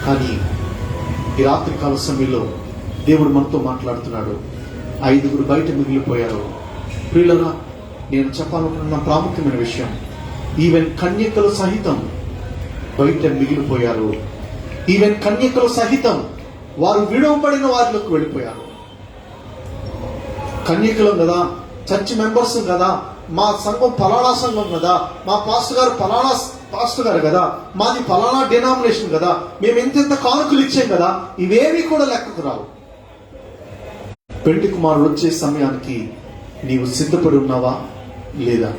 [SPEAKER 5] కానీ ఈ రాత్రికాల సమయంలో దేవుడు మనతో మాట్లాడుతున్నాడు. 5 బయట మిగిలిపోయారు. ప్రియులరా, నేను చెప్పాలనుకున్న ప్రాముఖ్యమైన విషయం, ఈవెన్ కన్యకలు సహితం బయట మిగిలిపోయారు. ఈవెన్ కన్యకలు సహితం వారు విడవబడిన వారిలోకి వెళ్ళిపోయారు. కన్యకలం కదా, చర్చ్ మెంబర్స్ కదా, మా సంఘం ఫలానా సంఘం కదా, మా పాస్టర్ గారు ఫలానా పాస్టర్ గారు కదా, మాది ఫలానా డినామినేషన్ కదా, మేము ఎంతెంత కానుకలు ఇచ్చాం కదా, ఇవేవి కూడా లెక్కకు రావు. పెళ్లి కుమారుడు వచ్చే సమయానికి నీవు సిద్ధపడి ఉన్నావా లేదా?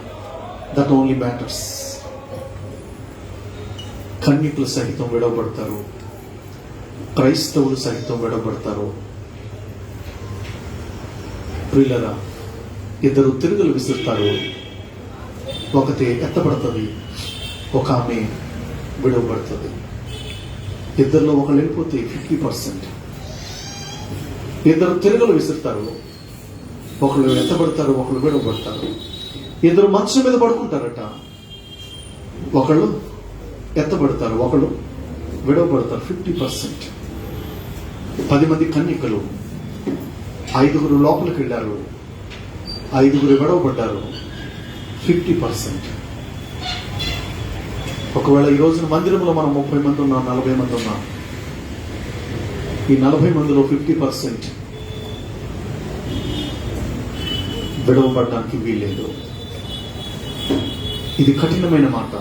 [SPEAKER 5] That only matters. కన్యకులు సహితం విడవబడతారు, క్రైస్తవులు సహితం విడవబడతారు. ప్రియులరా, 2 తిరుగులు విసురుతారు. ఒకటి ఎత్తబడుతుంది, ఒక ఆమె విడవబడుతుంది. 2లో ఒకళ్ళు వెళ్ళిపోతే 50%. 2 తిరుగులు విసురుతారు, ఒకళ్ళు ఎత్తబడతారు, ఒకళ్ళు విడవబడతారు. 2 మంచం మీద పడుకుంటారట, ఒకళ్ళు ఎత్తబడతారు, ఒకళ్ళు విడవబడతారు. 50%. 10 మంది కన్యకలు, 5 లోపలికి వెళ్ళారు, 5 విడవబడ్డారు. 50%. ఒకవేళ ఈ రోజున మందిరంలో మనం 30 మంది ఉన్నాం, 40 మంది ఉన్నాం. ఈ 40 మందిలో 50% విడవబడడానికి వీల్లేదు. ఇది కఠినమైన మాట,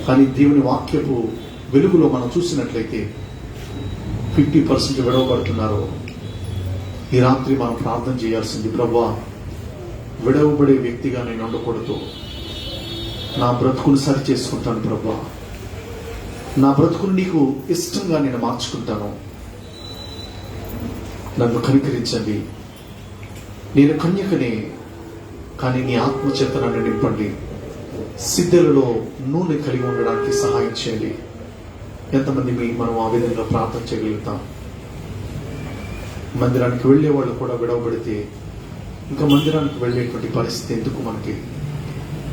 [SPEAKER 5] కానీ దేవుని వాక్యపు వెలుగులో మనం చూసినట్లయితే 50% విడవబడుతున్నారు. ఈ రాత్రి మనం ప్రార్థన చేయాల్సింది, ప్రభువా, విడవబడే వ్యక్తిగా నేను ఉండకూడదు. నా బ్రతుకును సరి చేసుకుంటాను ప్రభువా, నా బ్రతుకును నీకు ఇష్టంగా నేను మార్చుకుంటాను. నన్ను కనికరించండి. నేను కన్యకనే, కానీ నీ ఆత్మచేత నన్ను నింపండి. సిద్ధలలో నూనె కలిగి ఉండడానికి సహాయం చేయండి. ఎంతమంది మనం ఆ విధంగా ప్రార్థన చేయగలుగుతాం? మందిరానికి వెళ్లే వాళ్ళు కూడా విడవబడితే ఇంకా మందిరానికి వెళ్ళేటువంటి పరిస్థితి ఎందుకు?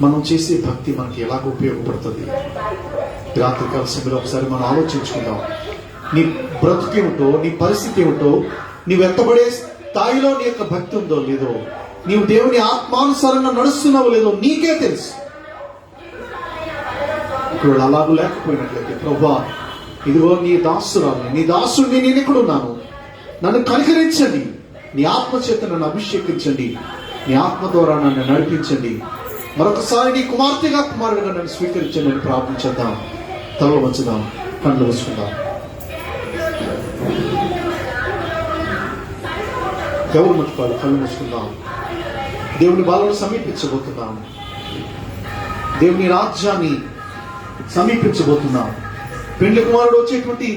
[SPEAKER 5] మనం చేసే భక్తి మనకి ఎలాగ ఉపయోగపడుతుంది? రాత్రికాల సమయంలో ఒకసారి మనం ఆలోచించుకుందాం. నీ బ్రతుకేమిటో, నీ పరిస్థితి ఏమిటో, నీవు ఎత్తబడే స్థాయిలో నీ యొక్క భక్తి ఉందో లేదో, నీవు దేవుని ఆత్మానుసారంగా నడుస్తున్నావో లేదో నీకే తెలుసు. ఇప్పుడు అలాగూ లేకపోయినట్లయితే, ప్రభువా, ఇదిగో నీ దాసురాలని, నీ దాసుడిని నేను ఎక్కడున్నాను, నన్ను కనికరించండి, నీ ఆత్మచేత నన్ను అభిషేకించండి, నీ ఆత్మ ద్వారా నన్ను నడిపించండి, మరొకసారి నీ కుమార్తెగా కుమారుడిగా నన్ను స్వీకరించండి అని ప్రార్థించేద్దాం. తల వంచుదాం, కళ్ళు మూసుకుందాం. ఎవరు ముట్టుకోవాలి? కళ్ళు మూసుకుందాం. దేవుని బాలను సమీపించబోతున్నాం, దేవుని రాజ్యాన్ని సమీపించబోతున్నాం. పెండ్లి కుమారుడు వచ్చేటువంటి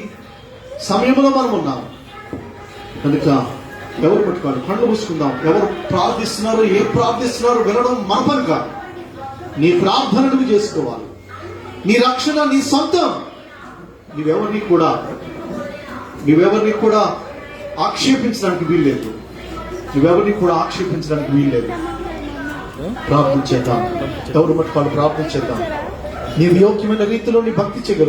[SPEAKER 5] సమయంలో మనం ఉన్నాం కనుక ఎవరు పట్టుకోవాలి? కళ్ళు మూసుకుందాం. ఎవరు ప్రార్థిస్తున్నారు, ఏం ప్రార్థిస్తున్నారు వినడం మన పని కాదు. నీ ప్రార్థన నువ్వు చేసుకోవాలి. నీ రక్షణ నీ సొంతం. నువ్వెవరిని కూడా ఆక్షేపించడానికి వీల్లేదు. ప్రార్థన చేద్దాం. ఎవరు మట్టుకు వాళ్ళు ప్రార్థన చేద్దాం. నీవు యోగ్యమైన రీతిలో నీ భక్తి చేయగలరు.